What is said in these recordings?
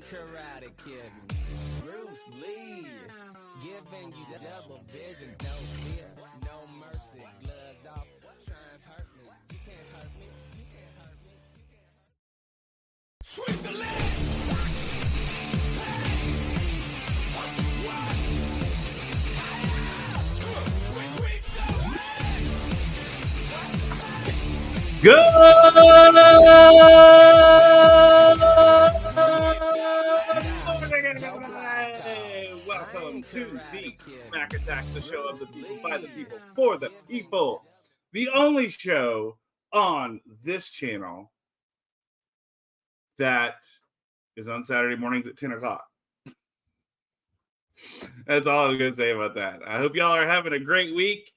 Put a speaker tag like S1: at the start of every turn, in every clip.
S1: Karate Kid, Bruce Lee, giving you double vision, no fear, no mercy, gloves off, try and hurt me, you can't hurt me, you can't hurt me, you can't hurt me. Sweep the leg!
S2: Good morning, everybody. Welcome to the Smack Attack, the show of the people, by the people, for the people. The only show on this channel that is on Saturday mornings at 10 o'clock. That's all I'm going to say about that. I hope y'all are having a great week.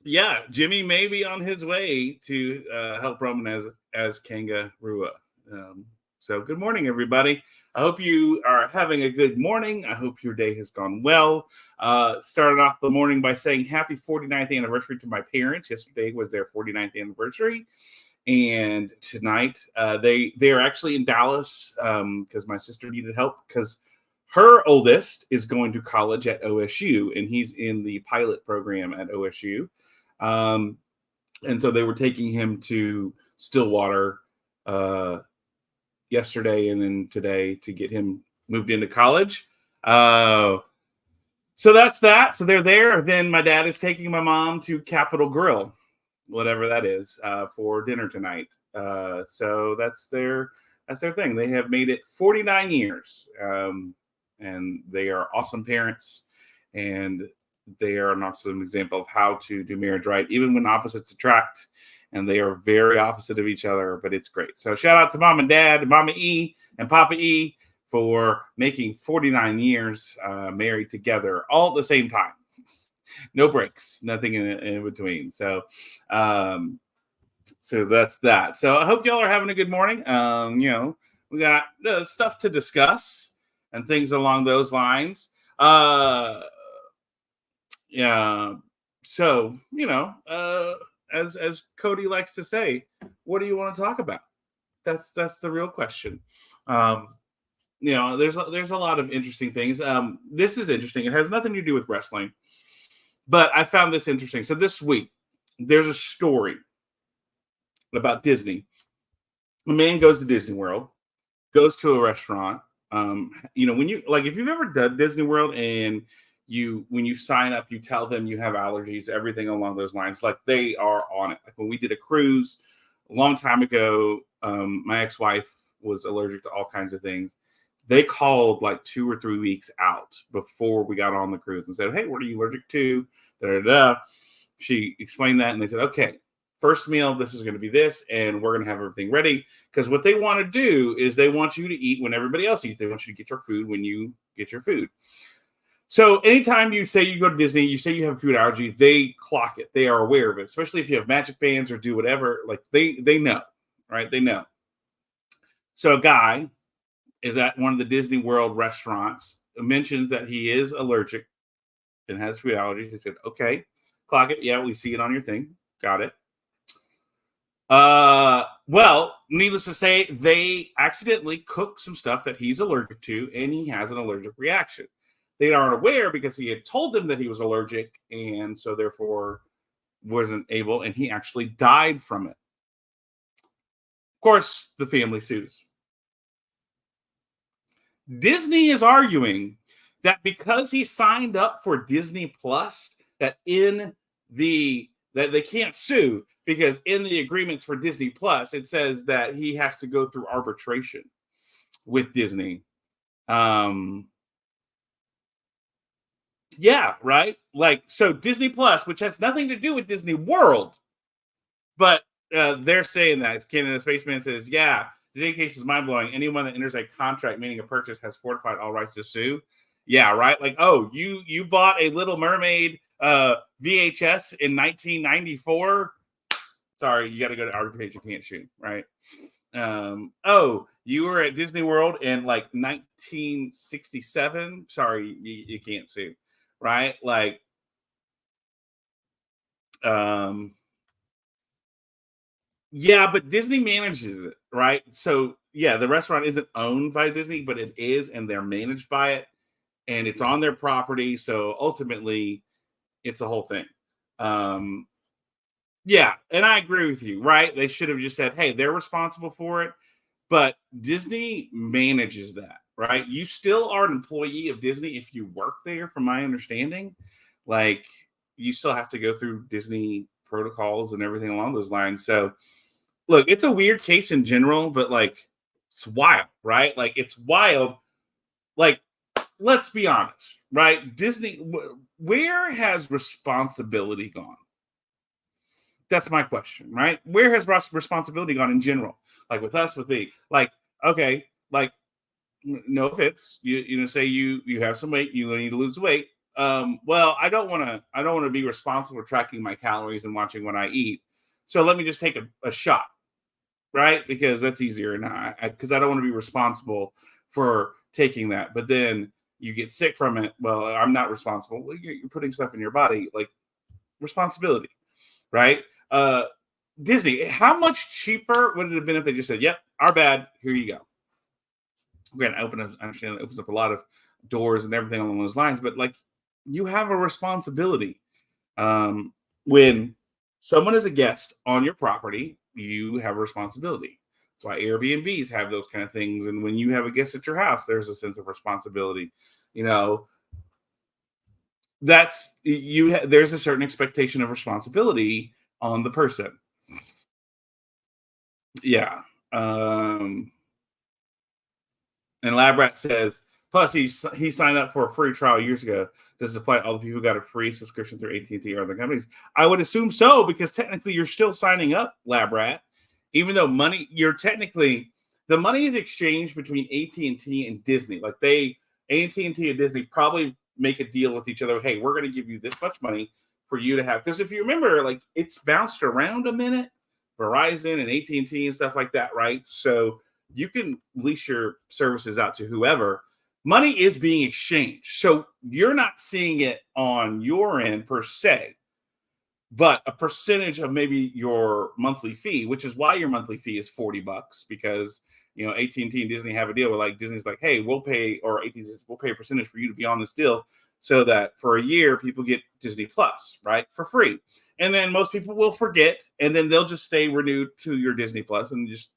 S2: Yeah, Jimmy may be on his way to help Roman as Kangaroo. So good morning, everybody. I hope you are having a good morning. I hope your day has gone well. Started off the morning by saying happy 49th anniversary to my parents. Yesterday was their 49th anniversary. And tonight they are actually in Dallas because my sister needed help because her oldest is going to college at OSU, and he's in the pilot program at OSU. And so they were taking him to Stillwater yesterday and then today to get him moved into college. So that's that. So they're there. Then my dad is taking my mom to Capitol Grill, whatever that is, for dinner tonight. So that's their thing. They have made it 49 years. And they are awesome parents, and they are an awesome example of how to do marriage right, even when opposites attract, and they are very opposite of each other, but it's great. So shout out to Mom and Dad, Mama E and Papa E, for making 49 years married together all at the same time. No breaks, nothing in between. So that's that. So I hope y'all are having a good morning. We got stuff to discuss and things along those lines. Yeah. So, as Cody likes to say, what do you want to talk about? That's the real question. There's a lot of interesting things. This is interesting. It has nothing to do with wrestling, but I found this interesting. So this week, there's a story about Disney. A man goes to Disney World, goes to a restaurant. When you if you've ever done Disney World and when you sign up, you tell them you have allergies, everything along those lines, like they are on it. Like when we did a cruise a long time ago, my ex-wife was allergic to all kinds of things. They called like 2 or 3 weeks out before we got on the cruise and said, "Hey, what are you allergic to?" She explained that, and they said, "Okay, first meal, this is going to be this, and we're going to have everything ready." Because what they want to do is they want you to eat when everybody else eats. They want you to get your food when you get your food. So anytime you say you go to Disney, you say you have a food allergy, they clock it. They are aware of it, especially if you have magic bands or do whatever. Like they know, right? They know. So a guy is at one of the Disney World restaurants, mentions that he is allergic and has food allergies. They said, "Okay, clock it. Yeah, we see it on your thing. Got it." Well, needless to say, they accidentally cooked some stuff that he's allergic to, and he has an allergic reaction. They aren't aware because he had told them that he was allergic, and so therefore wasn't able, and he actually died from it. Of course, the family sues. Disney is arguing that because he signed up for Disney Plus, that they can't sue, because in the agreements for Disney Plus, it says that he has to go through arbitration with Disney. Yeah, right? So Disney Plus, which has nothing to do with Disney World, but they're saying that. Canada Spaceman says, yeah, the case is mind-blowing. Anyone that enters a contract, meaning a purchase, has fortified all rights to sue. Yeah, right? Like, oh, you bought a Little Mermaid VHS in 1994? Sorry, you got to go to arbitration. You can't sue, right? Oh, you were at Disney World in 1967? Sorry, you can't sue, right? Yeah, but Disney manages it, right? So yeah, the restaurant isn't owned by Disney, but it is, and they're managed by it, and it's on their property. So ultimately, it's a whole thing. Um, yeah, and I agree with you, right? They should have just said, hey, they're responsible for it, but Disney manages that, right? You still are an employee of Disney if you work there, from my understanding. Like, you still have to go through Disney protocols and everything along those lines. So, look, it's a weird case in general, but like, it's wild, right? Like, it's wild. Like, let's be honest, right? Disney, where has responsibility gone? That's my question, right? Where has responsibility gone in general? Like with us, with the like, okay, like no offense, say you have some weight, you need to lose weight. Well, I don't want to be responsible for tracking my calories and watching what I eat. So let me just take a shot, right? Because that's easier, and because I don't want to be responsible for taking that. But then you get sick from it. Well, I'm not responsible. Well, you're putting stuff in your body, like responsibility, right? Uh, Disney, how much cheaper would it have been if they just said, "Yep, our bad. Here you go." We're gonna I understand it opens up a lot of doors and everything along those lines, but like, you have a responsibility. When someone is a guest on your property, you have a responsibility. That's why Airbnbs have those kind of things. And when you have a guest at your house, there's a sense of responsibility. You know, there's a certain expectation of responsibility on the person. Yeah. And Labrat says, plus he signed up for a free trial years ago. Does it apply to all the people who got a free subscription through AT&T or other companies? I would assume so, because technically you're still signing up, Labrat. Even though the money is exchanged between AT&T and Disney. Like AT&T and Disney probably make a deal with each other. Hey, we're going to give you this much money for you to have. Because if you remember, like, it's bounced around a minute, Verizon and AT&T and stuff like that, right? So you can lease your services out to whoever. Money is being exchanged. So you're not seeing it on your end per se, but a percentage of maybe your monthly fee, which is why your monthly fee is $40, because AT&T and Disney have a deal where, like, Disney's like, hey, we'll pay, or AT&T says, we'll pay a percentage for you to be on this deal, so that for a year people get Disney Plus, right, for free. And then most people will forget, and then they'll just stay renewed to your Disney Plus, and just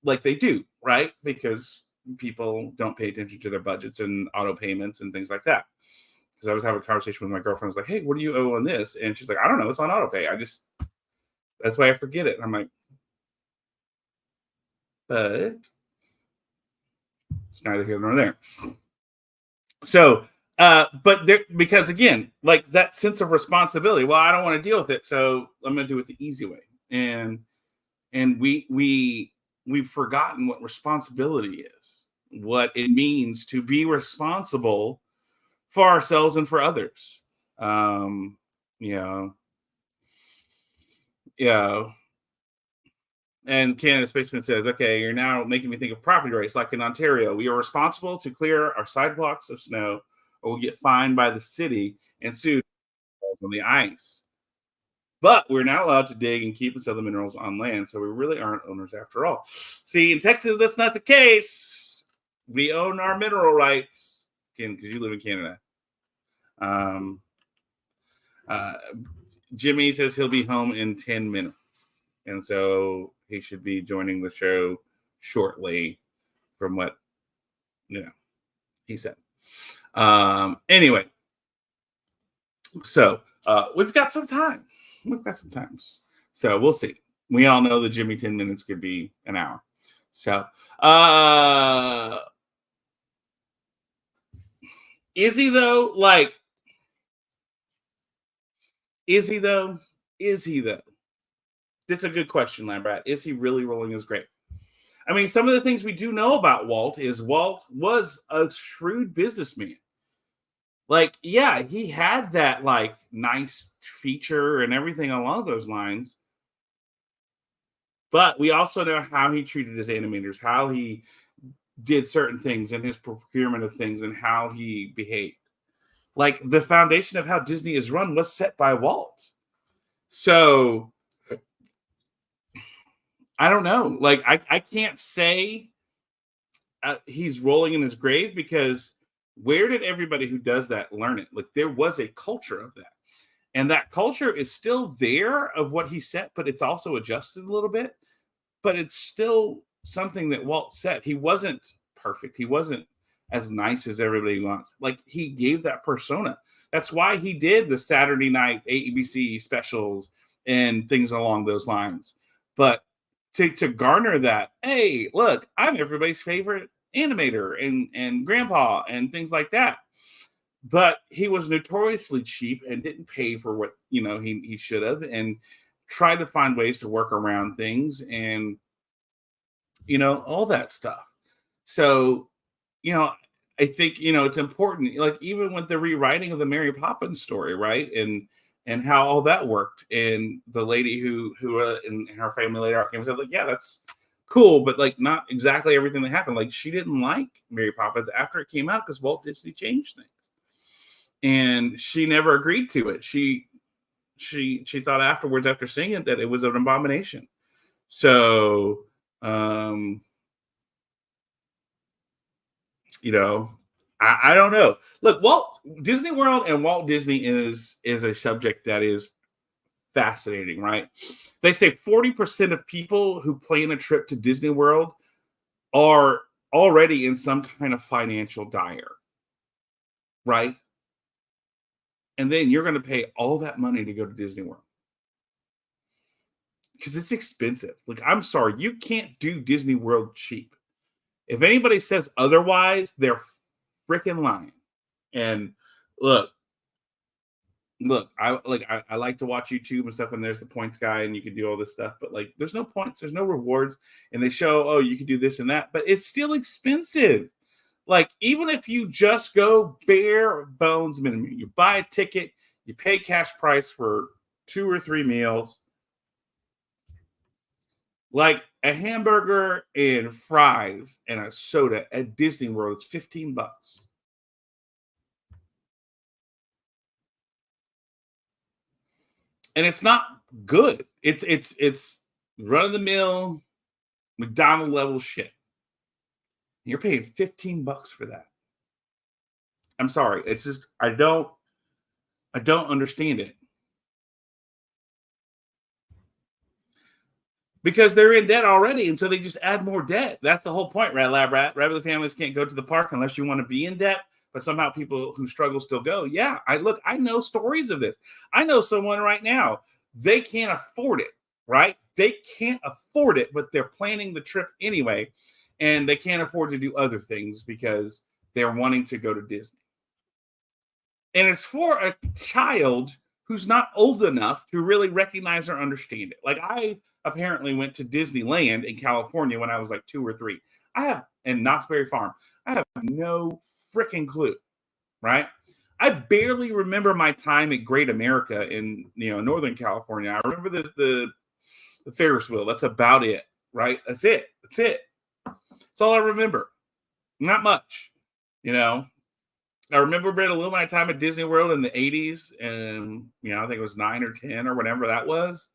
S2: like they do, right? Because people don't pay attention to their budgets and auto payments and things like that. Because I was having a conversation with my girlfriend. I was like, hey, what do you owe on this? And she's like, I don't know. It's on auto pay. That's why I forget it. And I'm like, but it's neither here nor there. So, because again, like, that sense of responsibility, well, I don't want to deal with it, so I'm going to do it the easy way. And we've forgotten what responsibility is, what it means to be responsible for ourselves and for others. Yeah. And Canada Spaceman says, okay, you're now making me think of property rights. Like in Ontario, we are responsible to clear our sidewalks of snow, or we'll get fined by the city and sued on the ice. But we're not allowed to dig and keep and sell the minerals on land, so we really aren't owners after all. See, in Texas, that's not the case. We own our mineral rights, again, because you live in Canada. Jimmy says he'll be home in 10 minutes, and so he should be joining the show shortly, from what he said. Anyway, so we've got some time. So we'll see. We all know that Jimmy 10 minutes could be an hour. So is he though? Like, is he though? That's a good question, Lambrat. Is he really rolling his grape? I mean, some of the things we do know about Walt is Walt was a shrewd businessman. Like, yeah, he had that, like, nice feature and everything along those lines. But we also know how he treated his animators, how he did certain things in his procurement of things, and how he behaved. Like, the foundation of how Disney is run was set by Walt. So I don't know. Like, I can't say he's rolling in his grave, because where did everybody who does that learn it? Like, there was a culture of that. And that culture is still there of what he set, but it's also adjusted a little bit. But it's still something that Walt set. He wasn't perfect. He wasn't as nice as everybody wants. Like, he gave that persona. That's why he did the Saturday night ABC specials and things along those lines. But to garner that, hey, look, I'm everybody's favorite animator and grandpa and things like that. But he was notoriously cheap and didn't pay for what he should have, and tried to find ways to work around things, and all that stuff. So, I think it's important, like even with the rewriting of the Mary Poppins story, right? And how all that worked, and the lady who in her family later came and said, like, yeah, that's cool, but like not exactly everything that happened. Like, she didn't like Mary Poppins after it came out because Walt Disney changed things, and she never agreed to it. She thought afterwards, after seeing it, that it was an abomination. So, I don't know. Look, Disney World and Walt Disney is a subject that is fascinating, right? They say 40% of people who plan a trip to Disney World are already in some kind of financial dire, right? And then you're going to pay all that money to go to Disney World, because it's expensive. Like, I'm sorry, you can't do Disney World cheap. If anybody says otherwise, they're freaking lying. And look, I like to watch YouTube and stuff, and there's the points guy, and you can do all this stuff, but like, there's no points, there's no rewards, and they show, oh, you can do this and that, but it's still expensive. Like, even if you just go bare bones minimum, you buy a ticket, you pay cash price for 2 or 3 meals, like a hamburger and fries and a soda at Disney World is $15. And it's not good. It's run of the mill McDonald level shit. You're paying $15 for that. I'm sorry. It's just, I don't understand it. Because they're in debt already, and so they just add more debt. That's the whole point, Rat Lab Rat. Rabbit families can't go to the park unless you want to be in debt, but somehow people who struggle still go. Yeah, I know stories of this. I know someone right now, they can't afford it, right? They can't afford it, but they're planning the trip anyway, and they can't afford to do other things because they're wanting to go to Disney. And it's for a child who's not old enough to really recognize or understand it. Like, I apparently went to Disneyland in California when I was like 2 or 3. And Knott's Berry Farm. I have no freaking clue, right? I barely remember my time at Great America in Northern California. I remember the Ferris wheel. That's about it, right? That's it. That's all I remember. Not much, I remember being a little my time at Disney World in the 80s, and I think it was 9 or 10 or whatever that was.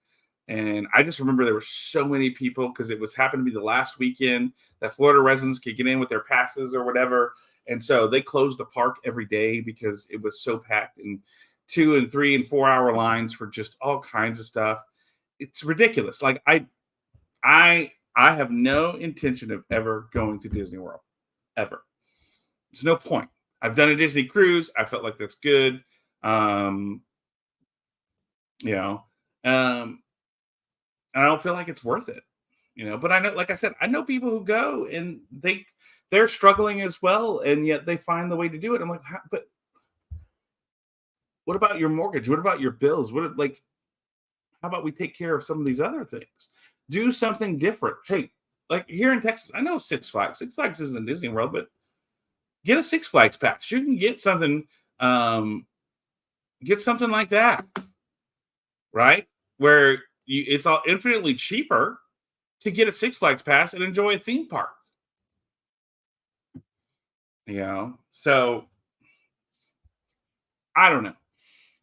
S2: And I just remember there were so many people, because it was happened to be the last weekend that Florida residents could get in with their passes or whatever. And so they closed the park every day because it was so packed, and 2 and 3 and 4 hour lines for just all kinds of stuff. It's ridiculous. Like, I have no intention of ever going to Disney World, ever. There's no point. I've done a Disney cruise. I felt like that's good. And I don't feel like it's worth it, but I know, like I said, I know people who go and they're struggling as well, and yet they find the way to do it. I'm like, but what about your mortgage? What about your bills? How about we take care of some of these other things? Do something different. Hey, like here in Texas, I know Six Flags. Six Flags isn't Disney World, but get a Six Flags pass. You can get something like that, right? Where it's all infinitely cheaper to get a Six Flags pass and enjoy a theme park. So I don't know.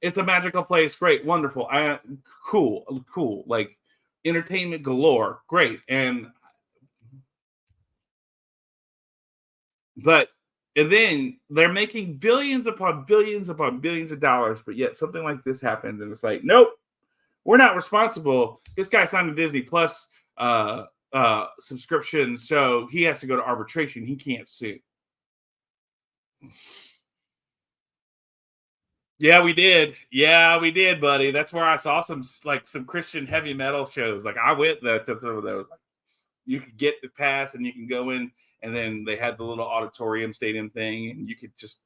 S2: It's a magical place. Great, wonderful. Cool. Like, entertainment galore. Great. And then they're making billions upon billions upon billions of dollars, but yet something like this happens, and it's like, nope, we're not responsible. This guy signed a Disney Plus subscription, so he has to go to arbitration. He can't sue. Yeah, we did. Yeah, we did, buddy. That's where I saw some Christian heavy metal shows. Like I went to some of those. You could get the pass and you can go in, and then they had the little auditorium stadium thing, and you could just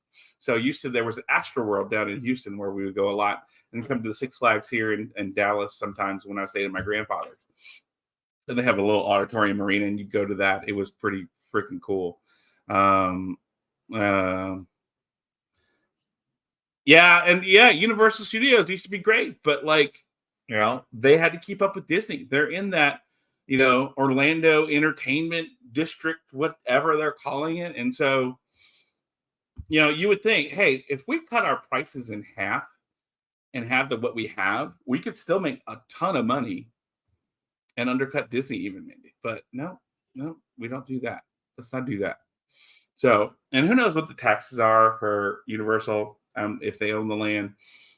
S2: there was an Astroworld down in Houston where we would go a lot, and come to the Six Flags here in Dallas sometimes when I stayed at my grandfather's. And they have a little auditorium arena, and you go to that. It was pretty freaking cool. Universal Studios used to be great, but they had to keep up with Disney. They're in that Orlando entertainment district, whatever they're calling it. And so, you would think, hey, if we cut our prices in half and have what we have, we could still make a ton of money and undercut Disney even maybe. But no, we don't do that. Let's not do that. So, and who knows what the taxes are for Universal if they own the land.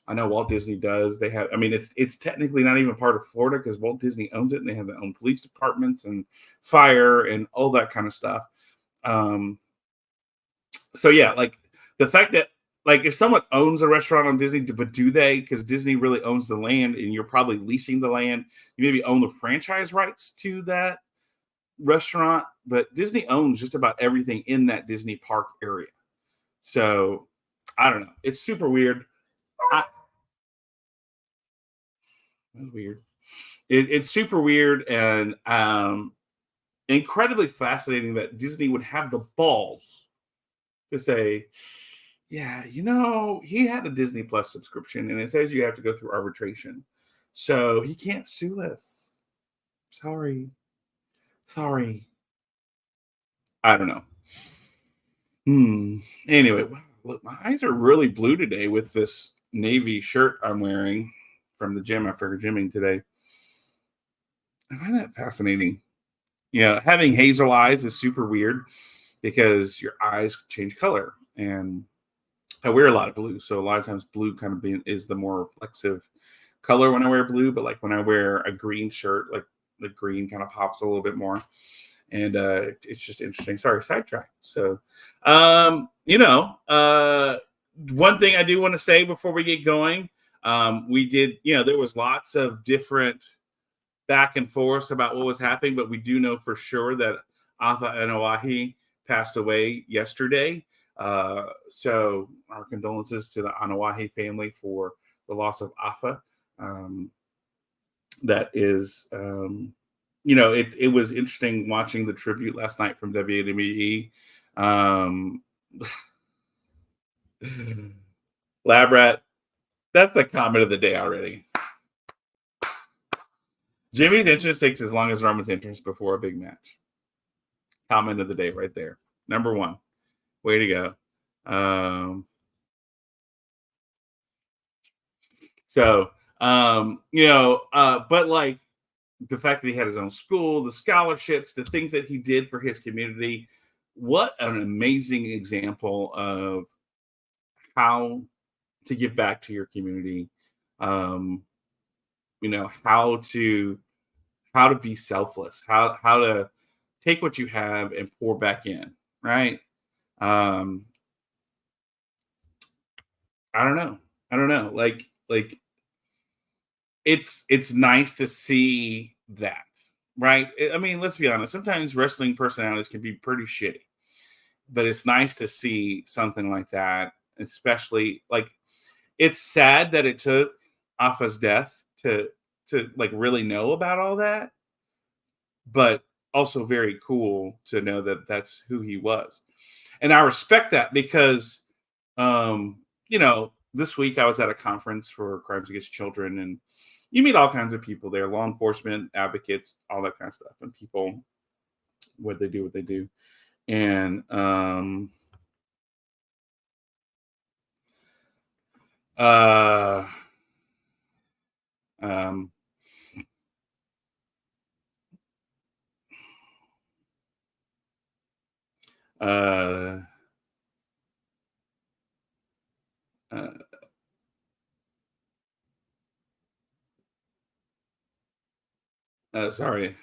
S2: I know Walt Disney does. They have, it's technically not even part of Florida because Walt Disney owns it, and they have their own police departments and fire and all that kind of stuff. So yeah, the fact that if someone owns a restaurant on Disney, but do they? Because Disney really owns the land, and you're probably leasing the land. You maybe own the franchise rights to that restaurant, but Disney owns just about everything in that Disney park area. So I don't know. It's super weird. That's weird. It's super weird and incredibly fascinating that Disney would have the balls to say, yeah, he had a Disney Plus subscription, and it says you have to go through arbitration. So he can't sue us. Sorry. I don't know. Anyway, look, my eyes are really blue today with this navy shirt I'm wearing from the gym after gymming today. I find that fascinating. Having hazel eyes is super weird because your eyes change color, and I wear a lot of blue, so a lot of times blue kind of is the more reflexive color when I wear blue. But when I wear a green shirt, the green kind of pops a little bit more, and it's just interesting. Sorry, sidetrack. So, one thing I do want to say before we get going, we did, there was lots of different back and forth about what was happening, but we do know for sure that Afa Anoa'i passed away yesterday. So our condolences to the Anoa'i family for the loss of Afa. That is, it was interesting watching the tribute last night from WWE. Labrat, that's the comment of the day already. Jimmy's entrance takes as long as Roman's entrance before a big match. Comment of the day right there. Number one. Way to go. But the fact that he had his own school, the scholarships, the things that he did for his community, what an amazing example of how to give back to your community. How to be selfless, how to take what you have and pour back in, right? I don't know. It's nice to see that, right? Let's be honest. Sometimes wrestling personalities can be pretty shitty, but it's nice to see something like that, especially it's sad that it took Afa's death to really know about all that, but also very cool to know that that's who he was. And I respect that because, this week I was at a conference for Crimes Against Children, and you meet all kinds of people there, law enforcement, advocates, all that kind of stuff, and people, what they do. And, Sorry.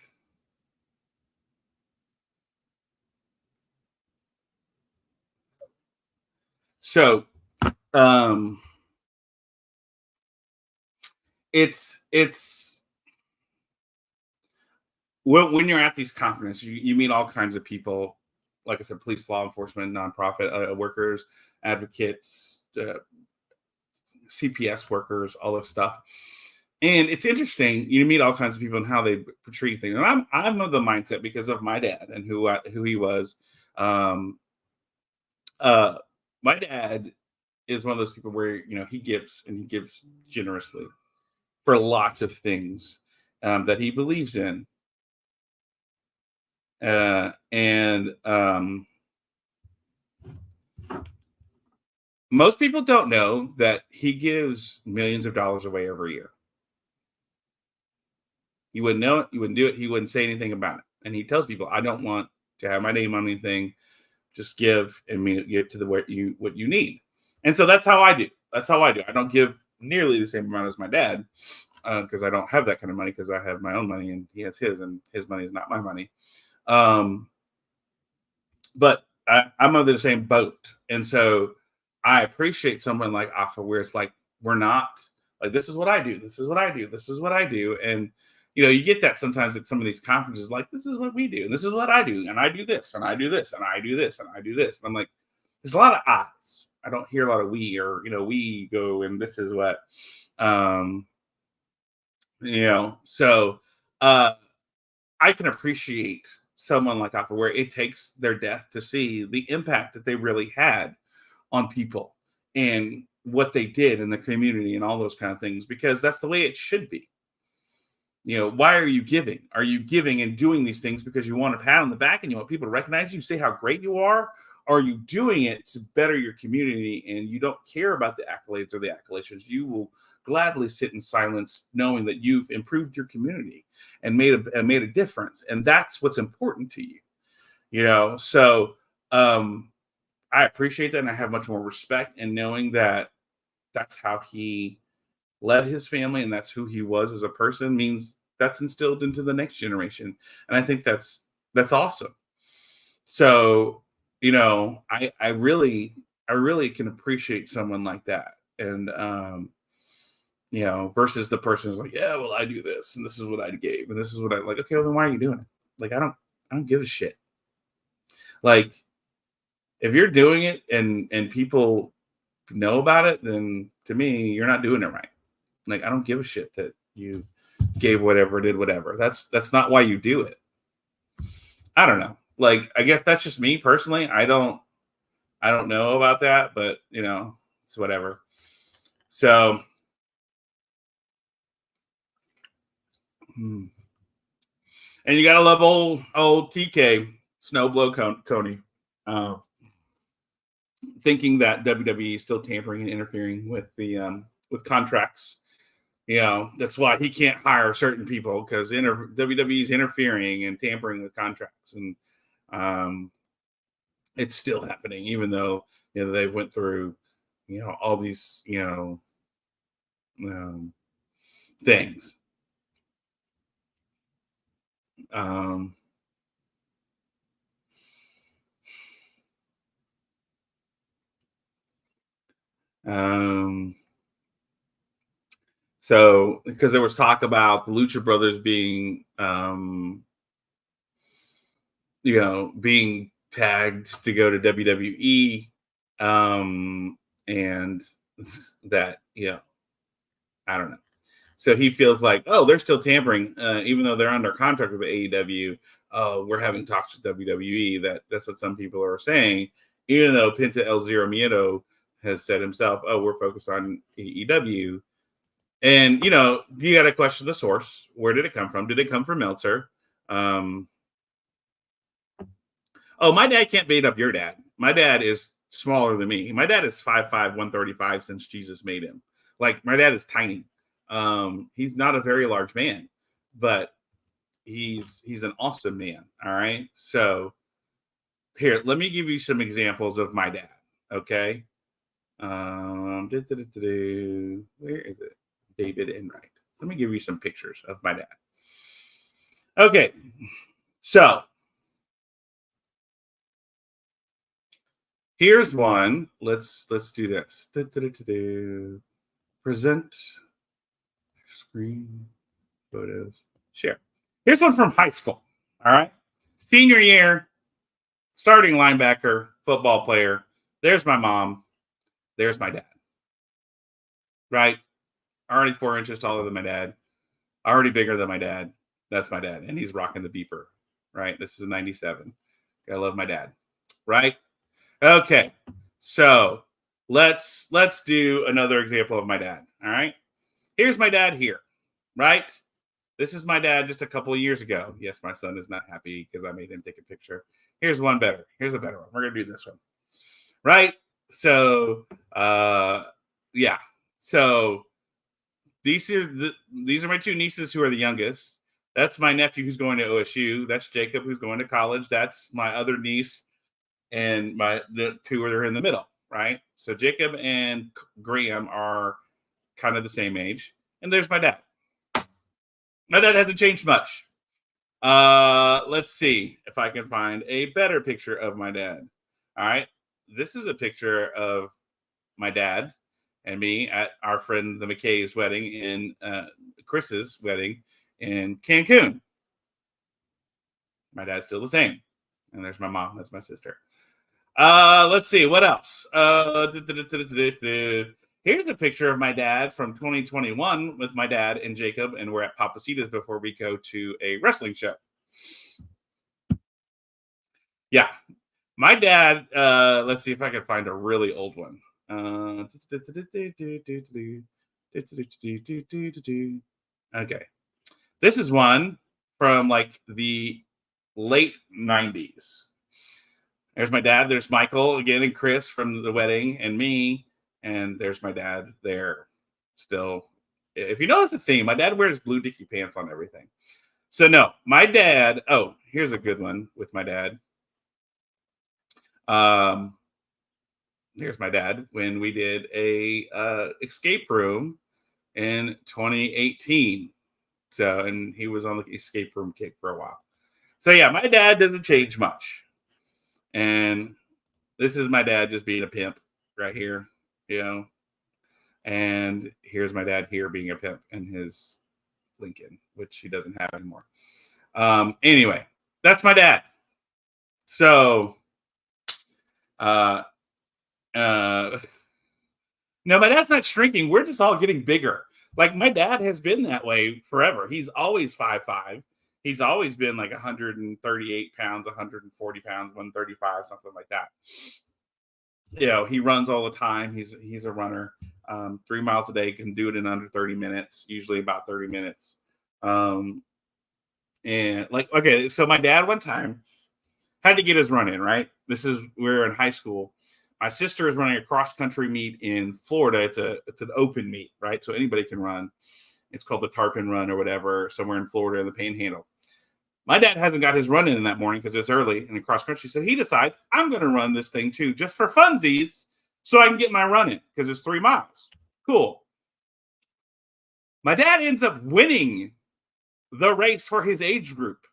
S2: So, um, it's when you're at these conferences, you meet all kinds of people. Like I said, police, law enforcement, nonprofit workers, advocates, CPS workers, all this stuff. And it's interesting. You meet all kinds of people and how they portray things. And I'm of the mindset because of my dad and who he was. Um, uh, my dad is one of those people where he gives and he gives generously for lots of things that he believes in. And most people don't know that he gives millions of dollars away every year. You wouldn't know it. You wouldn't do it. He wouldn't say anything about it. And he tells people, I don't want to have my name on anything. Just give and give to the what you need. And so that's how I do. That's how I do. I don't give nearly the same amount as my dad because I don't have that kind of money because I have my own money and he has his, and his money is not my money. But I'm under the same boat. And so I appreciate someone like Afa where it's like, we're not like, this is what I do. This is what I do. This is what I do. And, you get that sometimes at some of these conferences, like, this is what we do. And this is what I do. And I do this. And I do this. And I do this. And I do this. And I'm like, there's a lot of I's. I don't hear a lot of we or, we go and this is what, so I can appreciate someone like Afa where it takes their death to see the impact that they really had on people and what they did in the community and all those kind of things, because that's the way it should be. Why are you giving? Are you giving and doing these things because you want a pat on the back and you want people to recognize you, say how great you are? Or are you doing it to better your community and you don't care about the accolades or the accolations? You will gladly sit in silence knowing that you've improved your community and made a difference. And that's what's important to you. So I appreciate that. And I have much more respect in knowing that that's how he led his family and that's who he was as a person, means that's instilled into the next generation. And I think that's awesome. So, I really can appreciate someone like that. And, versus the person who's like, yeah, well, I do this and this is what I gave and this is what I like. Okay, well, then why are you doing it? Like, I don't give a shit. Like, if you're doing it and people know about it, then to me, you're not doing it right. Like, I don't give a shit that you gave whatever, did whatever. That's not why you do it. I don't know. Like, I guess that's just me personally. I don't know about that, but it's whatever. So, and you gotta love old TK Snowblow Coney, thinking that WWE is still tampering and interfering with the with contracts. That's why he can't hire certain people, because WWE is interfering and tampering with contracts, and it's still happening, even though they went through all these things. So because there was talk about the Lucha Brothers being being tagged to go to WWE, and that I don't know. So he feels like, oh, they're still tampering, even though they're under contract with the AEW. Oh, we're having talks with WWE. That's what some people are saying, even though Penta El Zero Miedo has said himself, oh, we're focused on AEW. And, you got to question the source. Where did it come from? Did it come from Meltzer? Oh, my dad can't beat up your dad. My dad is smaller than me. My dad is 5'5", 135 since Jesus made him. Like, my dad is tiny. He's not a very large man, but he's an awesome man. All right. So here, let me give you some examples of my dad. Okay. Where is it? David Enright. Let me give you some pictures of my dad. Okay, so here's one. Let's do this. Present screen photos. Share. Here's one from high school. All right, senior year, starting linebacker, football player. There's my mom. There's my dad. Right, already 4 inches taller than my dad. Already bigger than my dad. That's my dad, and he's rocking the beeper. Right, this is 97. I love my dad. Right. Okay, so let's do another example of my dad. All right, here's my dad here. Right, this is my dad just a couple of years ago. Yes, my son is not happy because I made him take a picture. Here's one better. Here's a better one. We're gonna do this one. Right. So, yeah. So these are my two nieces who are the youngest. That's my nephew who's going to OSU. That's Jacob who's going to college. That's my other niece, and the two are in the middle, right? So Jacob and Graham are kind of the same age, and there's my dad. My dad hasn't changed much. Let's see if I can find a better picture of my dad. All right, this is a picture of my dad and me at our friend the McKay's wedding in Chris's wedding in Cancun. My dad's still the same. And there's my mom. That's my sister. Let's see. What else? Here's a picture of my dad from 2021 with my dad and Jacob, and we're at Papacita's before we go to a wrestling show. Yeah. My dad, let's see if I can find a really old one. Okay. This is one from like the late 90s. There's my dad. There's Michael again and Chris from the wedding and me. And there's my dad there still. If you notice the theme, my dad wears blue dicky pants on everything. So no, my dad. Oh, here's a good one with my dad. Here's my dad when we did a escape room in 2018. So, and he was on the escape room kick for a while. So yeah, my dad doesn't change much. And this is my dad just being a pimp right here, you know. And here's my dad here being a pimp in his Lincoln, which he doesn't have anymore. Anyway, that's my dad. So, no, my dad's not shrinking. We're just all getting bigger. Like my dad has been that way forever. He's always 5'5". He's always been like 138 pounds, 140 pounds, 135, something like that. You know, he runs all the time. He's a runner. 3 miles a day, can do it in under 30 minutes, usually about 30 minutes. And like, okay, so my dad one time had to get his run in, right? We were in high school. My sister is running a cross country meet in Florida. It's an open meet, right? So anybody can run. It's called the Tarpon Run or whatever, somewhere in Florida in the Panhandle. My dad hasn't got his run in that morning because it's early in the cross country. So he decides, I'm going to run this thing too, just for funsies, so I can get my run in because it's 3 miles. Cool. My dad ends up winning the race for his age group.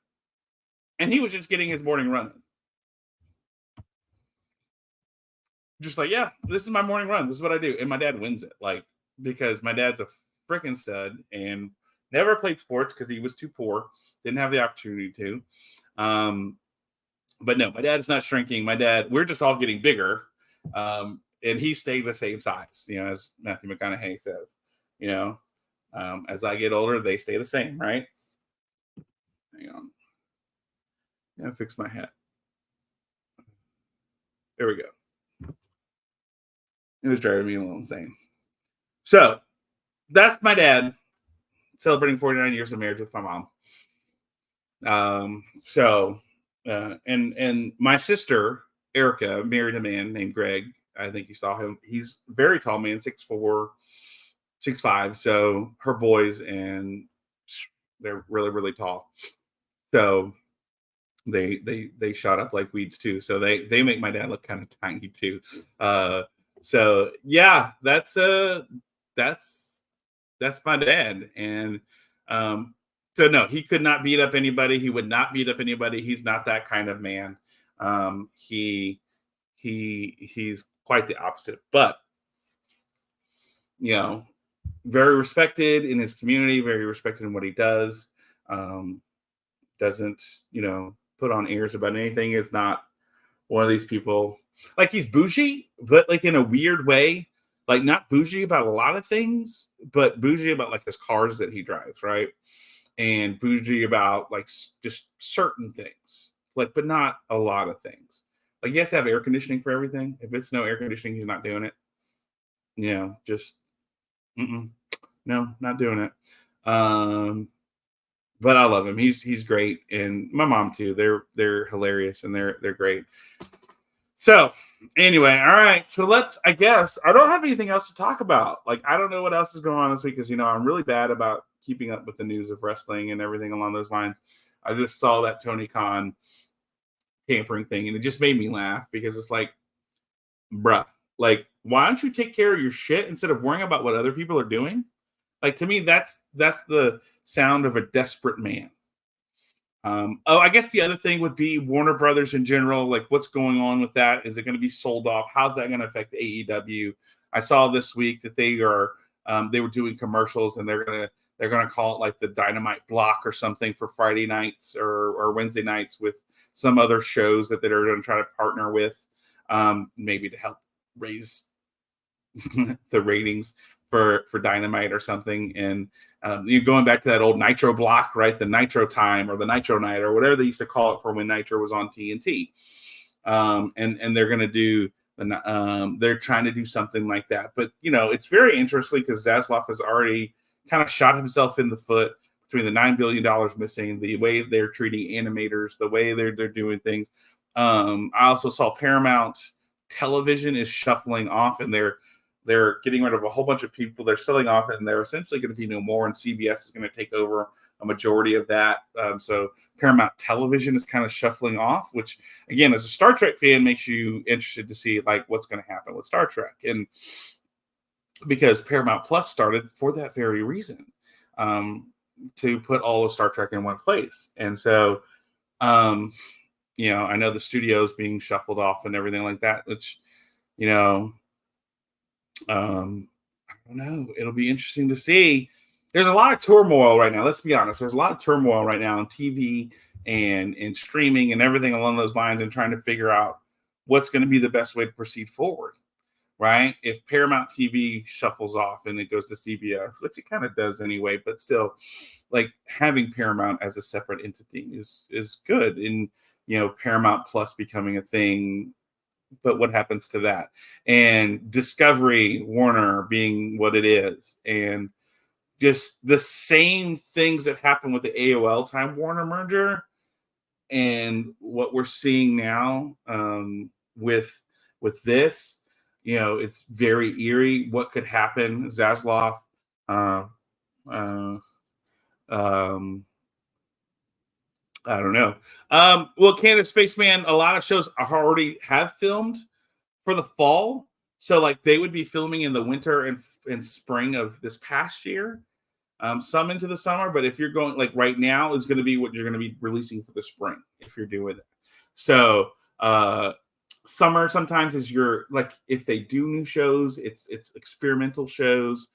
S2: And he was just getting his morning run in. Just like, yeah, this is my morning run. This is what I do. And my dad wins it. Like, because my dad's a freaking stud and never played sports because he was too poor. Didn't have the opportunity to. But no, my dad's not shrinking. My dad, we're just all getting bigger. And he stayed the same size, you know, as Matthew McConaughey says. You know, as I get older, they stay the same, right? Hang on. I'm going to fix my hat. There we go. It was driving me a little insane. So that's my dad celebrating 49 years of marriage with my mom. And my sister Erica married a man named Greg. I think you saw him. He's a very tall man, 6'4", 6'5". So her boys, and they're really, really tall. So they shot up like weeds too. So they make my dad look kind of tiny too. So yeah, that's my dad. And So no, he could not beat up anybody. He would not beat up anybody. He's not that kind of man. He's quite the opposite. But you know, very respected in his community, very respected in what he does. Doesn't, put on airs about anything. Is not one of these people. Like, he's bougie, but like in a weird way. Like, not bougie about a lot of things, but bougie about like his cars that he drives, right? And bougie about like just certain things, like, but not a lot of things. Like, he has to have air conditioning for everything. If it's no air conditioning, he's not doing it. Just no, not doing it. But I love him. He's great, and my mom too. They're hilarious, and they're great. So anyway, all right. So I guess I don't have anything else to talk about. Like, I don't know what else is going on this week, because I'm really bad about keeping up with the news of wrestling and everything along those lines. I just saw that Tony Khan tampering thing, and it just made me laugh, because it's like, bruh, like, why don't you take care of your shit instead of worrying about what other people are doing? Like, to me, that's the sound of a desperate man. I guess the other thing would be Warner Brothers in general. Like, what's going on with that? Is it going to be sold off? How's that going to affect AEW? I saw this week that they were doing commercials, and they're gonna call it like the Dynamite block or something for Friday nights or Wednesday nights, with some other shows that they're going to try to partner with, maybe to help raise the ratings for Dynamite or something. And you're going back to that old Nitro block, right? The Nitro time or the Nitro night or whatever they used to call it for when Nitro was on TNT. And they're going to do, they're trying to do something like that. But, it's very interesting, because Zaslav has already kind of shot himself in the foot between the $9 billion missing, the way they're treating animators, the way they're doing things. I also saw Paramount Television is shuffling off, and they're getting rid of a whole bunch of people. They're selling off, and they're essentially going to be no more, and CBS is going to take over a majority of that. So Paramount Television is kind of shuffling off, which, again, as a Star Trek fan, makes you interested to see like what's going to happen with Star Trek. And because Paramount Plus started for that very reason, to put all of Star Trek in one place. And so, I know the studio's being shuffled off and everything like that, which, I don't know. It'll be interesting to see. There's a lot of turmoil right now. Let's be honest. There's a lot of turmoil right now on TV and streaming and everything along those lines, and trying to figure out what's going to be the best way to proceed forward, right? If Paramount TV shuffles off and it goes to CBS, which it kind of does anyway, but still, like, having Paramount as a separate entity is good. And, Paramount Plus becoming a thing, but what happens to that? And Discovery, Warner being what it is, and just the same things that happened with the AOL Time Warner merger, and what we're seeing now with this, it's very eerie. What could happen? Zaslav, I don't know. Well, Canada Spaceman, a lot of shows already have filmed for the fall. So, like, they would be filming in the winter and spring of this past year. Some into the summer, but if you're going, like, right now is going to be what you're going to be releasing for the spring, if you're doing it. So, summer sometimes is if they do new shows, it's experimental shows.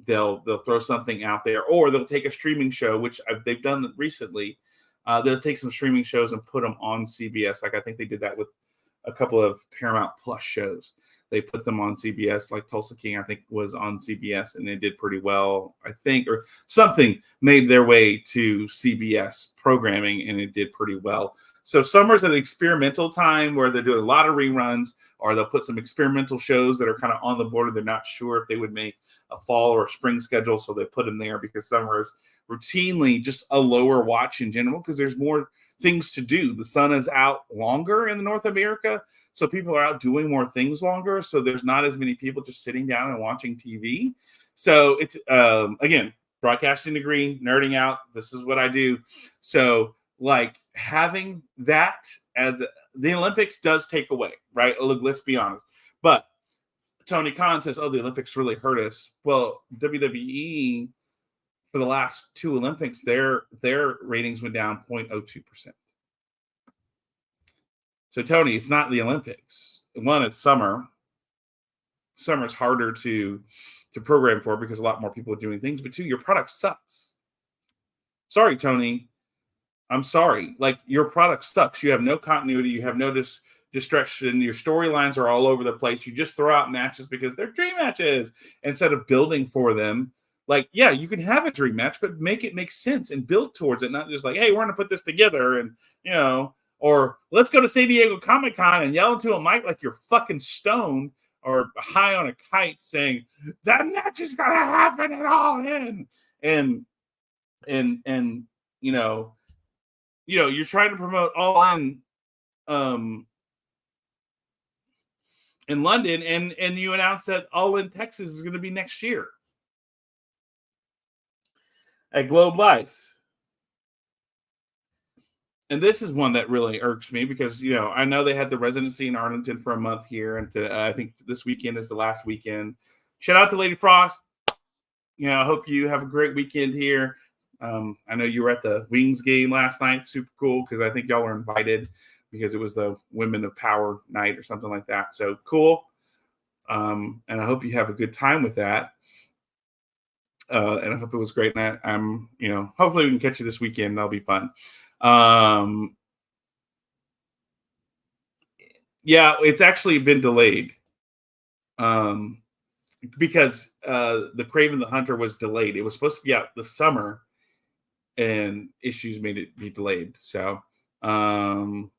S2: They'll throw something out there, or they'll take a streaming show, which they've done recently. They'll take some streaming shows and put them on CBS. Like, I think they did that with a couple of Paramount Plus shows. They put them on CBS, like Tulsa King, I think, was on CBS, and it did pretty well, I think, or something made their way to CBS programming, and it did pretty well. So summer's an experimental time where they're doing a lot of reruns, or they'll put some experimental shows that are kind of on the border. They're not sure if they would make a fall or a spring schedule, so they put them there, because summer is routinely just a lower watch in general, because there's more things to do. The sun is out longer in North America, so people are out doing more things longer, so there's not as many people just sitting down and watching TV. So it's again, broadcasting degree, nerding out, this is what I do. So, like, having that as the Olympics does take away, right? Look, let's be honest. But Tony Khan says, the Olympics really hurt us. Well, WWE for the last 2 Olympics, their ratings went down 0.02%. So, Tony, it's not the Olympics. One, it's summer. Summer's harder to program for because a lot more people are doing things. But 2, your product sucks. Sorry, Tony. I'm sorry. Like, your product sucks. You have no continuity. You have no distraction. Your storylines are all over the place. You just throw out matches because they're dream matches instead of building for them. Like, yeah, you can have a dream match, but make it make sense and build towards it. Not just like, hey, we're going to put this together and, or let's go to San Diego Comic-Con and yell into a mic like you're fucking stoned or high on a kite saying, that match is going to happen at All In. And you're trying to promote All In in London, and you announced that All In Texas is going to be next year at Globe Life. And this is one that really irks me because, I know they had the residency in Arlington for a month here. And I think this weekend is the last weekend. Shout out to Lady Frost. I hope you have a great weekend here. I know you were at the Wings game last night. Super cool because I think y'all were invited because it was the Women of Power night or something like that. So cool. And I hope you have a good time with that. And I hope it was great. And I'm hopefully we can catch you this weekend. That'll be fun. Yeah, it's actually been delayed. Because the Kraven the Hunter was delayed. It was supposed to be out this summer, and issues made it be delayed. So, All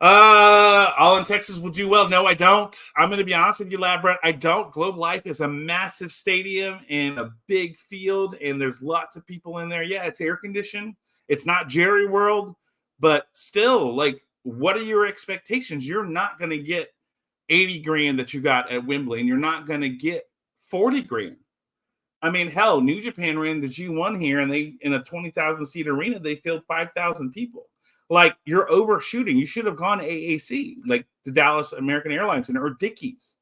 S2: In Texas will do well. No, I don't. I'm going to be honest with you, Lab Brett. I don't. Globe Life is a massive stadium and a big field, and there's lots of people in there. Yeah, it's air conditioned. It's not Jerry World, but still, like, what are your expectations? You're not going to get 80 grand that you got at Wembley, and you're not going to get 40 grand. I mean, hell, New Japan ran the G1 here, and they, in a 20,000 seat arena, they filled 5,000 people. Like, you're overshooting. You should have gone to AAC, like the Dallas American Airlines Center or Dickies,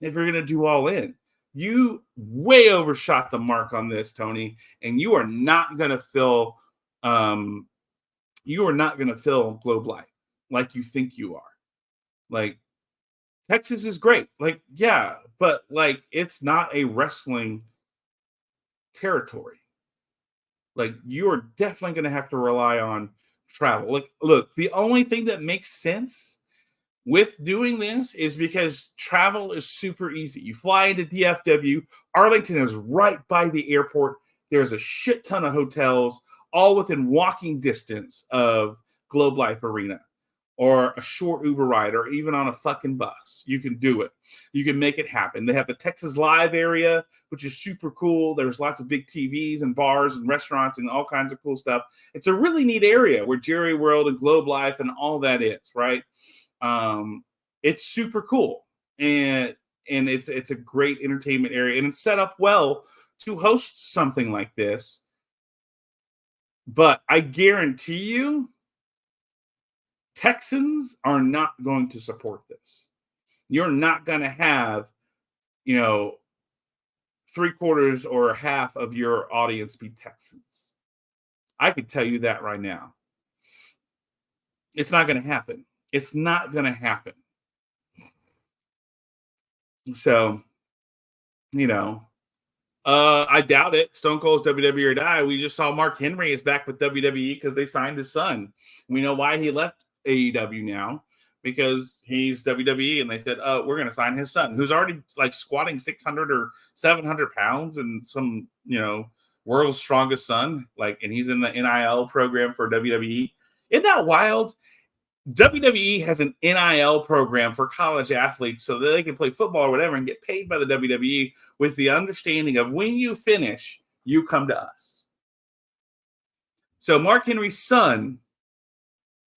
S2: if you're going to do All In. You way overshot the mark on this, Tony, and you are not going to fill Globe Life like you think you are. Like, Texas is great. Like, yeah, but like, it's not a wrestling territory. Like, you are definitely going to have to rely on travel. Like, look, the only thing that makes sense with doing this is because travel is super easy. You fly into DFW. Arlington is right by the airport. There's a shit ton of hotels, all within walking distance of Globe Life Arena, or a short Uber ride, or even on a fucking bus. You can do it. You can make it happen. They have the Texas Live area, which is super cool. There's lots of big TVs and bars and restaurants and all kinds of cool stuff. It's a really neat area where Jerry World and Globe Life and all that is, right? It's super cool. And it's a great entertainment area. And it's set up well to host something like this. But I guarantee you, Texans are not going to support this. You're not going to have, 3/4 or half of your audience be Texans. I could tell you that right now. It's not going to happen. It's not going to happen. So, I doubt it. Stone Cold's WWE or die. We just saw Mark Henry is back with WWE because they signed his son. We know why he left AEW now, because he's WWE, and they said, we're going to sign his son, who's already like squatting 600 or 700 pounds and some, world's strongest son. Like, and he's in the NIL program for WWE. Isn't that wild? WWE has an NIL program for college athletes so that they can play football or whatever and get paid by the WWE with the understanding of when you finish, you come to us. So Mark Henry's son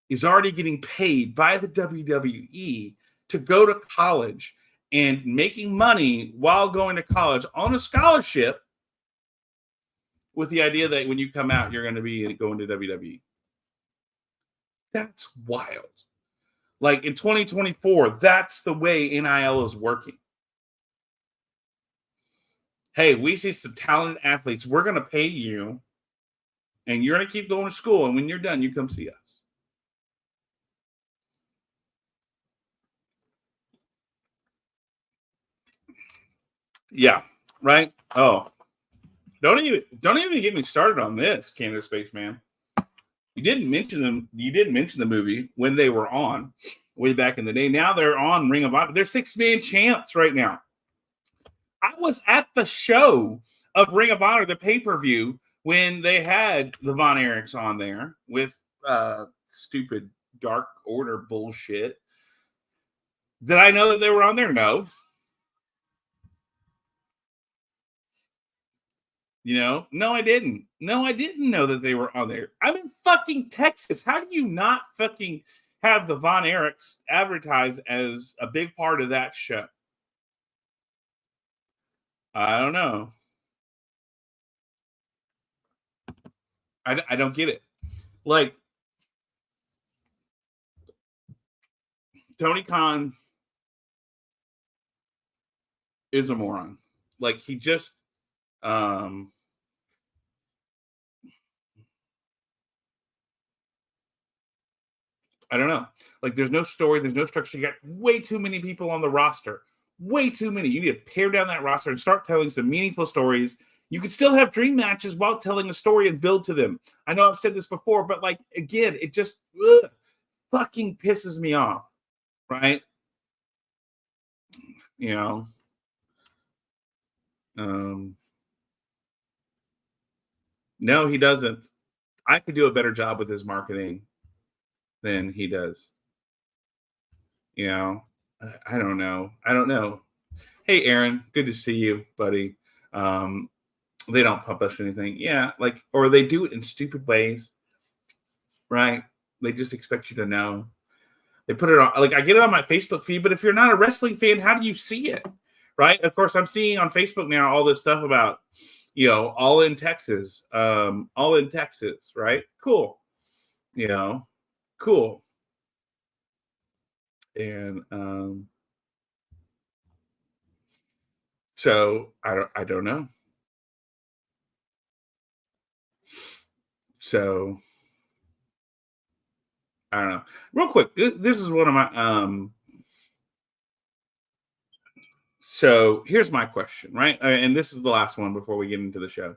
S2: is already getting paid by the WWE to go to college and making money while going to college on a scholarship, with the idea that when you come out, you're going to be going to WWE. That's wild. Like, in 2024, that's the way NIL is working. hey, we see some talented athletes. We're going to pay you, and you're going to keep going to school. And when you're done, you come see us. Yeah, right. Oh, don't even get me started on this, Canada Spaceman. You didn't mention them. You didn't mention the movie when they were on way back in the day. Now they're on Ring of Honor. They're 6-man champs right now. I was at the show of Ring of Honor, the pay-per-view, when they had the Von Erichs on there with stupid Dark Order bullshit. Did I know that they were on there? No. No, I didn't. No, I didn't know that they were on there. I'm in fucking Texas. How do you not fucking have the Von Erichs advertised as a big part of that show? I don't know. I don't get it. Like, Tony Khan is a moron. Like, he just I don't know. Like, there's no story, there's no structure. You got way too many people on the roster. Way too many. You need to pare down that roster and start telling some meaningful stories. You could still have dream matches while telling a story and build to them. I know I've said this before, but like, again, it just fucking pisses me off, right? No, he doesn't. I could do a better job with his marketing than he does. I don't know. Hey, Aaron, good to see you, buddy. They don't publish anything. Yeah, like, or they do it in stupid ways, right? They just expect you to know. They put it on, like, I get it on my Facebook feed, but if you're not a wrestling fan, how do you see it, right? Of course, I'm seeing on Facebook now all this stuff about, all in Texas, right? Cool. Cool. And so I don't know. So I don't know. Real quick, this is one of my so here's my question, right? And this is the last one before we get into the show.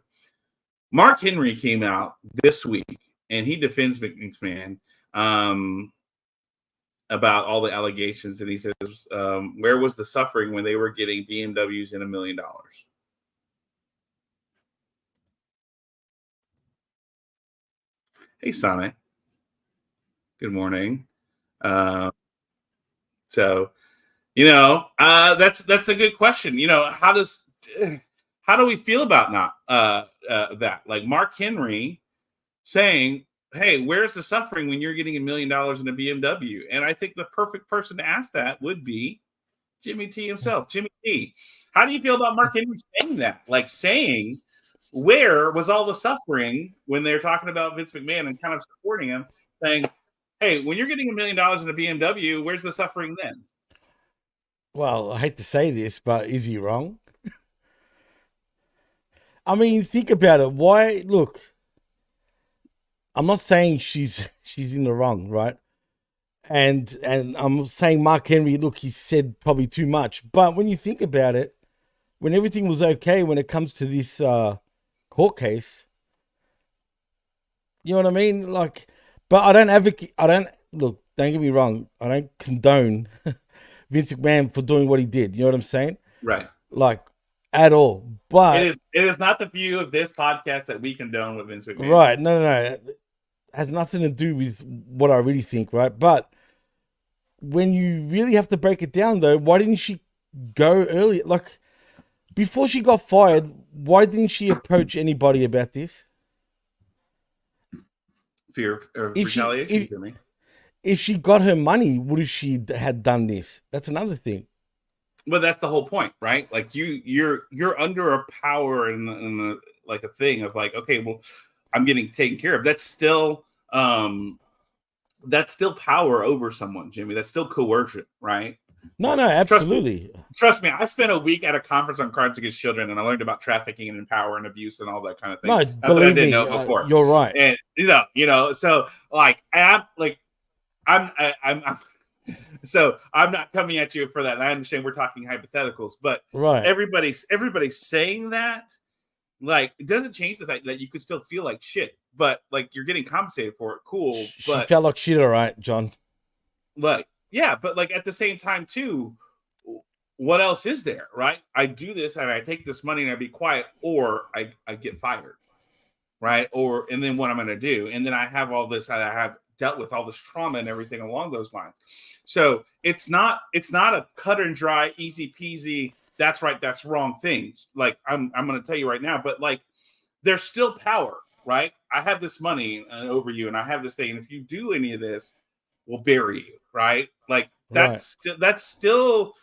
S2: Mark Henry came out this week and he defends McMahon about all the allegations, and he says, where was the suffering when they were getting BMWs and $1 million? Hey, Sonic. Good morning. So, that's a good question. How do we feel about that? Like, Mark Henry saying, hey, where's the suffering when you're getting $1 million in a BMW? And I think the perfect person to ask that would be Jimmy T himself. Jimmy T, how do you feel about Mark Henry saying that? Like, saying, where was all the suffering when they're talking about Vince McMahon and kind of supporting him, saying, hey, when you're getting $1 million in a BMW, where's the suffering then?
S3: Well, I hate to say this, but is he wrong? I mean, think about it. Why? Look, I'm not saying she's in the wrong, right? And I'm saying Mark Henry, look, he said probably too much. But when you think about it, when everything was okay, when it comes to this court case, you know what I mean? Like, but I don't advocate. Don't get me wrong. I don't condone Vince McMahon for doing what he did. You know what I'm saying?
S2: Right.
S3: Like, at all. But
S2: it is not the view of this podcast that we condone with Vince McMahon.
S3: Right. No. It has nothing to do with what I really think, right? But when you really have to break it down, though, why didn't she go earlier? Like, before she got fired, why didn't she approach anybody about this?
S2: Fear of retaliation for me.
S3: If she got her money, would she had done this? That's another thing.
S2: But that's the whole point, right? Like, you're under a power and like a thing of like, okay, well, I'm getting taken care of. That's still power over someone, Jimmy. That's still coercion, right?
S3: No, absolutely.
S2: Trust me, I spent a week at a conference on Cards Against Children, and I learned about trafficking and power and abuse and all that kind of thing.
S3: No,
S2: Not
S3: believe
S2: that I didn't
S3: me,
S2: know before.
S3: you're right.
S2: And so I'm so I'm not coming at you for that. And I understand we're talking hypotheticals, but
S3: Right.
S2: everybody's saying that, like, it doesn't change the fact that you could still feel like shit, but like you're getting compensated for it. Cool.
S3: She
S2: But
S3: felt like shit, all right, John.
S2: like, yeah, but like at the same time too, what else is there, right? I do this and I take this money and I be quiet, or I get fired, right? And then what I'm going to do, and then I have all this, I have dealt with all this trauma and everything along those lines. So it's not a cut and dry, easy peasy, that's right, that's wrong things. Like I'm going to tell you right now, but like there's still power, right? I have this money over you, and I have this thing, and if you do any of this, we'll bury you, right? Like that's still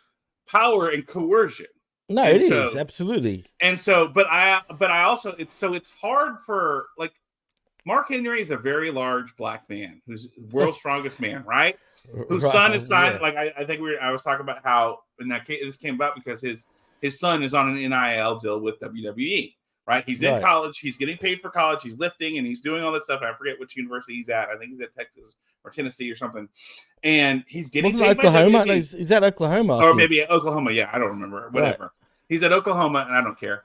S2: power and coercion.
S3: No,
S2: and
S3: it is absolutely.
S2: And so, but I also, it's hard for, like, Mark Henry is a very large black man who's world's strongest man, right? Whose son is signed. Yeah. Like I think I was talking about how in that case this came about because his son is on an NIL deal with WWE, right? He's in college, he's getting paid for college, he's lifting and he's doing all that stuff. I forget which university he's at. I think he's at Texas or Tennessee or something. And he's getting paid
S3: Oklahoma. No, is that Oklahoma?
S2: Or maybe Oklahoma. Yeah, I don't remember. Whatever. Right. He's at Oklahoma, and I don't care.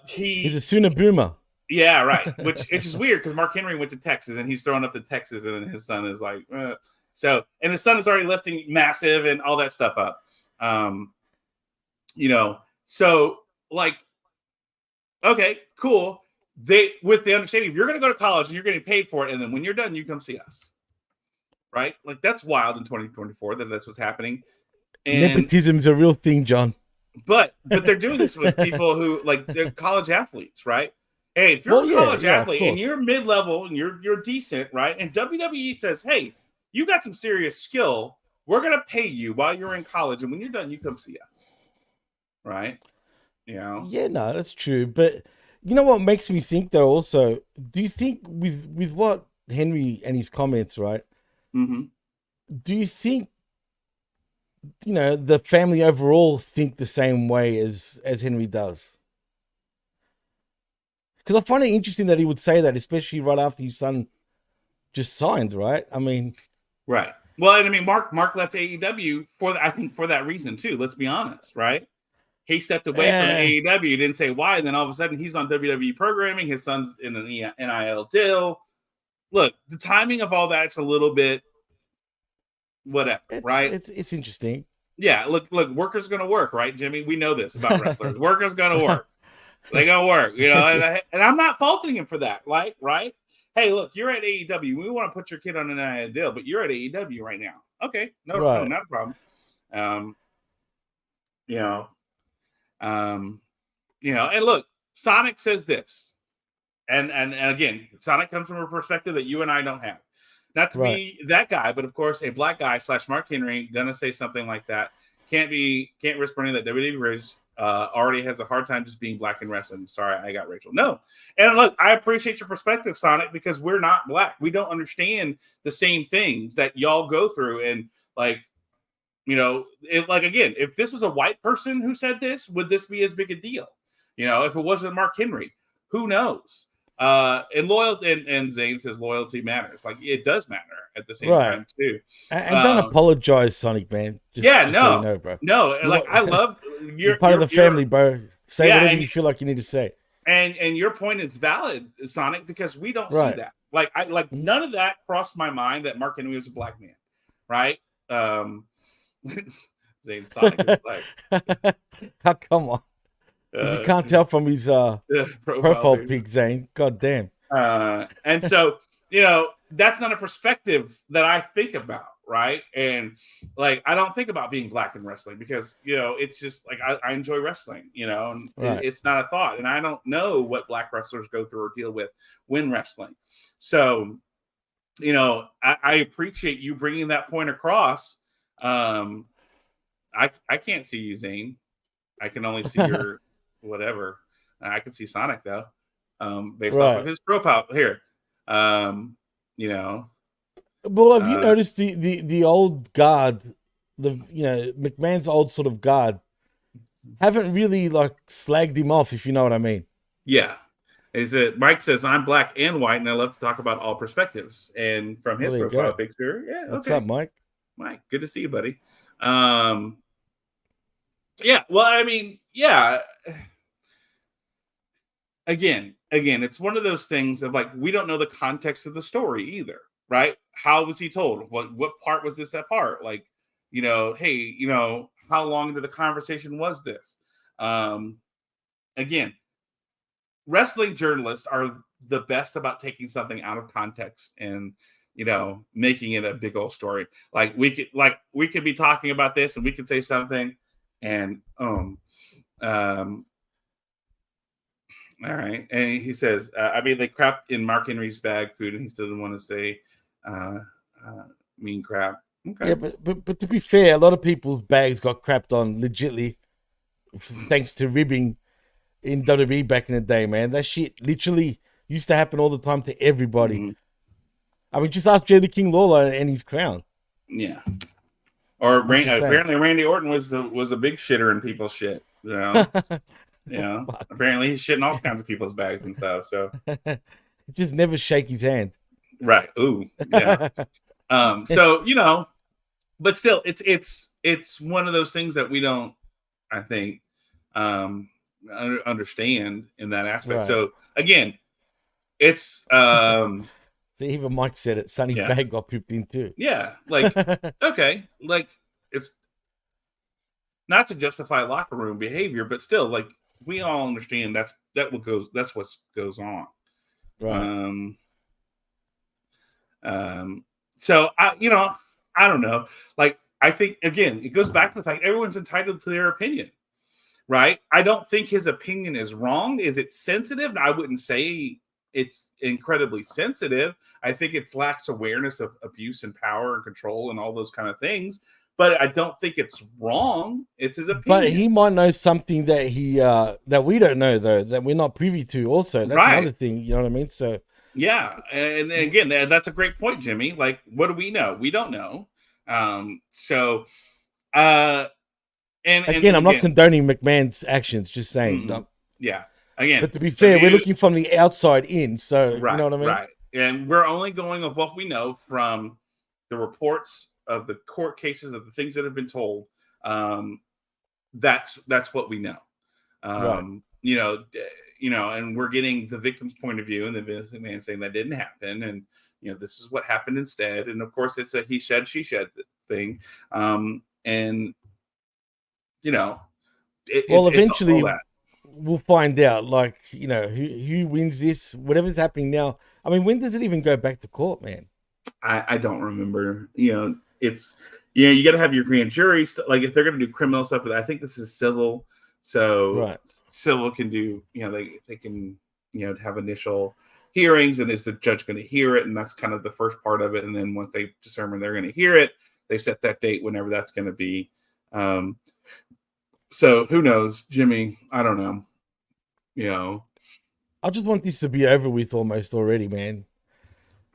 S2: He's
S3: a Sooner Boomer.
S2: Yeah, right. Which is weird because Mark Henry went to Texas, and he's throwing up to Texas, and then his son is like, so, and his son is already lifting massive and all that stuff up. So like, okay, cool. With the understanding, if you're going to go to college and you're getting paid for it, and then when you're done, you come see us, right? Like that's wild in 2024 that's what's happening. And
S3: nepotism is a real thing, John.
S2: But they're doing this with people who, like, they're college athletes, right? Hey, if you're a college athlete and you're mid-level and you're decent, right? And WWE says, hey, you got some serious skill. We're going to pay you while you're in college, and when you're done, you come see us, right? Yeah, no,
S3: that's true. But you know what makes me think, though, also, do you think with what Henry and his comments, right?
S2: Mm-hmm.
S3: Do you think, the family overall think the same way as Henry does? Because I find it interesting that he would say that, especially right after his son just signed, right? I mean...
S2: Right. Well, and I mean, Mark left AEW for that reason, too. Let's be honest, right? He stepped away from AEW. He didn't say why. And then all of a sudden, he's on WWE programming. His son's in an NIL deal. Look, the timing of all that's a little bit... whatever, right?
S3: It's interesting.
S2: Yeah, look, workers gonna work, right, Jimmy? We know this about wrestlers. Workers gonna work. They gonna work, and I'm not faulting him for that, like, right? Hey, look, you're at AEW. We want to put your kid on an deal, but you're at AEW right now. Okay, no, not a problem. And look, Sonic says this, and again, Sonic comes from a perspective that you and I don't have. Not to be that guy, but of course, a black guy / Mark Henry gonna say something like that. Can't risk burning that WWE Bridge already has a hard time just being black in wrestling. Sorry, I got Rachel. No, and look, I appreciate your perspective, Sonic, because we're not black. We don't understand the same things that y'all go through, and like, if this was a white person who said this, would this be as big a deal? If it wasn't Mark Henry, who knows? And loyalty, and Zane says loyalty matters. Like, it does matter at the same time too.
S3: And don't apologize, Sonic, man.
S2: No,
S3: so you know, bro.
S2: No, like, I love
S3: you're part of the family, bro. Say whatever you feel like you need to say.
S2: And your point is valid, Sonic, because we don't see that. Like none of that crossed my mind that Mark Henry was a black man, right? Zane, Sonic is black.
S3: Oh, come on. You can't tell from his profile pic, Zane. God damn.
S2: And so, that's not a perspective that I think about, right? And like, I don't think about being black in wrestling because, it's just like I enjoy wrestling, and it's not a thought. And I don't know what black wrestlers go through or deal with when wrestling. So, I appreciate you bringing that point across. I can't see you, Zane. I can only see your... whatever. I can see Sonic though, based off of his profile here.
S3: Well, have you noticed the old guard McMahon's old sort of guard haven't really like slagged him off, if you know what I mean.
S2: Yeah. Is it Mike says I'm black and white and I love to talk about all perspectives. And from his
S3: Well, there you
S2: profile
S3: go.
S2: picture, yeah,
S3: What's
S2: okay.
S3: up, Mike?
S2: Mike, good to see you, buddy. Yeah, well, I mean, yeah. Again, it's one of those things of like we don't know the context of the story either, right? How was he told? What part was this that part? Like, hey, how long into the conversation was this? Again, wrestling journalists are the best about taking something out of context and making it a big old story. Like we could be talking about this and we could say something and all right. And he says, I mean, they crapped in Mark Henry's bag food and he still didn't want to say mean crap. Okay.
S3: Yeah, but to be fair, a lot of people's bags got crapped on legitly thanks to ribbing in WWE back in the day, man. That shit literally used to happen all the time to everybody.
S2: Mm-hmm.
S3: I mean, just ask Jerry King Lawler and his crown.
S2: Yeah. Or apparently Randy Orton was a big shitter in people's shit. Apparently he's shitting all kinds of people's bags and stuff. So
S3: just never shake his hand.
S2: Right. Ooh. Yeah. So but still, it's one of those things that we don't, I think, understand in that aspect. Right. So again, it's
S3: See, even Mike said it. Sonny's bag got pooped in too.
S2: Yeah, like okay, like it's not to justify locker room behavior, but still, like we all understand that's what goes on.
S3: Right.
S2: So I don't know. Like I think again, it goes back to the fact everyone's entitled to their opinion, right? I don't think his opinion is wrong. Is it sensitive? I wouldn't say it's incredibly sensitive. I think it lacks awareness of abuse and power and control and all those kind of things. But I don't think it's wrong. It's his opinion.
S3: But he might know something that he that we don't know though, that we're not privy to. Also, that's another thing. You know what I mean? So
S2: yeah, and again, that's a great point, Jimmy. Like, what do we know? We don't know. And again,
S3: I'm not condoning McMahon's actions. Just saying.
S2: Mm-hmm. Yeah. Again,
S3: but to be fair, we're looking from the outside in, so
S2: right,
S3: you know what I mean?
S2: Right. And we're only going of what we know from the reports of the court cases, of the things that have been told. That's what we know.
S3: Right.
S2: And we're getting the victim's point of view and the man saying that didn't happen. And, this is what happened instead. And of course it's a he said, she said thing.
S3: Eventually we'll find out, like, who wins this, whatever's happening now. I mean, when does it even go back to court, man?
S2: I don't remember. It's you got to have your grand jury. Like if they're going to do criminal stuff, but I think this is civil. So civil can do, they can, have initial hearings, and is the judge going to hear it? And that's kind of the first part of it. And then once they determine they're going to hear it, they set that date whenever that's going to be. So who knows, Jimmy? I don't know.
S3: I just want this to be over with almost already, man.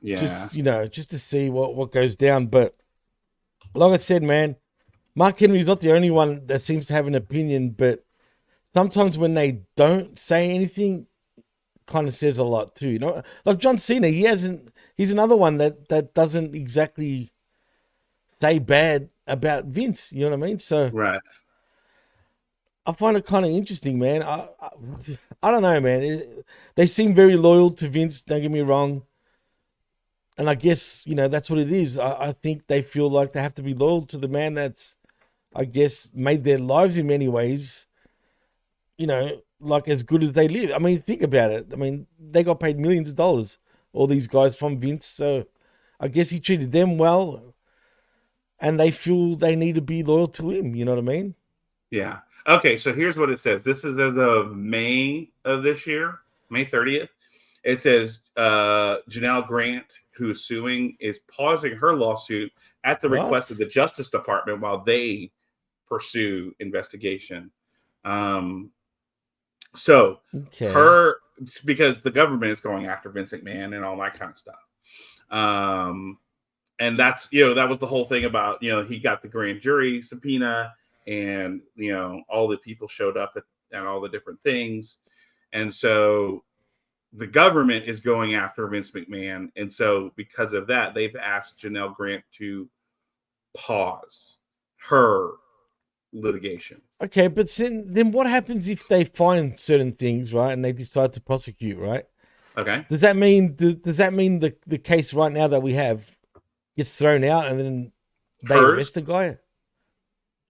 S2: Yeah.
S3: Just to see what goes down. But like I said, man, Mark Henry's not the only one that seems to have an opinion, but sometimes when they don't say anything, kind of says a lot too. Like John Cena, he's another one that doesn't exactly say bad about Vince. You know what I mean? So
S2: right.
S3: I find it kind of interesting, man. I don't know, man. They seem very loyal to Vince. Don't get me wrong. And I guess, that's what it is. I think they feel like they have to be loyal to the man that's, I guess, made their lives in many ways, like as good as they live. I mean, think about it. I mean, they got paid millions of dollars, all these guys from Vince. So I guess he treated them well and they feel they need to be loyal to him. You know what I mean?
S2: Yeah. Okay, so here's what it says. This is as of May of this year, May 30th. It says Janelle Grant, who is suing, is pausing her lawsuit at the request of the Justice Department while they pursue investigation. Because the government is going after Vince McMahon and all that kind of stuff. And that's, you know, that was the whole thing about, you know, he got the grand jury subpoena and, you know, all the people showed up at all the different things. And so the government is going after Vince McMahon. And so because of that, they've asked Janelle Grant to pause her litigation.
S3: Okay, but then what happens if they find certain things, right, and they decide to prosecute, right?
S2: Okay.
S3: Does that mean the case right now that we have gets thrown out and then they arrest the guy?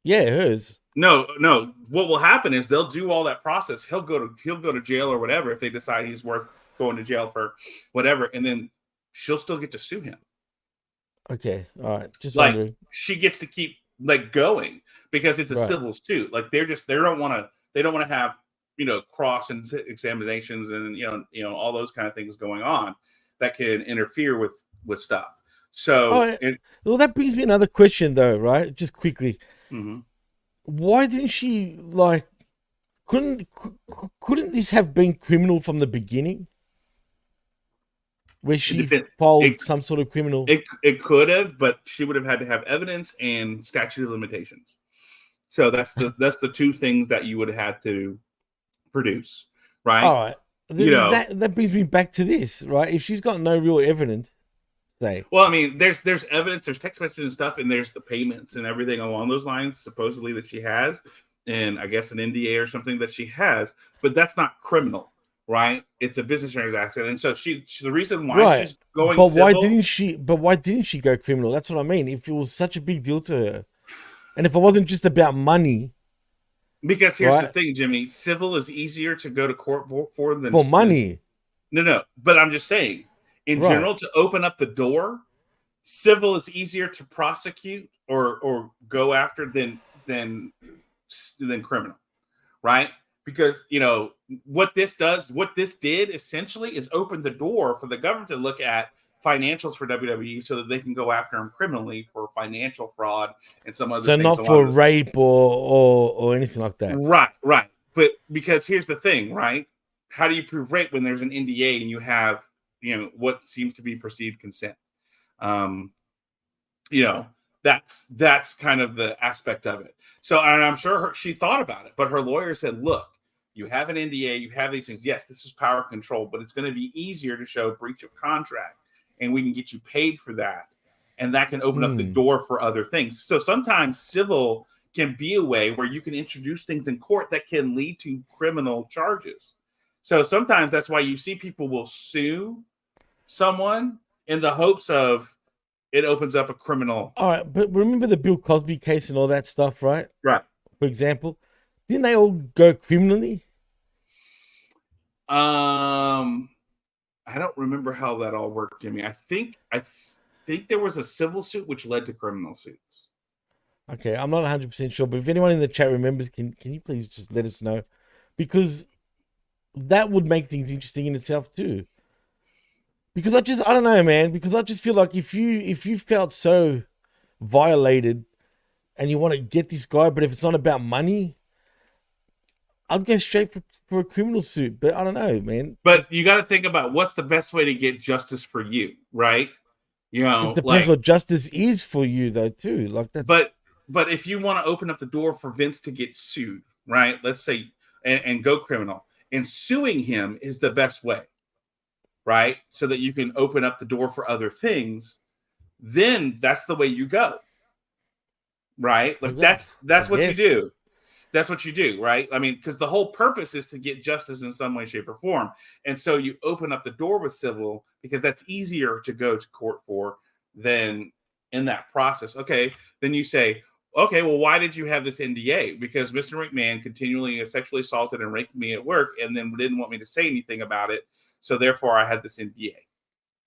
S3: Yeah, hers.
S2: No. What will happen is they'll do all that process. He'll go to jail or whatever if they decide he's worth going to jail for whatever, and then she'll still get to sue him.
S3: Okay, all right. Just
S2: like
S3: wondering.
S2: She gets to keep like going because it's a civil suit. Like they don't want to have, you know, cross examinations and you know all those kind of things going on that can interfere with stuff. So
S3: well, that brings me another question though, right? Just quickly.
S2: Mm-hmm.
S3: Why didn't she like? Couldn't this have been criminal from the beginning? Where she filed some sort of criminal.
S2: It could have, but she would have had to have evidence and statute of limitations. So that's the two things that you would have had to produce, right?
S3: All right. You know, that brings me back to this, right? If she's got no real evidence, say.
S2: Well, I mean, there's evidence, there's text messages and stuff, and there's the payments and everything along those lines, supposedly that she has, and I guess an NDA or something that she has, but that's not criminal. Right, it's a business transaction, and so she's the reason why she's going.
S3: But
S2: civil,
S3: why didn't she go criminal? That's what I mean. If it was such a big deal to her, and if it wasn't just about money,
S2: because here's the thing, Jimmy: civil is easier to go to court for than
S3: for money.
S2: No, but I'm just saying, in general, to open up the door, civil is easier to prosecute or go after than criminal, right? Because, you know, what this did essentially is open the door for the government to look at financials for WWE so that they can go after him criminally for financial fraud and some other things. So
S3: not for rape or anything like that.
S2: Right. But because here's the thing, right? How do you prove rape when there's an NDA and you have, you know, what seems to be perceived consent? You know, that's kind of the aspect of it. So, and I'm sure she thought about it, but her lawyer said, look, you have an NDA, you have these things. Yes, this is power control, but it's going to be easier to show breach of contract, and we can get you paid for that. And that can open up the door for other things. So sometimes civil can be a way where you can introduce things in court that can lead to criminal charges. So sometimes that's why you see people will sue someone in the hopes of it opens up a criminal.
S3: All right, but remember the Bill Cosby case and all that stuff, right?
S2: Right.
S3: For example, didn't they all go criminally?
S2: I don't remember how that all worked, Jimmy. I think there was a civil suit which led to criminal suits.
S3: Okay, I'm not 100% sure, but if anyone in the chat remembers, can you please just let us know? Because that would make things interesting in itself too. Because I don't know, man. Because I just feel like if you felt so violated and you want to get this guy, but if it's not about money, I'd go straight for a criminal suit. But I don't know, man.
S2: But you got to think about what's the best way to get justice for you, right? You know,
S3: it depends what justice is for you, though, too. Like that.
S2: But if you want to open up the door for Vince to get sued, right? Let's say and go criminal, and suing him is the best way. Right? So that you can open up the door for other things, then that's the way you go. Right? Like that's what you do. That's what you do, right? I mean, because the whole purpose is to get justice in some way, shape, or form. And so you open up the door with civil because that's easier to go to court for than in that process. Okay, then you say, okay, well, why did you have this NDA? Because Mr. McMahon continually sexually assaulted and raped me at work and then didn't want me to say anything about it. So therefore, I had this NDA.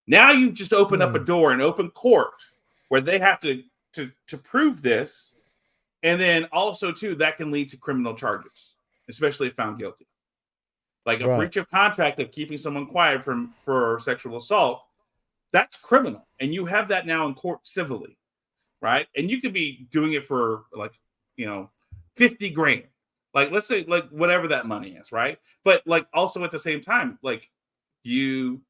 S2: Now you just open up a door in open court where they have to prove this. And then also, too, that can lead to criminal charges, especially if found guilty. Like a breach of contract of keeping someone quiet for sexual assault, that's criminal. And you have that now in court civilly, right? And you could be doing it for like, you know, 50 grand. Like, let's say like whatever that money is, right? But like also at the same time, like you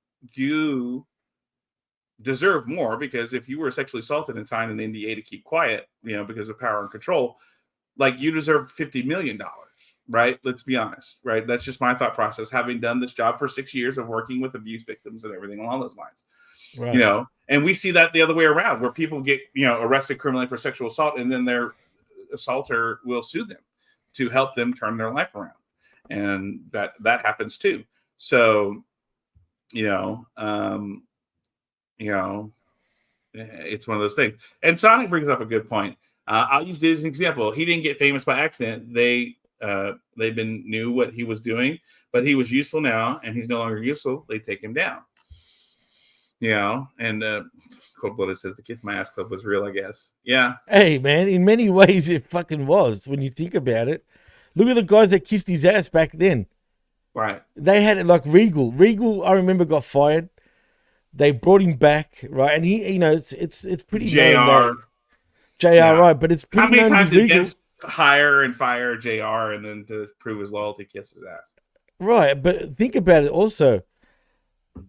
S2: deserve more, because if you were sexually assaulted and signed an NDA to keep quiet, because of power and control, like, you deserve $50 million, right? Let's be honest, right? That's just my thought process, having done this job for 6 years of working with abuse victims and everything along those lines. Right. And we see that the other way around, where people get, arrested criminally for sexual assault, and then their assaulter will sue them to help them turn their life around. And that happens too. So, it's one of those things. And Sonic brings up a good point. I'll use this as an example. He didn't get famous by accident. They've been knew what he was doing, but he was useful now, and he's no longer useful. They take him down. And Cold Blooded says the Kiss My Ass Club was real, I guess. Yeah.
S3: Hey, man, in many ways it fucking was when you think about it. Look at the guys that kissed his ass back then.
S2: Right.
S3: They had it like Regal. Regal, I remember, got fired. They brought him back, right? And he, it's pretty
S2: JR.
S3: JR, yeah. Right? But it's pretty.
S2: How many times did Vince hire and fire JR and then to prove his loyalty, kiss his ass? Right,
S3: but think about it also.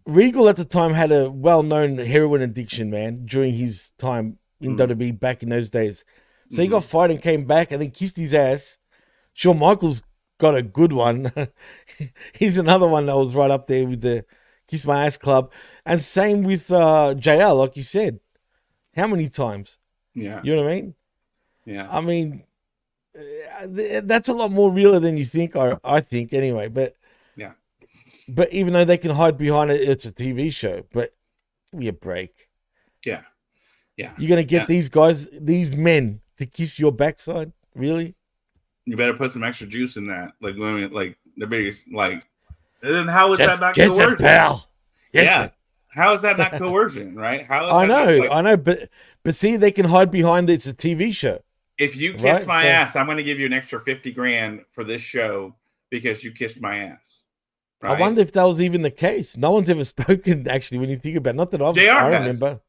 S3: Regal at the time had a well-known heroin addiction, man, during his time in WWE back in those days. So he got fired and came back and then kissed his ass. Shawn Michaels got a good one. He's another one that was right up there with the Kiss My Ass Club. And same with JR, like you said. How many times?
S2: Yeah.
S3: You know what I mean?
S2: Yeah.
S3: I mean, that's a lot more realer than you think, I think, anyway. But
S2: yeah.
S3: But even though they can hide behind it, it's a TV show. But give me a break.
S2: Yeah. Yeah.
S3: You're going to get these guys, these men, to kiss your backside? Really?
S2: You better put some extra juice in that. Like, the biggest, like, and then how is that not coercion?
S3: Pal. Yes,
S2: yeah. How is that not coercion, right? How is
S3: I know, but see, they can hide behind it's a TV show.
S2: If you kiss my ass, I'm going to give you an extra $50,000 for this show because you kissed my ass. Right?
S3: I wonder if that was even the case. No one's ever spoken, actually, when you think about it. Not that I remember.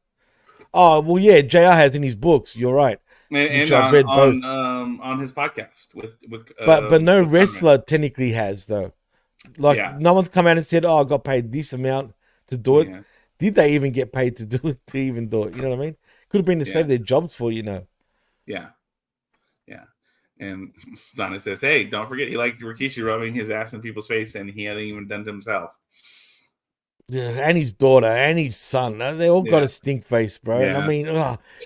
S3: Oh, well, yeah, JR has in his books. You're right.
S2: And I've read both. On his podcast with
S3: but no wrestler technically has, though. Like, no one's come out and said, "Oh, I got paid this amount to do it." Yeah. Did they even get paid to do it? To even do it? You know what I mean? Could have been to save their jobs for,
S2: Yeah. Yeah. And Zana says, "Hey, don't forget, he liked Rikishi rubbing his ass in people's face, and he hadn't even done it himself."
S3: Yeah, and his daughter and his son, they all got a stink face, bro. Yeah. I mean,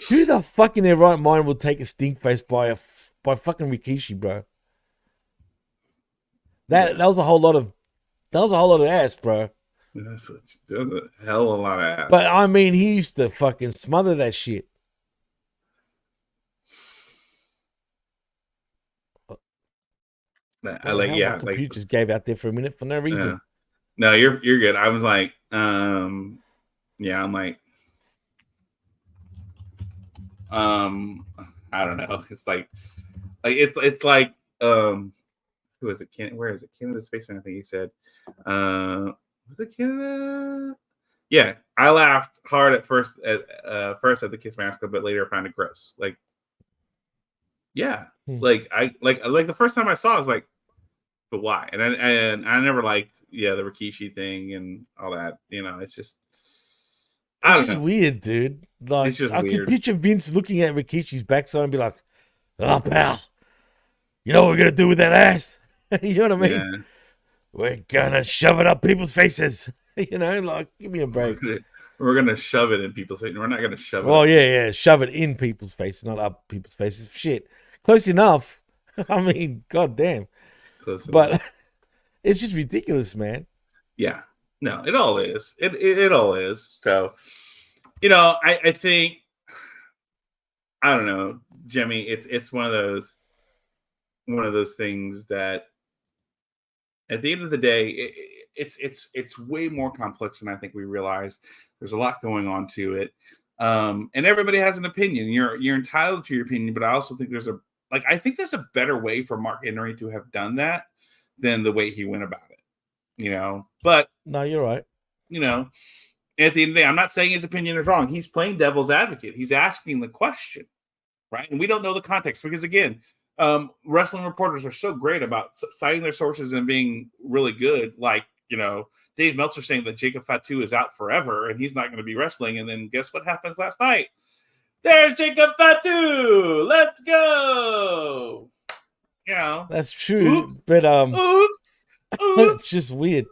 S3: who the fuck in their right mind will take a stink face by fucking Rikishi, bro? That was a whole lot of ass, bro.
S2: That's a hell of a lot of ass.
S3: But I mean, he used to fucking smother that shit.
S2: You
S3: just gave out there for a minute for no reason.
S2: No, you're good. I was like, I'm like, I don't know. It's like it's like, who is it? Where is it? Canada Spaceman, I think he said. Was it Canada? Yeah, I laughed hard at first at the Kiss My Ass Club, but later I found it gross. Like, yeah, like the first time I saw it, I was like, but why? And I never liked the Rikishi thing and all that. It's just
S3: it's weird, dude. Like, it's just I could picture Vince looking at Rikishi's backside and be like, "Oh, pal, you know what we're gonna do with that ass?" You know what I mean? Yeah. We're gonna shove it up people's faces. Like, give me a break.
S2: We're gonna shove it in people's faces. We're not gonna shove it.
S3: Well, yeah, shove it in people's faces, not up people's faces. Shit, close enough. I mean, goddamn. But it's just ridiculous, man.
S2: Yeah, no, it all is. It all is. So, I think, I don't know, Jimmy. It's one of those things that, at the end of the day, it's way more complex than I think we realize. There's a lot going on to it, and everybody has an opinion. You're entitled to your opinion, but I also think there's a better way for Mark Henry to have done that than the way he went about it. But
S3: no, you're right.
S2: At the end of the day, I'm not saying his opinion is wrong. He's playing devil's advocate. He's asking the question, right? And we don't know the context because, again, wrestling reporters are so great about citing their sources and being really good. Like, Dave Meltzer saying that Jacob Fatu is out forever and he's not going to be wrestling. And then guess what happens last night? There's Jacob Fatu. Let's go.
S3: That's true.
S2: Oops.
S3: But
S2: Oops.
S3: it's just weird.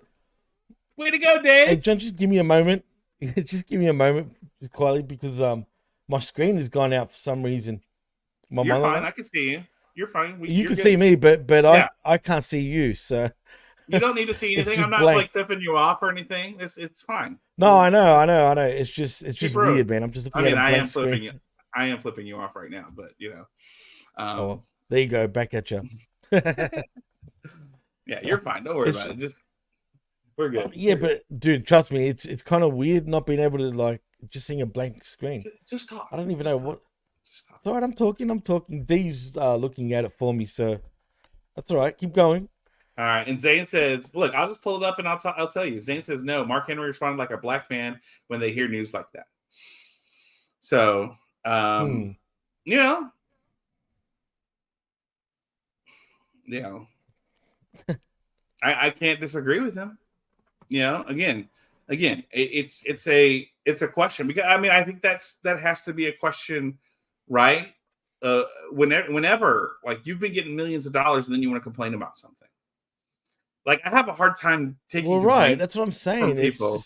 S2: Way to go, Dave.
S3: Hey, John, just give me a moment. Just give me a moment, just quietly, because my screen has gone out for some reason.
S2: You're fine. I can see you. You're fine.
S3: You can see me, but
S2: Yeah.
S3: I can't see you. So
S2: you don't need to see anything. I'm not
S3: blank.
S2: like flipping you off or anything. It's fine.
S3: No, I know. It's just weird, man. I'm just looking at a blank
S2: I am flipping
S3: screen.
S2: you. I am flipping you off right now, but
S3: well, there you go. Back at you.
S2: Yeah, you're fine. Don't worry about it. We're good.
S3: Yeah, but dude, trust me, it's kind of weird not being able to just seeing a blank screen.
S2: Just talk.
S3: I don't even know what. It's all right. I'm talking. Dee's looking at it for me, so that's all right. Keep going.
S2: All right. And Zane says, "Look, I'll just pull it up and I'll tell you." Zane says, "No, Mark Henry responded like a black man when they hear news like that." So, I can't disagree with him. Again, it's a question, because I think that has to be a question, right? Whenever like you've been getting millions of dollars and then you want to complain about something, like I have a hard time taking.
S3: Well, right, that's what I'm saying.
S2: People,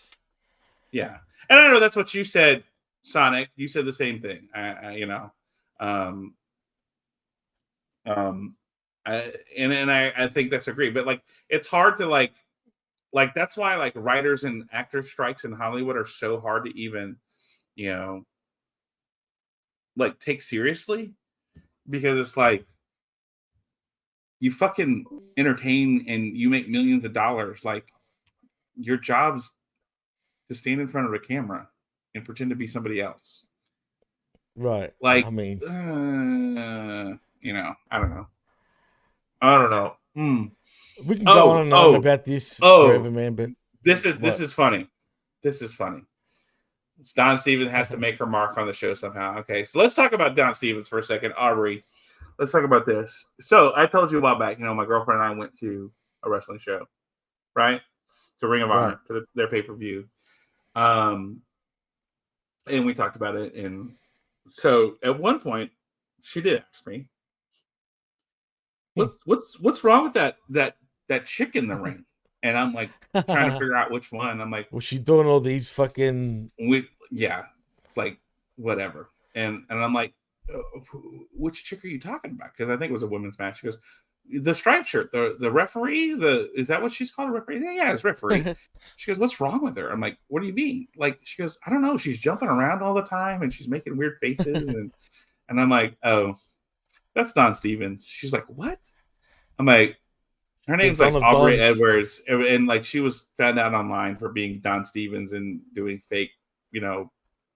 S2: yeah, and I know that's what you said, Sonic. You said the same thing. I think that's agreed, but like it's hard to like that's why like writers and actors strikes in Hollywood are so hard to even like take seriously, because it's like you fucking entertain and you make millions of dollars. Like your job's to stand in front of a camera and pretend to be somebody else,
S3: right?
S2: Like
S3: I mean,
S2: I don't know.
S3: We can go on and on about this forever, man. But
S2: this is funny. This is funny. Don Stevens has to make her mark on the show somehow. Okay, so let's talk about Don Stevens for a second. Aubrey, let's talk about this. So I told you a while back, my girlfriend and I went to a wrestling show, right? To Ring of Honor, to their pay-per-view. And we talked about it. And so at one point, she did ask me, what's wrong with that chick in the ring? And I'm like trying to figure out which one. I'm like,
S3: was she doing all these fucking?
S2: Like whatever. And I'm like, which chick are you talking about? Because I think it was a women's match. She goes, the striped shirt, the referee. Is that what she's called, a referee? Yeah, it's referee. She goes, what's wrong with her? I'm like, what do you mean? Like, she goes, I don't know. She's jumping around all the time and she's making weird faces and I'm like, oh, that's Don Stevens. She's like, what? I'm like, her name's like Aubrey Edwards, and like she was found out online for being Don Stevens and doing fake,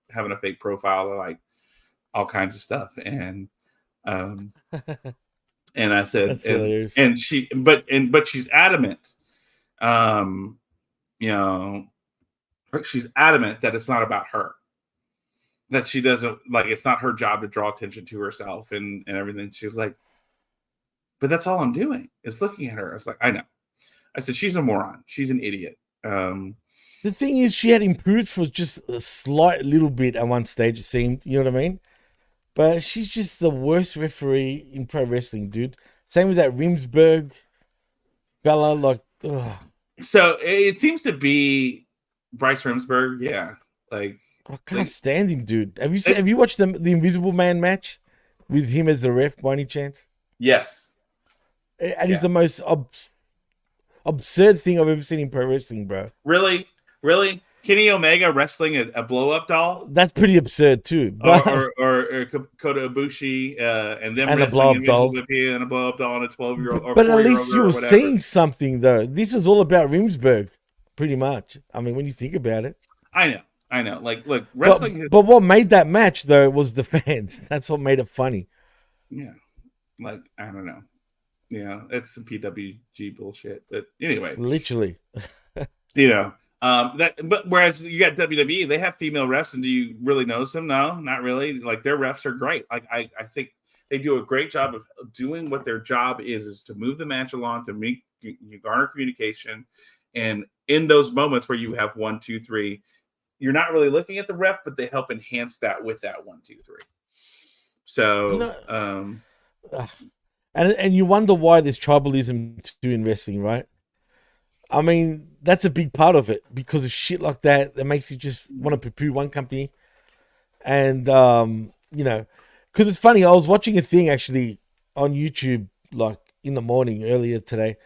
S2: having a fake profile or like all kinds of stuff. And and I said, and she, but she's adamant, she's adamant that it's not about her, that she doesn't like, it's not her job to draw attention to herself and everything. She's like, but that's all I'm doing is looking at her. I was like, I know. I said, she's a moron. She's an idiot.
S3: The thing is, she had improved for just a slight little bit at one stage, it seemed. You know what I mean? But she's just the worst referee in pro wrestling, dude. Same with that Rimsberg fella. Like, ugh.
S2: So it seems to be Bryce Rimsberg. Yeah. Like,
S3: I can't stand him, dude. Have you watched the Invisible Man match with him as the ref by any chance?
S2: Yes.
S3: And it's the most absurd thing I've ever seen in pro wrestling, bro.
S2: Really? Kenny Omega wrestling a blow-up doll?
S3: That's pretty absurd too. But...
S2: Or Kota Ibushi and them
S3: and
S2: wrestling
S3: a blow-up doll.
S2: And a blow-up doll and a 12-year-old.
S3: But at least you were seeing something, though. This was all about Rimsberg, pretty much. I mean, when you think about it.
S2: I know. Like, look, wrestling.
S3: But what made that match, though, was the fans. That's what made it funny.
S2: Yeah. Like, I don't know. Yeah, it's some PWG bullshit. But anyway.
S3: Literally.
S2: But whereas you got WWE, they have female refs, and do you really notice them? No, not really. Like, their refs are great. Like, I think they do a great job of doing what their job is to move the match along, to make you garner communication, and in those moments where you have 1, 2, 3, you're not really looking at the ref, but they help enhance that with that 1, 2, 3. So,
S3: ugh. And you wonder why there's tribalism too in wrestling, right? I mean, that's a big part of it because of shit like that makes you just want to poo-poo one company. And, because it's funny, I was watching a thing actually on YouTube, like in the morning earlier today,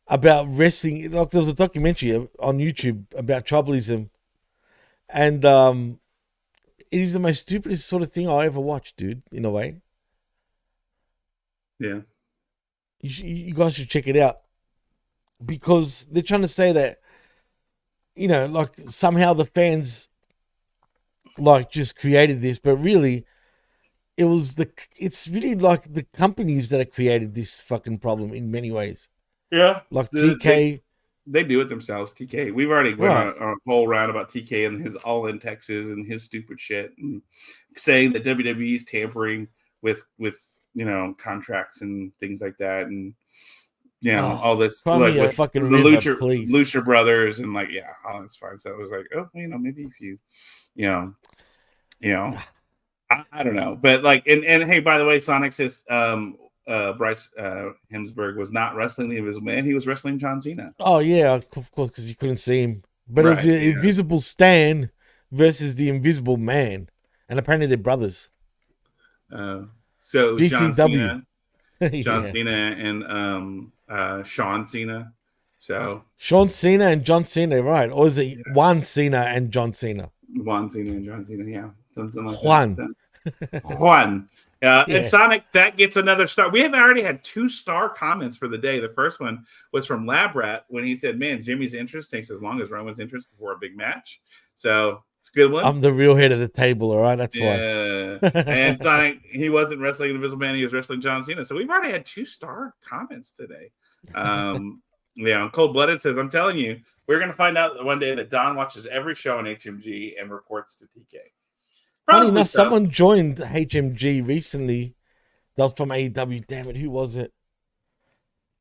S3: about wrestling. Like there was a documentary on YouTube about tribalism. And it is the most stupidest sort of thing I ever watched, dude, in a way.
S2: Yeah.
S3: You guys should check it out. Because they're trying to say that, like somehow the fans like just created this, but really it's really like the companies that have created this fucking problem in many ways.
S2: Yeah.
S3: Like TK.
S2: They do it themselves, TK. We've already went on a whole round about TK and his All In Texas and his stupid shit and saying that WWE is tampering with contracts and things like that. And all this like with
S3: fucking
S2: the
S3: river,
S2: Lucha Brothers and like, that's fine. So it was like, maybe if you I don't know, but like, and hey, by the way, Sonic says Bryce Hemsberg was not wrestling the Invisible Man; he was wrestling John Cena.
S3: Oh yeah, of course, because you couldn't see him. But it was the Invisible Stan versus the Invisible Man, and apparently they're brothers.
S2: So it was John Cena,
S3: Cena
S2: and Sean Cena. So
S3: Sean Cena and John Cena, right? Or is it Juan Cena and John Cena?
S2: Juan Cena and John Cena, yeah. Something like
S3: Juan.
S2: That. Juan. And Sonic, that gets another star. We have already had 2-star comments for the day. The first one was from Lab Rat when he said, man, Jimmy's interest takes as long as Roman's interest before a big match. So it's a good one.
S3: I'm the real head of the table, all right? That's why.
S2: And Sonic, he wasn't wrestling Invisible Man. He was wrestling John Cena. So we've already had 2-star comments today. Cold Blooded says, I'm telling you, we're going to find out one day that Don watches every show on HMG and reports to TK.
S3: Funny enough, someone joined HMG recently. That was from AEW. Damn it, who was it?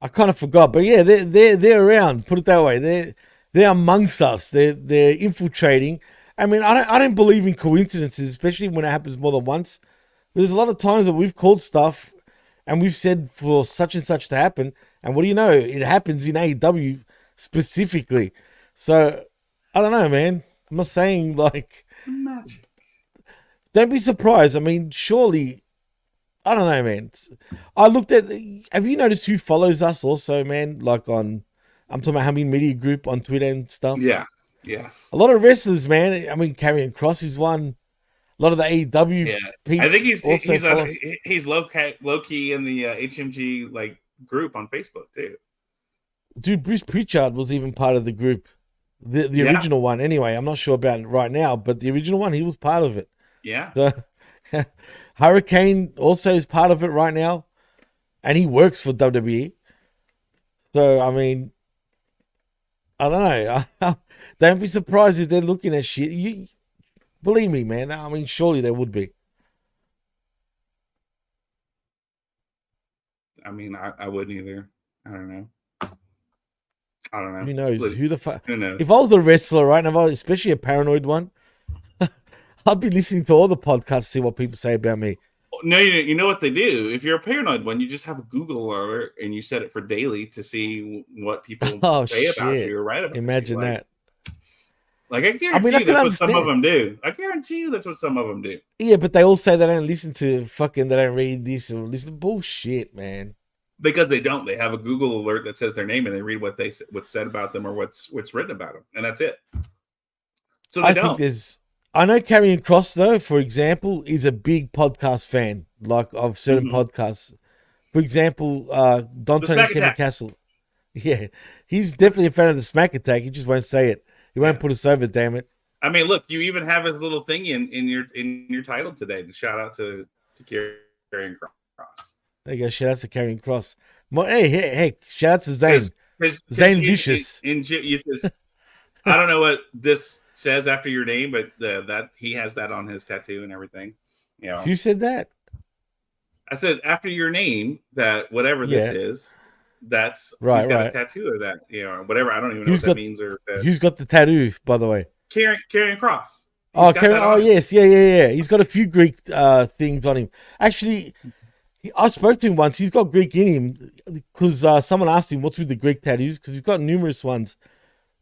S3: I kind of forgot, but yeah, they're around. Put it that way. They're amongst us. They're infiltrating. I mean, I don't believe in coincidences, especially when it happens more than once. There's a lot of times that we've called stuff and we've said for such and such to happen, and what do you know? It happens in AEW specifically. So I don't know, man. I'm not saying like
S2: magic.
S3: Don't be surprised. I mean, surely, I don't know, man. I looked at, have you noticed who follows us also, man? Like I'm talking about Humming Media Group on Twitter and stuff.
S2: Yeah.
S3: A lot of wrestlers, man. I mean, Karrion Kross is one. A lot of the AEW
S2: peeps. I think he's low key in the HMG like group on Facebook too.
S3: Dude, Bruce Pritchard was even part of the group. The original one, anyway. I'm not sure about it right now, but the original one, he was part of it.
S2: Yeah.
S3: So, Hurricane also is part of it right now, and he works for WWE. So, I mean, I don't know. Don't be surprised if they're looking at shit. Believe me, man. I mean, surely they would be.
S2: I mean, I wouldn't either. I don't know.
S3: Who knows? Who the fuck?
S2: Who knows?
S3: If I was a wrestler, right now, especially a paranoid one, I'd be listening to all the podcasts to see what people say about me.
S2: No, you know what they do? If you're a paranoid one, you just have a Google alert and you set it for daily to see what people say about you or write about
S3: Imagine
S2: you.
S3: that.
S2: Like I guarantee you that's what some of them do. I guarantee you that's what some of them do.
S3: Yeah, but they all say they don't listen to they don't read this or listen. Bullshit, man.
S2: Because they don't. They have a Google alert that says their name and they read what's said about them or what's written about them, and that's it. So they don't.
S3: I know Karrion Kross, though, for example, is a big podcast fan, like of certain podcasts. For example, Dante and Kenny Castle. Yeah, he's definitely a fan of the Smack Attack. He just won't say it. He won't put us over, damn it.
S2: I mean, look, you even have his little thingy in your title today to shout out to Karrion Kross.
S3: There you go. Shout out to Karrion Kross. Hey, shout out to Zane. Zane Vicious.
S2: I don't know what this says after your name, but that he has that on his tattoo and everything. You know.
S3: Who said that?
S2: I said after your name that whatever this is,
S3: Right,
S2: he's got
S3: right.
S2: a tattoo of that, whatever. I don't even know what that means or
S3: who's got the tattoo, by the way?
S2: Karrion Kross.
S3: Oh, Karen. Oh, yes, yeah. He's got a few Greek things on him. Actually, I spoke to him once. He's got Greek in him because someone asked him what's with the Greek tattoos because he's got numerous ones.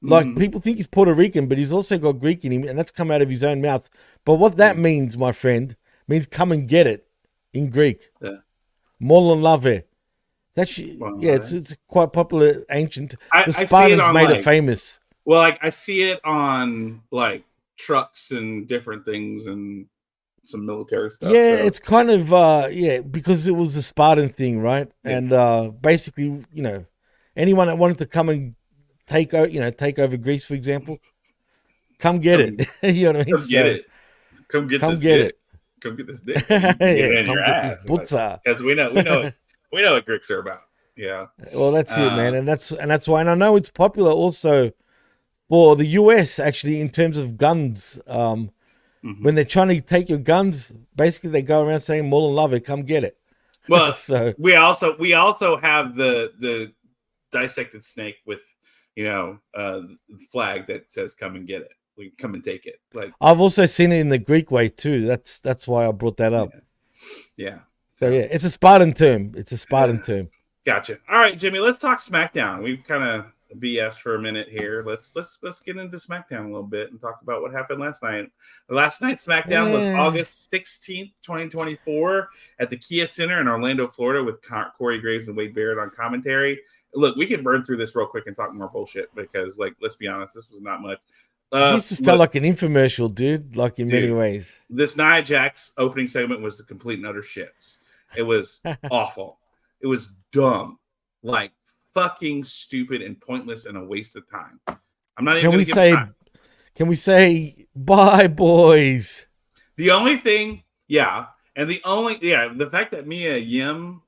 S3: Like people think he's Puerto Rican, but he's also got Greek in him, and that's come out of his own mouth. But what that means, my friend, means come and get it in Greek.
S2: Yeah.
S3: Molon lave. Actually, it's quite popular, ancient. The Spartans made it famous.
S2: Well, I see it on like trucks and different things and some military stuff.
S3: Yeah, so. It's kind of because it was a Spartan thing, right? Yeah. And basically, anyone that wanted to come and take over Greece, for example, come get it. You know what I mean?
S2: Come get it. Come get this dick. Come get this dick. Come get this butza. Because we know what Greeks are about. Yeah.
S3: Well, that's it, man, and that's why. And I know it's popular also for the US actually in terms of guns. When they're trying to take your guns, basically they go around saying "Molon love it, come get it."
S2: Well, so we also have the dissected snake with flag that says "Come and get it." We come and take it. Like
S3: I've also seen it in the Greek way too. That's why I brought that up.
S2: Yeah.
S3: So yeah, it's a Spartan term. It's a Spartan term.
S2: Gotcha. All right, Jimmy. Let's talk SmackDown. We've kind of BS for a minute here. Let's get into SmackDown a little bit and talk about what happened last night. Last night's SmackDown was August 16th, 2024 at the Kia Center in Orlando, Florida with Corey Graves and Wade Barrett on commentary. Look, we can burn through this real quick and talk more bullshit because, let's be honest, this was not much.
S3: This just felt like an infomercial, dude, like in many ways.
S2: This Nia Jax opening segment was the complete and utter shits. It was awful. It was dumb. Like, fucking stupid and pointless and a waste of time. I'm not even going to give time.
S3: Can we say bye, boys?
S2: The only thing, the fact that Mia Yim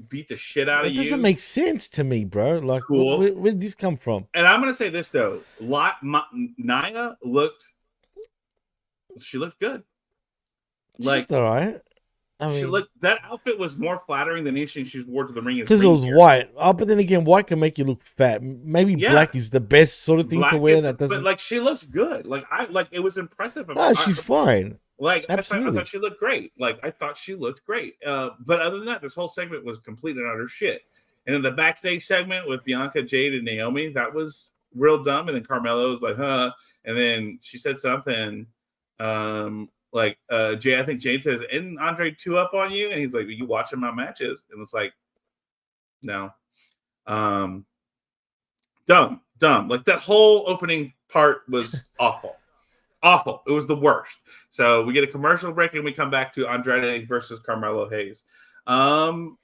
S2: beat the shit out of you.
S3: It doesn't make sense to me, bro. Like, cool. Where did this come from?
S2: And I'm going to say this, though. Nia looked good.
S3: Like, she's all right. I mean,
S2: that outfit was more flattering than anything she's wore to the ring.
S3: Because it was white. Oh, but then again, white can make you look fat. Maybe black is the best sort of thing to wear. That doesn't.
S2: But she looks good. It was impressive.
S3: She's fine.
S2: Absolutely. I thought she looked great. I thought she looked great. But other than that, this whole segment was complete and utter shit. And then the backstage segment with Bianca, Jade, and Naomi, that was real dumb. And then Carmelo was like, huh. And then she said something. Jay, I think Jade says, "Isn't Andre 2 up on you?" And he's like, "Are you watching my matches?" And it's like, no. Dumb. Like that whole opening part was awful. It was the worst. So we get a commercial break and we come back to Andrade versus Carmelo Hayes. So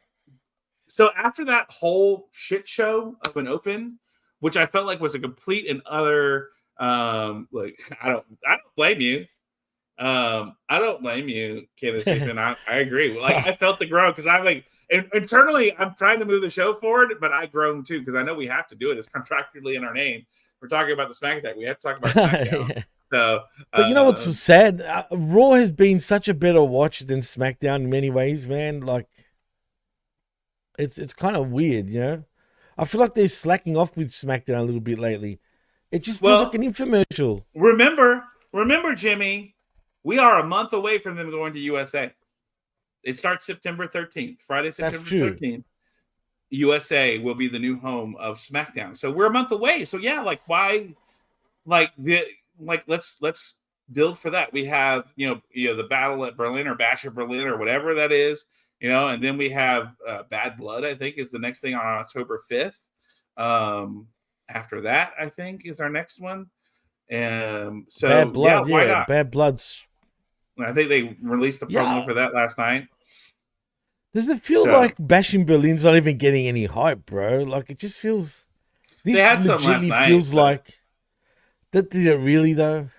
S2: after that whole shit show of an open, which I felt like was a complete and utter, I don't blame you. I don't blame you, Candace. And I agree. I felt the groan because I'm internally, I'm trying to move the show forward, but I groan too because I know we have to do it. It's contractually in our name. We're talking about the SmackDown. We have to talk about SmackDown. So,
S3: but you know what's so sad? Raw has been such a better watch than SmackDown in many ways, man. Like, it's kind of weird, I feel like they're slacking off with SmackDown a little bit lately. It just feels like an infomercial.
S2: Remember, Jimmy. We are a month away from them going to USA. It starts September 13th. Friday, September 13th. USA will be the new home of SmackDown. So we're a month away. So yeah, why? Let's build for that. We have the Battle at Berlin or Bash at Berlin or whatever that is. And then we have Bad Blood. I think is the next thing on October 5th. After that, I think is our next one. So
S3: Bad Blood,
S2: why not?
S3: Bad Blood's.
S2: I think they released the promo for that last night.
S3: Doesn't it feel like Bash in Berlin's not even getting any hype, bro? Like, it just feels. This
S2: they had some last night.
S3: Feels like. Did it really, though?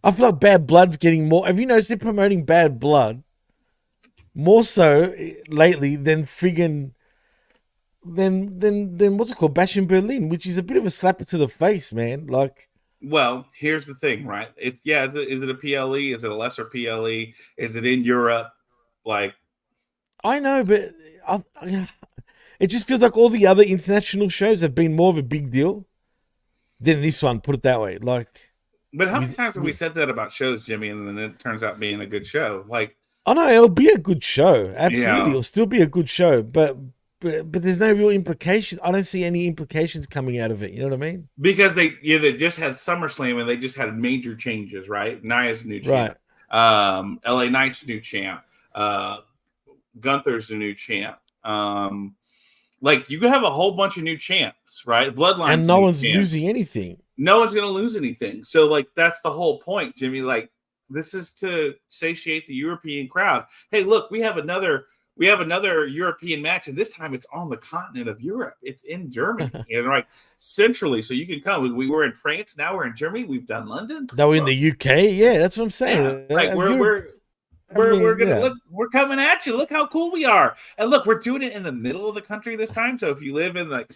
S3: I feel like Bad Blood's getting more. Have you noticed they're promoting Bad Blood more so lately than friggin'. Then what's it called? Bash in Berlin, which is a bit of a slapper to the face, man. Like.
S2: Well, here's the thing, right? Is it a PLE? Is it a lesser PLE? Is it in Europe?
S3: I know, but It just feels like all the other international shows have been more of a big deal than this one. Put it that way. Like,
S2: But how many times have we said that about shows, Jimmy, and then it turns out being a good show? Like,
S3: oh no, it'll be a good show. Absolutely,
S2: Yeah.
S3: it'll still be a good show. But there's no real implications. I don't see any implications coming out of it. You know what I mean?
S2: because they just had SummerSlam and they just had major changes, right? Nia's new champ. LA Knight's new champ. Gunther's the new champ. Like, you have a whole bunch of new champs, right? Bloodlines,
S3: And no
S2: new
S3: one's
S2: champs.
S3: losing anything.
S2: No one's going to lose anything. So, like, that's the whole point, Jimmy. Like, this is to satiate the European crowd. Hey, look, we have another European match, and this time it's on the continent of Europe. It's in Germany, and like centrally, so you can come. We were in France, now we're in Germany. We've done London.
S3: That we're in the UK. Yeah, that's what I'm saying.
S2: Yeah, like we're coming at you. Look how cool we are, and look, we're doing it in the middle of the country this time. So if you live in the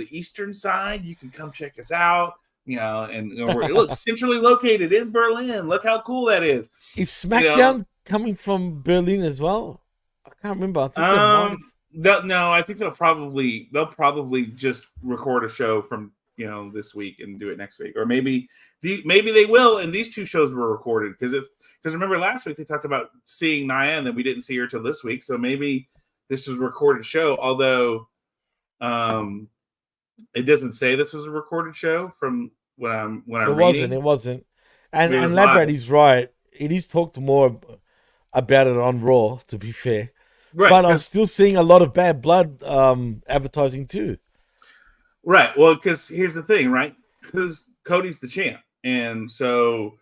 S2: eastern side, you can come check us out. And we're centrally located in Berlin. Look how cool that is.
S3: Is SmackDown coming from Berlin as well? I can't remember. I think
S2: no, I think they'll probably just record a show from this week and do it next week, or maybe they will. And these two shows were recorded because remember last week they talked about seeing Nia and then we didn't see her till this week, so maybe this was a recorded show. Although, it doesn't say this was a recorded show from when I'm reading.
S3: It wasn't. And Labrat is right. It is talked more about it on Raw, to be fair.
S2: Right,
S3: but I'm still seeing a lot of Bad Blood advertising too.
S2: Right. Well, because here's the thing, right? Cody's the champ, and so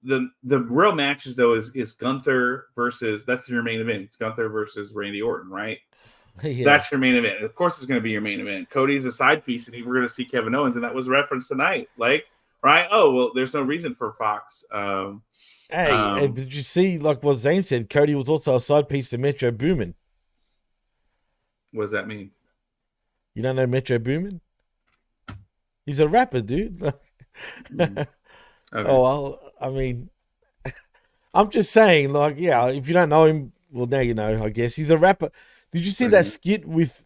S2: the real matches though is Gunther versus, that's your main event. It's Gunther versus Randy Orton, right? Yeah. That's your main event. Of course, it's going to be your main event. Cody's a side piece, and we're going to see Kevin Owens, and that was referenced tonight. Like, right? Oh well, there's no reason for Fox.
S3: Did you see, like what Zane said, Cody was also a side piece to Metro Boomin.
S2: What does that mean?
S3: You don't know Metro Boomin? He's a rapper, dude. Okay. Oh, well, I mean, I'm just saying, like, yeah, if you don't know him, well, now you know, I guess. He's a rapper. Did you see that skit with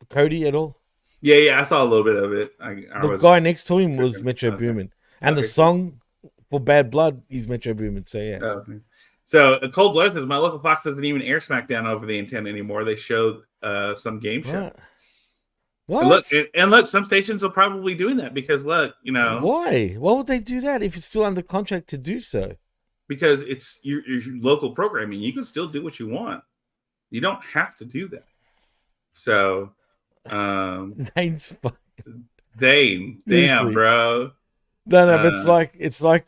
S3: Cody at all?
S2: Yeah, I saw a little bit of it.
S3: The guy next to him was Metro Boomin. And the song for Bad Blood is Metro Boomin, so yeah.
S2: Okay. So Cold Blood says, my local Fox doesn't even air SmackDown over the antenna anymore. They show some game show.
S3: What?
S2: And look, some stations are probably doing that because look,
S3: why? Why would they do that if it's still under contract to do so?
S2: Because it's your local programming. You can still do what you want. You don't have to do that. So,
S3: Dane's
S2: Dane, damn, bro.
S3: No, but it's like.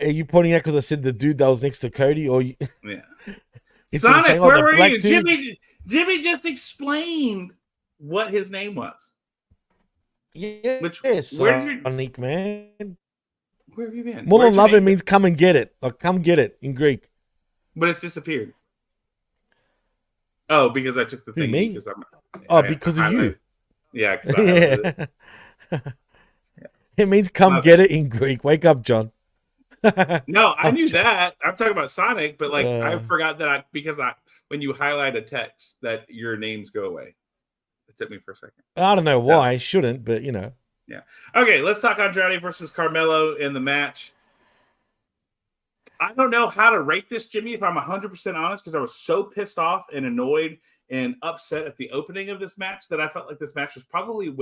S3: Are you pointing out because I said the dude that was next to Cody, or
S2: yeah?
S3: Sonic,
S2: saying, where were you? Jimmy just explained what his name was.
S3: Yeah,
S2: Sonic,
S3: man.
S2: Where have you been?
S3: Mullen Lover means come and get it. Like come get it in Greek.
S2: But it's disappeared. Oh, because I took the thing.
S3: Me?
S2: Because
S3: because of you.
S2: Yeah.
S3: It means come get it in Greek. Wake up, John.
S2: No, I knew that. I'm talking about Sonic, but like I forgot that when you highlight a text that your names go away. It took me for a second.
S3: I don't know why. I shouldn't, but Yeah.
S2: Okay, let's talk Andrade versus Carmelo in the match. I don't know how to rate this, Jimmy, if I'm 100% honest, because I was so pissed off and annoyed and upset at the opening of this match that I felt like this match was probably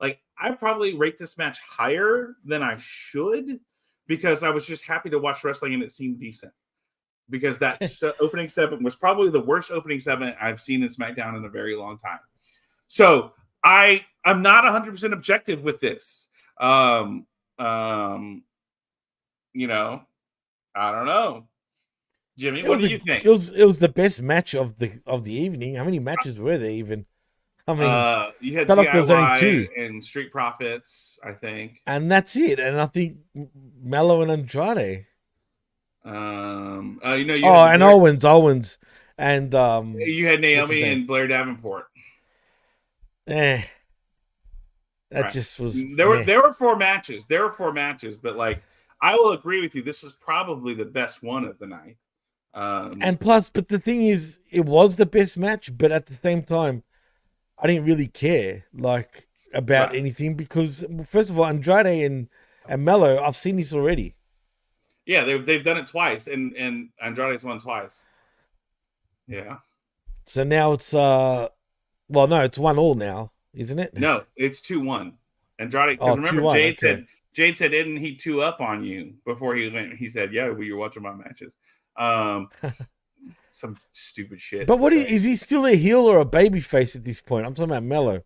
S2: I probably rate this match higher than I should, because I was just happy to watch wrestling and it seemed decent. Because that opening segment was probably the worst opening segment I've seen in SmackDown in a very long time. So I'm not 100% objective with this. I don't know. Jimmy, what do you think?
S3: It was the best match of the evening. How many matches were there even? I mean,
S2: you had
S3: felt like there was only 2
S2: and Street Profits, I think,
S3: and that's it. And I think Mello and Andrade.
S2: And
S3: Owens, and
S2: you had Naomi and Blair Davenport.
S3: That just was.
S2: There were 4 matches. But like, I will agree with you. This is probably the best one of the night.
S3: And plus, but the thing is, it was the best match. But at the same time, I didn't really care like about
S2: Right.
S3: anything because first of all, Andrade and Mello, I've seen this already.
S2: Yeah, they've done it twice, and Andrade's won twice. Yeah.
S3: So now it's well, no, it's 1-1 now, isn't it?
S2: No, it's 2-1. Andrade, because
S3: Oh,
S2: remember
S3: 2-1. Okay.
S2: Jade said, didn't he 2-up on you before he went? He said, yeah, well, you're watching my matches. Some stupid shit.
S3: But is he still a heel or a baby face at this point? I'm talking about Mello.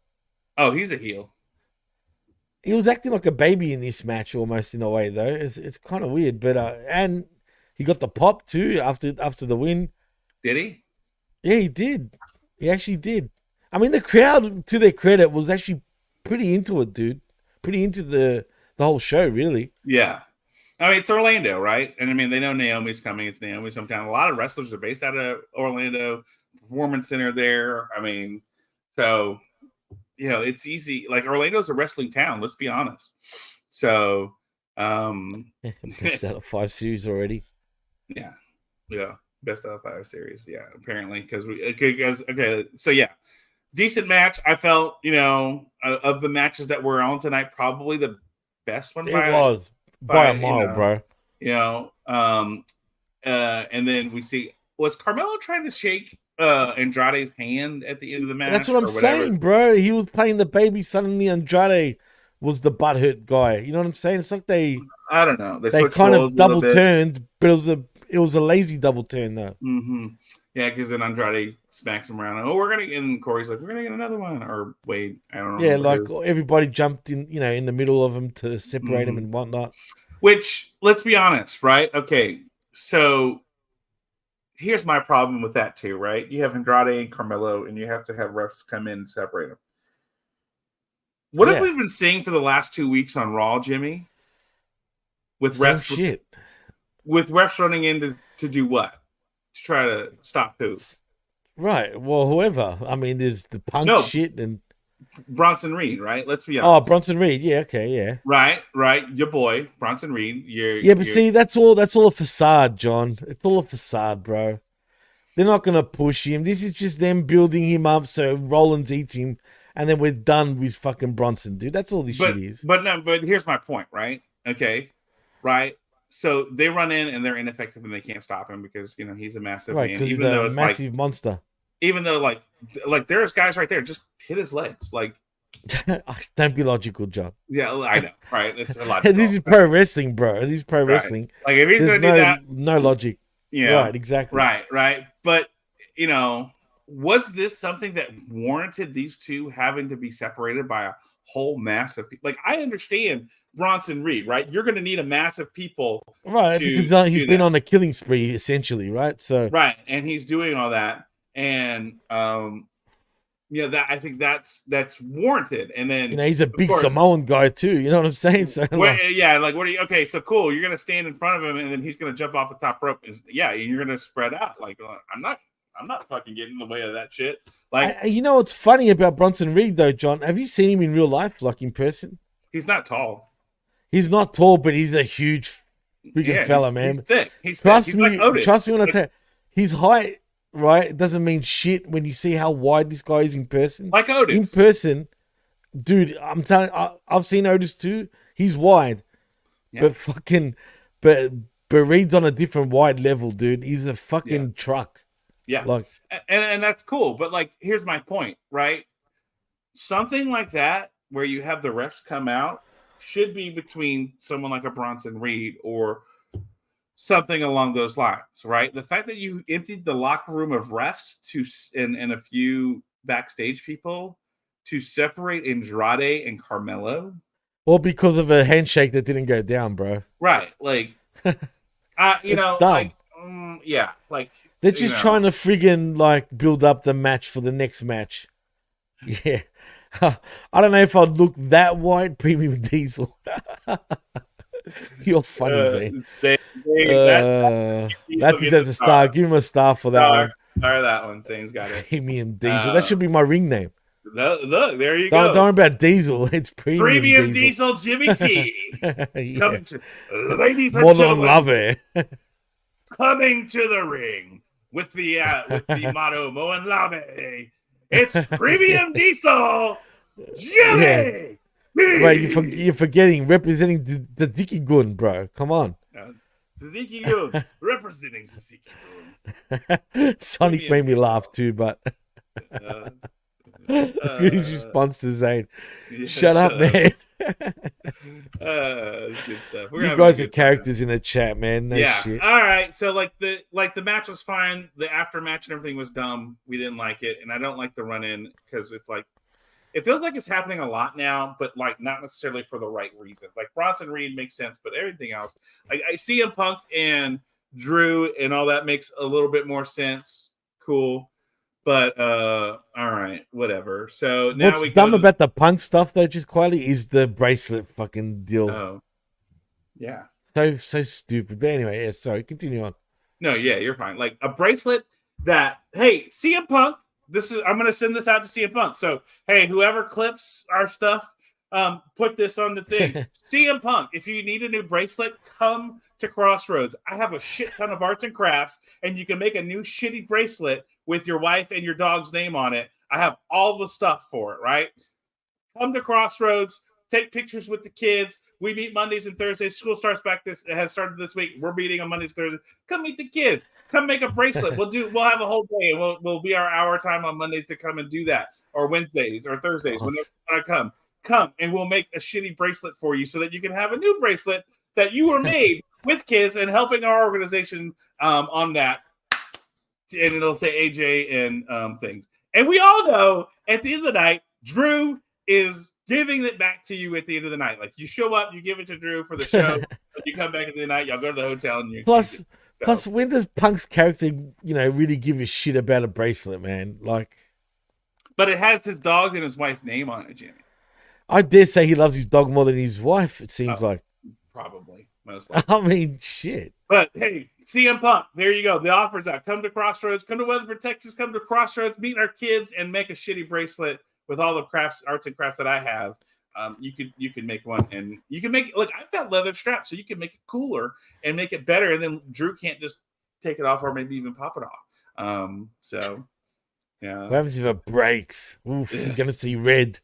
S2: Oh, he's a heel.
S3: He was acting like a baby in this match almost in a way though. It's kind of weird, but and he got the pop too after the win.
S2: Did he?
S3: Yeah, he did. He actually did. I mean, the crowd, to their credit, was actually pretty into it, dude. Pretty into the whole show, really.
S2: Yeah. I mean, it's Orlando, right? And I mean, they know Naomi's coming. It's Naomi's hometown. A lot of wrestlers are based out of Orlando Performance Center there. I mean, so, it's easy. Like, Orlando's a wrestling town, let's be honest. So,
S3: Best out of 5 series already.
S2: Yeah. Yeah. Best out of 5 series. Yeah. Apparently. Okay. So, yeah. Decent match. I felt, of the matches that were on tonight, probably the best one.
S3: It was by a mile, bro.
S2: And then we see, was Carmelo trying to shake Andrade's hand at the end of the match?
S3: That's what I'm saying, bro. He was playing the baby. Suddenly Andrade was the butthurt guy. You know what I'm saying? It's like
S2: I don't know.
S3: They kind of double turned, but it was a lazy double turn though.
S2: Mm-hmm. Yeah, because then Andrade smacks him around. And Corey's like, we're gonna get another one. Or Wade, I don't know.
S3: Yeah, like everybody jumped in, in the middle of them to separate them and whatnot.
S2: Which, let's be honest, right? Okay, so here's my problem with that too, right? You have Andrade and Carmelo, and you have to have refs come in and separate them. What have we been seeing for the last 2 weeks on Raw, Jimmy? With refs, with refs running in to do what? To try to stop who?
S3: Right. Well, whoever. I mean, there's the Punk shit and
S2: Bronson Reed, right? Let's be honest.
S3: Oh, Bronson Reed. Yeah. Okay. Yeah.
S2: Right. Your boy, Bronson Reed.
S3: See, that's all a facade, John. It's all a facade, bro. They're not gonna push him. This is just them building him up so Rollins eats him, and then we're done with fucking Bronson, dude. That's all this shit is.
S2: But here's my point, right? Okay. Right. So they run in and they're ineffective and they can't stop him because he's a massive man.
S3: Because he's a massive monster.
S2: Even though like there's guys right there, just hit his legs. Like,
S3: don't be logical, John.
S2: Yeah, I know, right? It's a logical.
S3: This is pro wrestling, bro. This is pro wrestling.
S2: Like if he's gonna do that,
S3: no logic.
S2: Yeah,
S3: right, exactly.
S2: Right. But was this something that warranted these two having to be separated by a whole mass of people? Like, I understand Bronson Reed, right? You're going to need a mass of people,
S3: right? Because he's been on a killing spree, essentially, right? So,
S2: right, and he's doing all that, and that I think that's warranted. And then
S3: he's a big Samoan guy too. You know what I'm saying? So,
S2: what are you? Okay, so cool. You're going to stand in front of him, and then he's going to jump off the top rope. And you're going to spread out. Like, I'm not fucking getting in the way of that shit. Like,
S3: what's funny about Bronson Reed though, John? Have you seen him in real life, like in person?
S2: He's not tall.
S3: He's not tall, but he's a huge freaking fella, man.
S2: He's thick.
S3: Trust me when I tell you, his height, right? It doesn't mean shit when you see how wide this guy is in person.
S2: Like Otis.
S3: In person, dude, I'm telling you, I've seen Otis too. He's wide. Yeah. But Reed's on a different wide level, dude. He's a fucking truck.
S2: Yeah. Like, and that's cool. But like, here's my point, right? Something like that where you have the refs come out should be between someone like a Bronson Reed or something along those lines, right? The fact that you emptied the locker room of refs and a few backstage people to separate Andrade and Carmelo.
S3: Well, because of a handshake that didn't go down, bro.
S2: Right. Like,
S3: dumb.
S2: Like, like
S3: they're just trying to friggin' like build up the match for the next match. Yeah. I don't know if I'd look that white, Premium Diesel. You're funny, Zane. That deserves a star. Give him a star for that one.
S2: Star that one. Zane's got it.
S3: Premium Diesel. That should be my ring name.
S2: Look, there you go.
S3: Don't worry about Diesel. It's Premium
S2: Diesel Jimmy T. Ladies and
S3: gentlemen, love it.
S2: Coming to the ring with the motto Mo and Lave. It's premium diesel,
S3: Yeah.
S2: Jimmy.
S3: Wait, you're forgetting representing the Dicky Gun, bro. Come on.
S2: Siddiqui Gun representing Siddiqui Gun.
S3: Sonic
S2: Premium
S3: made me laugh too, but his response to Zane.
S2: Yeah,
S3: Shut up, man.
S2: It's good stuff.
S3: You guys are characters in the chat, man. No shit.
S2: All right. So like the match was fine. The after match and everything was dumb. We didn't like it, and I don't like the run in because it's like it feels like it's happening a lot now, but like not necessarily for the right reasons. Like Bronson Reed makes sense, but everything else, like I see CM Punk and Drew and all that makes a little bit more sense. Cool. But all right, whatever. So now
S3: what's dumb about the Punk stuff though, just quietly, is the bracelet fucking deal.
S2: Oh, yeah.
S3: So stupid. But anyway, yeah, sorry, continue on.
S2: No, yeah, you're fine. Like a bracelet that, hey, CM Punk, I'm gonna send this out to CM Punk. So hey, whoever clips our stuff, put this on the thing. CM Punk, if you need a new bracelet, come to Crossroads. I have a shit ton of arts and crafts, and you can make a new shitty bracelet with your wife and your dog's name on it. I have all the stuff for it, right? Come to Crossroads, take pictures with the kids. We meet Mondays and Thursdays. School has started this week. We're meeting on Mondays, Thursdays. Come meet the kids. Come make a bracelet. We'll have a whole day, and we'll be our hour time on Mondays to come and do that, or Wednesdays or Thursdays. Whenever you want to come, and we'll make a shitty bracelet for you so that you can have a new bracelet that you were made with kids and helping our organization on that. And it'll say AJ and things. And we all know at the end of the night, Drew is giving it back to you at the end of the night. Like you show up, you give it to Drew for the show, you come back at the night, y'all go to the hotel, and you
S3: plus when does Punk's character, really give a shit about a bracelet, man? Like,
S2: but it has his dog and his wife's name on it, Jimmy.
S3: I dare say he loves his dog more than his wife. It seems like
S2: probably most likely.
S3: I mean, shit.
S2: But hey, CM Punk, there you go. The offer's out. Come to Crossroads. Come to Weatherford, Texas. Come to Crossroads. Meet our kids and make a shitty bracelet with all the arts and crafts that I have. You could make one, and you can make it. Look, I've got leather straps, so you can make it cooler and make it better. And then Drew can't just take it off, or maybe even pop it off. So yeah.
S3: What happens if it breaks? Oof, he's gonna see red.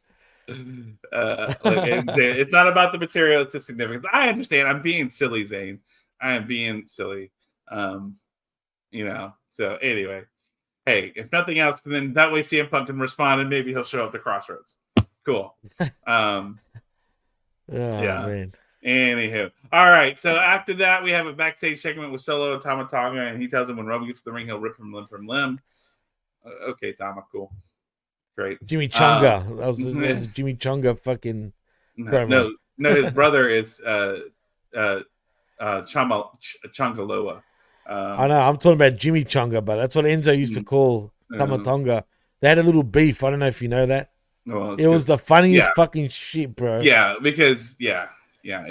S2: It's not about the material; it's the significance. I understand. I'm being silly, Zane. I am being silly. So anyway, hey, if nothing else, then that way CM Punk can respond and maybe he'll show up to Crossroads. Cool.
S3: Man.
S2: Anywho. All right. So after that, we have a backstage segment with Solo and Tama Tonga, and he tells him when Roman gets to the ring, he'll rip him limb from limb. Okay, Tama, cool. Great.
S3: Jimmy Chunga. That was a Jimmy Chunga fucking
S2: no, his brother is Chungaloa.
S3: I know, I'm talking about Jimmy Chunga, but that's what Enzo used to call Tama Tonga. They had a little beef. I don't know if you know that. Well, it was the funniest fucking shit, bro.
S2: Yeah, because it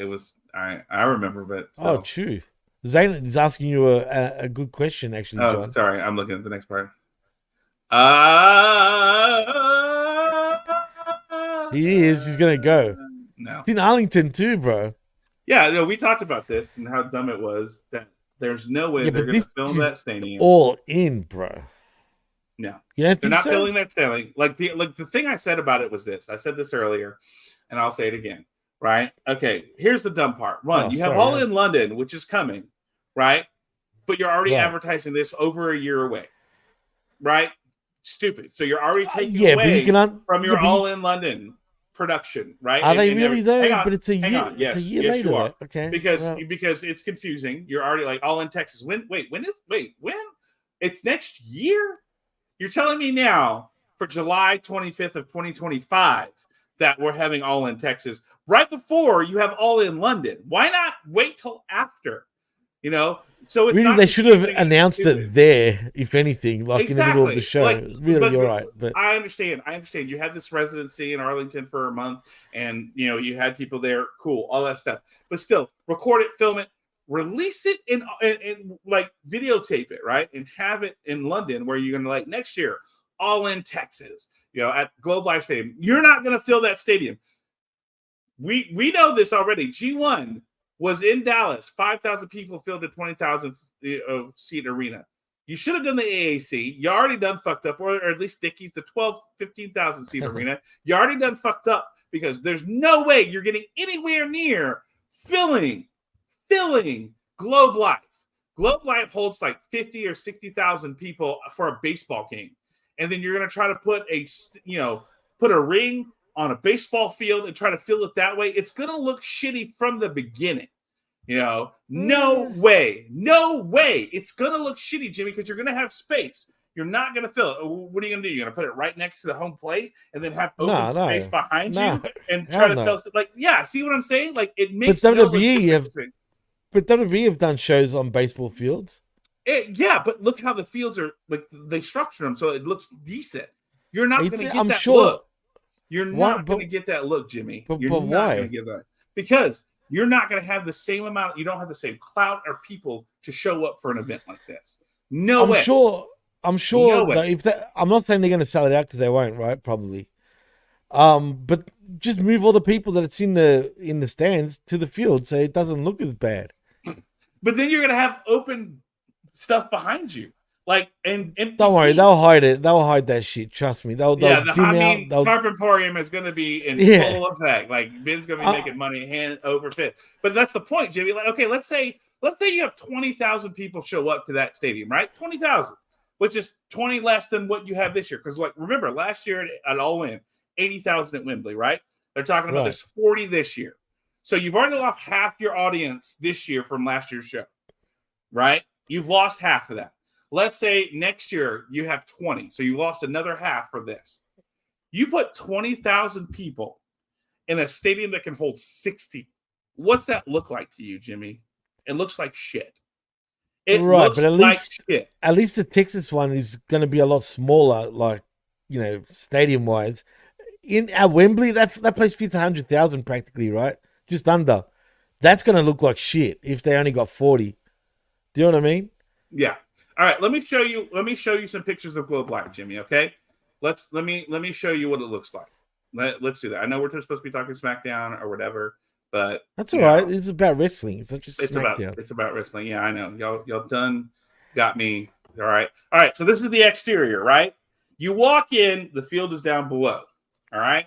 S2: was. I remember, but still.
S3: Oh, true. Zane is asking you a good question, actually.
S2: Oh,
S3: John.
S2: Sorry, I'm looking at the next part.
S3: He is. He's gonna go.
S2: No,
S3: it's in Arlington too, bro.
S2: Yeah, no, we talked about this and how dumb it was that there's no way they're going to film that stadium.
S3: All in, bro.
S2: No,
S3: they're
S2: not filling that stadium. Like the thing I said about it was this. I said this earlier, and I'll say it again. Right? Okay. Here's the dumb part. One, you have All in London, which is coming, right? But you're already advertising this over a year away, right? Stupid. So you're already taking away from your All in London production, right?
S3: Are they really though? But it's a year.
S2: Yes,
S3: it's a year later.
S2: You are.
S3: Okay.
S2: Because it's confusing. You're already like All in Texas. When? It's next year? You're telling me now for July 25th of 2025 that we're having All in Texas right before you have All in London. Why not wait till after? So it's
S3: really, they should have announced it there, if anything, like in the middle of the show. You're right. But
S2: I understand. You had this residency in Arlington for a month, and you had people there. Cool, all that stuff. But still, record it, film it, release it, and like videotape it, right, and have it in London, where you're gonna next year, All in Texas, at Globe Life Stadium. You're not gonna fill that stadium. We know this already. G1 was in Dallas, 5,000 people filled a 20,000 seat arena. You should have done the AAC. You already done fucked up, or at least Dickies, the 12, 15,000 seat arena. You already done fucked up because there's no way you're getting anywhere near filling Globe Life. Globe Life holds like 50 or 60,000 people for a baseball game. And then you're going to try to put a ring on a baseball field and try to fill it that way. It's going to look shitty from the beginning. No way. It's going to look shitty, Jimmy, because you're going to have space. You're not going to fill it. What are you going to do? You're going to put it right next to the home plate and then have open space behind you and try to sell it? Like, yeah, see what I'm saying? Like, it makes
S3: But WWE have done shows on baseball fields.
S2: But look how the fields are, like, they structure them so it looks decent. You're not going to get that look. You're not going to get that look, Jimmy. You're not
S3: why?
S2: going to get that. Because you're not going to have the same amount. You don't have the same clout or people to show up for an event like this. No way.
S3: I'm sure that I'm not saying they're going to sell it out because they won't, right? Probably. But just move all the people that it's in the stands to the field so it doesn't look as bad.
S2: But then you're going to have open stuff behind you. Like, and
S3: don't worry, they'll hide it. They'll hide that shit. Trust me. They'll dim out.
S2: Tarp Emporium is going to be in full effect. Like, Ben's going to be making money hand over fist. But that's the point, Jimmy. Like, okay, let's say you have 20,000 people show up to that stadium, right? 20,000, which is 20 less than what you have this year. Because, like, remember last year at All In, 80,000 at Wembley, right? They're talking about there's 40 this year. So you've already lost half your audience this year from last year's show, right? You've lost half of that. Let's say next year you have 20. So you lost another half for this. You put 20,000 people in a stadium that can hold 60. What's that look like to you, Jimmy? It looks like shit. It looks
S3: but
S2: like shit.
S3: At least the Texas one is going to be a lot smaller, like, stadium-wise. At Wembley, that place fits 100,000 practically, right? Just under. That's going to look like shit if they only got 40. Do you know what I mean?
S2: Yeah. All right, let me show you some pictures of Globe Life, Jimmy, okay? Let me show you what it looks like. Let's do that. I know we're supposed to be talking SmackDown or whatever, but
S3: that's all right. It's about wrestling. It's not just SmackDown.
S2: It's about wrestling. Yeah, I know. Y'all done got me. All right. All right, so this is the exterior, right? You walk in, the field is down below. All right?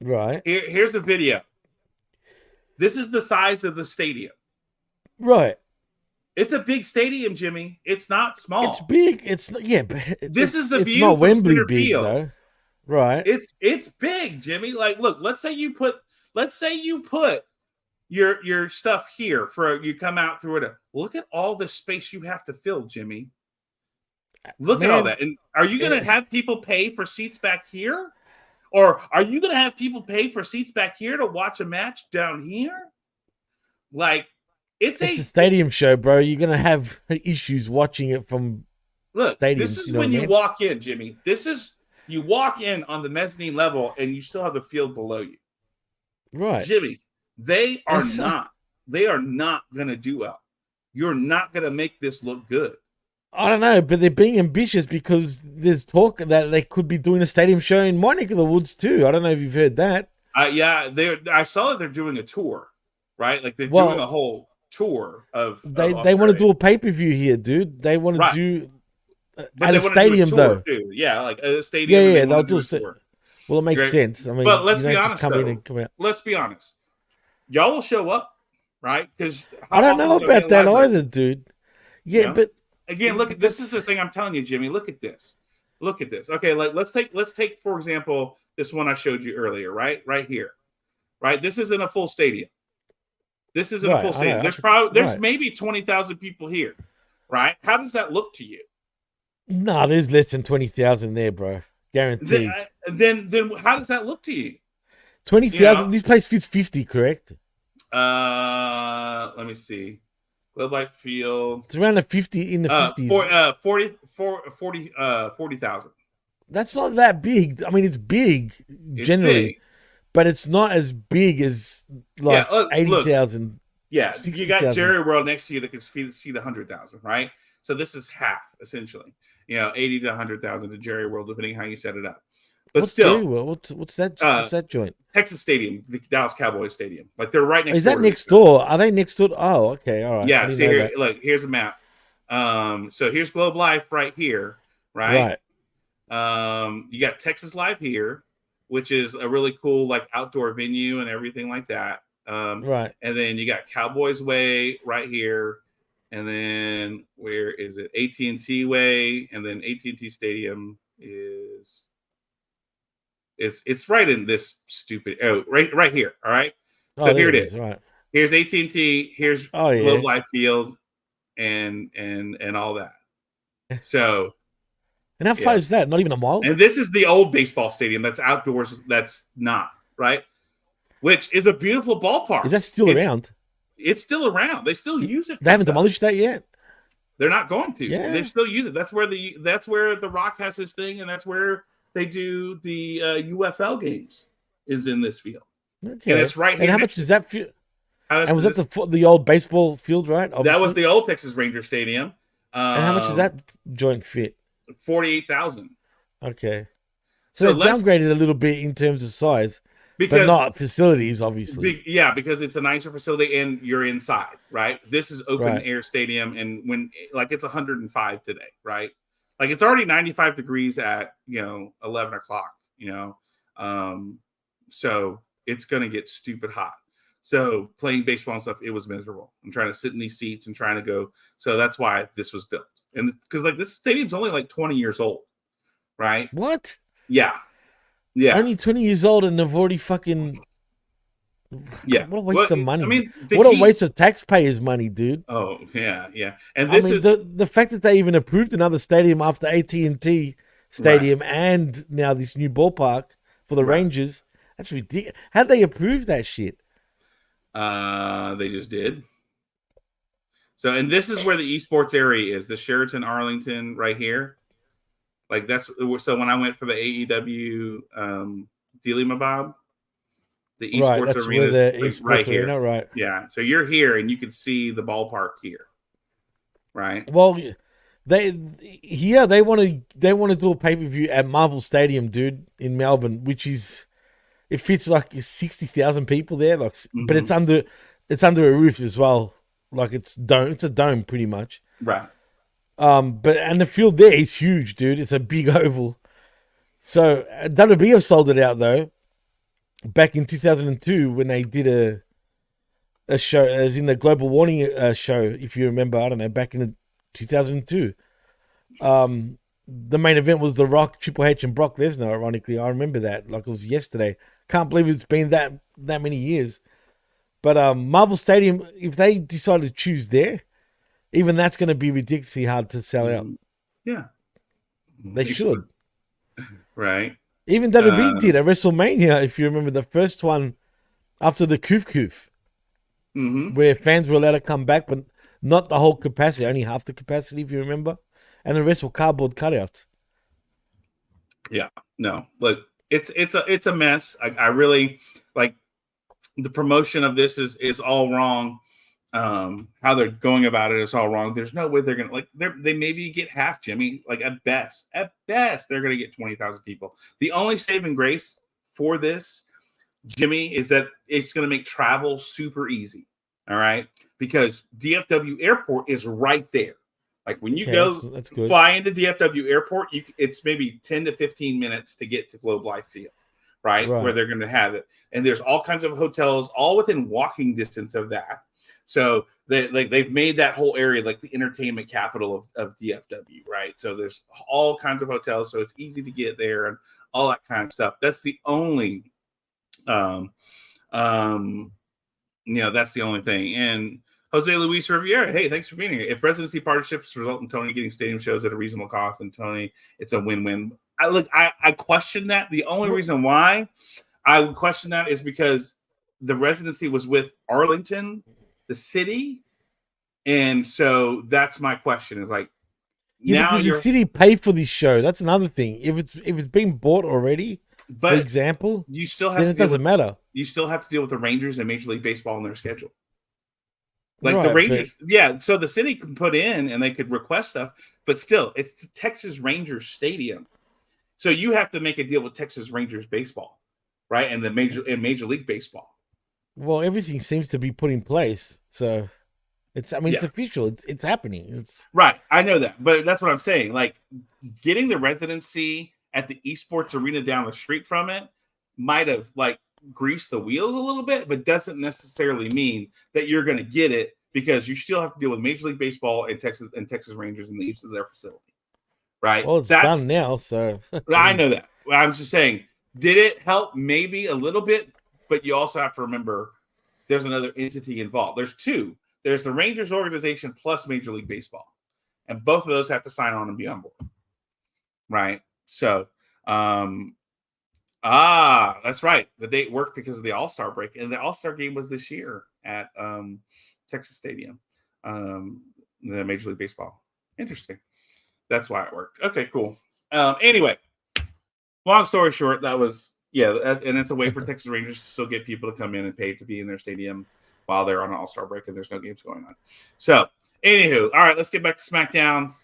S3: Right.
S2: Here's a video. This is the size of the stadium.
S3: Right.
S2: It's a big stadium, Jimmy. It's not small.
S3: It's big. This is
S2: the view.
S3: It's not Wembley big
S2: field.
S3: though, right?
S2: It's big, Jimmy. Like, look. Let's say you put your stuff here for you come out through it. Look at all the space you have to fill, Jimmy. Look at all that. And are you going to have people pay for seats back here, or are you going to have people pay for seats back here to watch a match down here? Like. It's a
S3: stadium show, bro. You're going to have issues watching it from stadiums.
S2: This is when you walk in, Jimmy. You walk in on the mezzanine level and you still have the field below you.
S3: Right.
S2: Jimmy, they are not going to do well. You're not going to make this look good.
S3: I don't know, but they're being ambitious because there's talk that they could be doing a stadium show in my neck of the woods too. I don't know if you've heard that.
S2: I saw that they're doing a tour, right? Like they're doing a whole tour of
S3: they want to do a pay-per-view here, dude. They want to do at a stadium though.
S2: Too. Yeah, like a stadium.
S3: Yeah, they'll do a tour. Well, it makes sense. I mean,
S2: but let's be honest. Let's be honest. Y'all will show up, right? Because
S3: I don't know about that either, dude. Yeah, but
S2: again, look at this. Is the thing I'm telling you, Jimmy. Look at this. Okay, let's take for example this one I showed you earlier, right? Right here, right. This isn't a full stadium. This isn't a full stadium. There's maybe 20,000 people here, right? How does that look to you?
S3: No, there's less than 20,000 there, bro. Guaranteed.
S2: Then how does that look to you?
S3: 20,000. This place fits 50, correct?
S2: Let me see. Globe Life Field.
S3: It's around the 50 in the 50s.
S2: 40,000.
S3: That's not that big. I mean, it's big generally. Big. But it's not as big as 80,000.
S2: Yeah, 60, you got 000. Jerry World next to you that can seat 100,000, right? So this is half essentially. 80 to 100,000 to Jerry World, depending how you set it up. But
S3: what's
S2: still,
S3: Jerry World? What's that? What's that joint?
S2: Texas Stadium, the Dallas Cowboys Stadium. Like they're right next.
S3: Is that next door? Are they next door? Oh, okay, all right.
S2: Yeah. See here, look. Here's a map. So here's Globe Life right here, right?
S3: Right.
S2: You got Texas Live here, which is a really cool like outdoor venue and everything like that.
S3: Right.
S2: And then you got Cowboys Way right here, and then where is it? AT&T Way, and then AT&T Stadium is it's right in this stupid right here. All right, so
S3: Oh, there
S2: here it
S3: it
S2: is.
S3: is. Right.
S2: Here's AT&T. Here's
S3: Oh, yeah.
S2: Globe Life Field, and all that. So.
S3: And how far
S2: Yeah.
S3: is that? Not even a mile?
S2: And this is the old baseball stadium that's outdoors. That's not, right? Which is a beautiful ballpark.
S3: Is that still around?
S2: It's still around. They still use it.
S3: They haven't demolished that yet?
S2: They're not going to.
S3: Yeah.
S2: They still use it. That's where the Rock has his thing, and that's where they do the UFL games is in this field.
S3: Okay.
S2: And it's right here.
S3: And how much does that feel? And was that the old baseball field, right? Obviously?
S2: That was the old Texas Ranger Stadium.
S3: And how much does that joint fit?
S2: 48,000.
S3: Okay. So they downgraded a little bit in terms of size, but not facilities, obviously.
S2: Because it's a nicer facility and you're inside, right? This is open air stadium, and when like it's 105 today, right? Like it's already 95 degrees at 11 o'clock, so it's gonna get stupid hot. So playing baseball and stuff, it was miserable. I'm trying to sit in these seats and trying to go. So that's why this was built. And because like this stadium's only like 20 years old, right?
S3: What?
S2: Yeah.
S3: Only 20 years old and they've already fucking.
S2: Yeah.
S3: What a waste of money.
S2: I mean,
S3: what a waste of taxpayers' money, dude.
S2: Oh yeah. And this is
S3: the fact that they even approved another stadium after AT&T Stadium and now this new ballpark for the Rangers. That's ridiculous. How'd they approve that shit?
S2: They just did. So, and this is where the esports area is, the Sheraton Arlington right here. Like that's so when I went for the AEW Dealy Mabob, the esports arena is right here.
S3: Right.
S2: Yeah. So you're here and you can see the ballpark here. Right.
S3: Well, they want to do a pay-per-view at Marvel Stadium, dude, in Melbourne, which is it fits like 60,000 people there, like, but it's under a roof as well. Like it's a dome pretty much.
S2: Right.
S3: And the field there is huge, dude. It's a big oval. So WB sold it out though back in 2002 when they did a show, as in the global warming show, if you remember. I don't know, back in 2002. The main event was The Rock, Triple H, and Brock Lesnar. Ironically, I remember that like it was yesterday. Can't believe it's been that many years. But Marvel Stadium, if they decide to choose there, even that's going to be ridiculously hard to sell out.
S2: Yeah.
S3: They should.
S2: Right.
S3: Even WWE did at WrestleMania, if you remember the first one after the Koof, where fans were allowed to come back, but not the whole capacity, only half the capacity, if you remember. And the rest were cardboard cutouts.
S2: Yeah. No. Look, it's a mess. I really like the promotion of this is all wrong. How they're going about it is all wrong. There's no way they're gonna they maybe get half, Jimmy. Like at best they're gonna get 20,000 people. The only saving grace for this, Jimmy, is that it's gonna make travel super easy. All right, because DFW Airport is right there. Like when you
S3: that's
S2: fly into DFW Airport, it's maybe 10 to 15 minutes to get to Globe Life Field, right? Where they're going to have it. And there's all kinds of hotels all within walking distance of that. So they've made that whole area like the entertainment capital of DFW, right? So there's all kinds of hotels, so it's easy to get there and all that kind of stuff. That's the only that's the only thing. And Jose Luis Riviera, hey, thanks for being here. If residency partnerships result in Tony getting stadium shows at a reasonable cost, then Tony, it's a win-win. I question that. The only reason why I would question that is because the residency was with Arlington, the city, and so that's my question. Is like, now
S3: did the city pay for this show? That's another thing. If it's being bought already, for example,
S2: you still have
S3: then it doesn't matter.
S2: You still have to deal with the Rangers and Major League Baseball in their schedule. Like the Rangers, so the city can put in and they could request stuff, but still, it's the Texas Rangers Stadium. So you have to make a deal with Texas Rangers baseball, right? And Major League Baseball.
S3: Well, everything seems to be put in place. So It's official. It's happening. It's
S2: Right. I know that. But that's what I'm saying. Like, getting the residency at the esports arena down the street from it might have, like, greased the wheels a little bit, but doesn't necessarily mean that you're going to get it, because you still have to deal with Major League Baseball and Texas Rangers in the use of their facility. Right.
S3: Well, it's done now. So
S2: I know that. I'm just saying, did it help? Maybe a little bit, but you also have to remember there's another entity involved. There's two. There's the Rangers organization plus Major League Baseball, and both of those have to sign on and be on board. Right. So, that's right. The date worked because of the All-Star break, and the All-Star game was this year at Texas Stadium, the Major League Baseball. Interesting. That's why it worked. Okay, cool. Anyway, long story short, that was, and it's a way for Texas Rangers to still get people to come in and pay to be in their stadium while they're on an All-Star break and there's no games going on. So, anywho, all right, let's get back to SmackDown.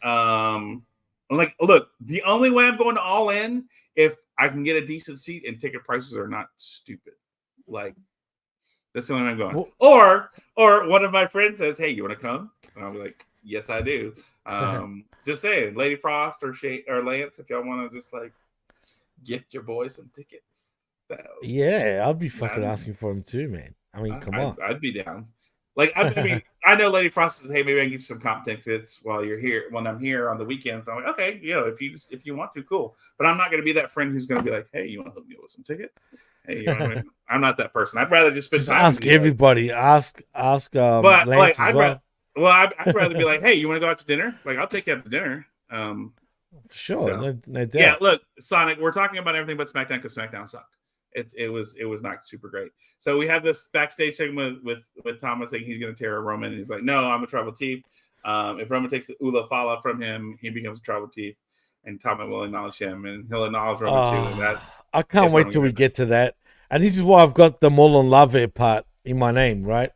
S2: Look, the only way I'm going to All In if I can get a decent seat and ticket prices are not stupid. Like, that's the only way I'm going. Or one of my friends says, "Hey, you want to come?" And I'll be like, "Yes, I do." Just saying, Lady Frost or Lance, if y'all want to just like gift your boy some tickets. So,
S3: yeah, I'll be fucking asking for him too, man. I mean, come on.
S2: I'd be down. Like, I mean, I know Lady Frost says, "Hey, maybe I can get you some comp tickets while you're here when I'm here on the weekends." So I'm like, okay, if you want to, cool. But I'm not going to be that friend who's going to be like, "Hey, you want to hook me up with some tickets?" Hey, I'm not that person. I'd rather just spend time.
S3: Ask everybody. Ask Lance as well.
S2: I'd rather be like, "Hey, you want to go out to dinner? Like, I'll take you out to dinner."
S3: Sure,
S2: so,
S3: no doubt.
S2: Yeah, look, Sonic, we're talking about everything but SmackDown because SmackDown sucked. It was not super great. So we have this backstage segment with Thomas saying he's going to tear Roman, and he's like, "No, I'm a tribal chief. If Roman takes the Ula Fala from him, he becomes a tribal chief, and Thomas will acknowledge him, and he'll acknowledge Roman too." And that's
S3: I can't wait till we get to that. And this is why I've got the Molon Lave part in my name, right?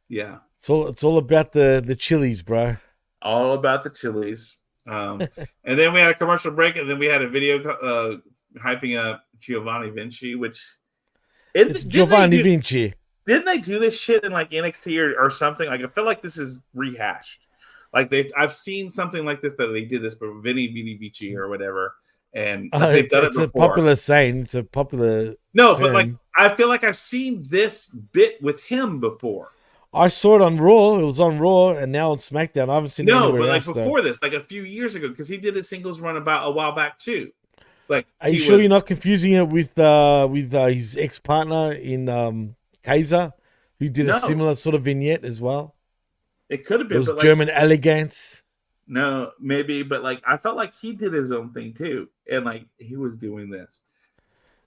S2: Yeah.
S3: It's all about the chilies, bro.
S2: All about the chilies. And then we had a commercial break, and then we had a video hyping up Giovanni Vinci, which
S3: it's Giovanni Vinci.
S2: Didn't they do this shit in like NXT or something? Like, I feel like this is rehashed. Like I've seen something like this that they did this, but Vinny Vici or whatever. And they've done it before.
S3: It's a popular saying. It's a popular
S2: term.
S3: But
S2: like I feel like I've seen this bit with him before.
S3: I saw it on Raw. It was on Raw, and now on SmackDown. I haven't seen it anywhere else.
S2: Before this, like a few years ago, because he did a singles run about a while back too. Like,
S3: are you sure you're not confusing it with his ex partner in Kaiser, who did a similar sort of vignette as well?
S2: It could have been.
S3: It was German elegance.
S2: No, maybe, but like I felt like he did his own thing too, and like he was doing this.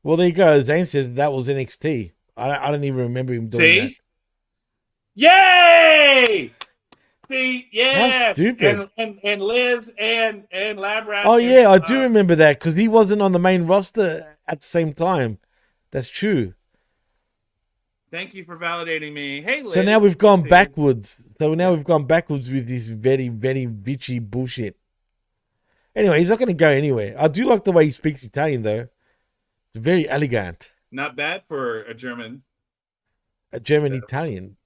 S3: Well, there you go. Zane says that was NXT. I don't even remember him doing that.
S2: Yay! See, yes.
S3: How stupid.
S2: And Liz and Lab Rat.
S3: Oh yeah, I do remember that because he wasn't on the main roster at the same time. That's true.
S2: Thank you for validating me. Hey, Liz.
S3: So now we've gone backwards. We've gone backwards with this very, very bitchy bullshit. Anyway, he's not going to go anywhere. I do like the way he speaks Italian, though. It's very elegant.
S2: Not bad for a German.
S3: A German Italian.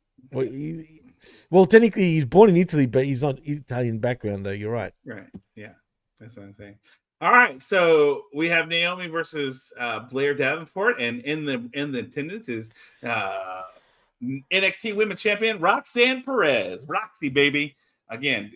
S3: Well, technically, he's born in Italy, but he's not Italian background, though. You're right.
S2: Right. Yeah. That's what I'm saying. All right. So we have Naomi versus Blair Davenport, and in the attendance is NXT Women's Champion Roxanne Perez. Roxy, baby. Again,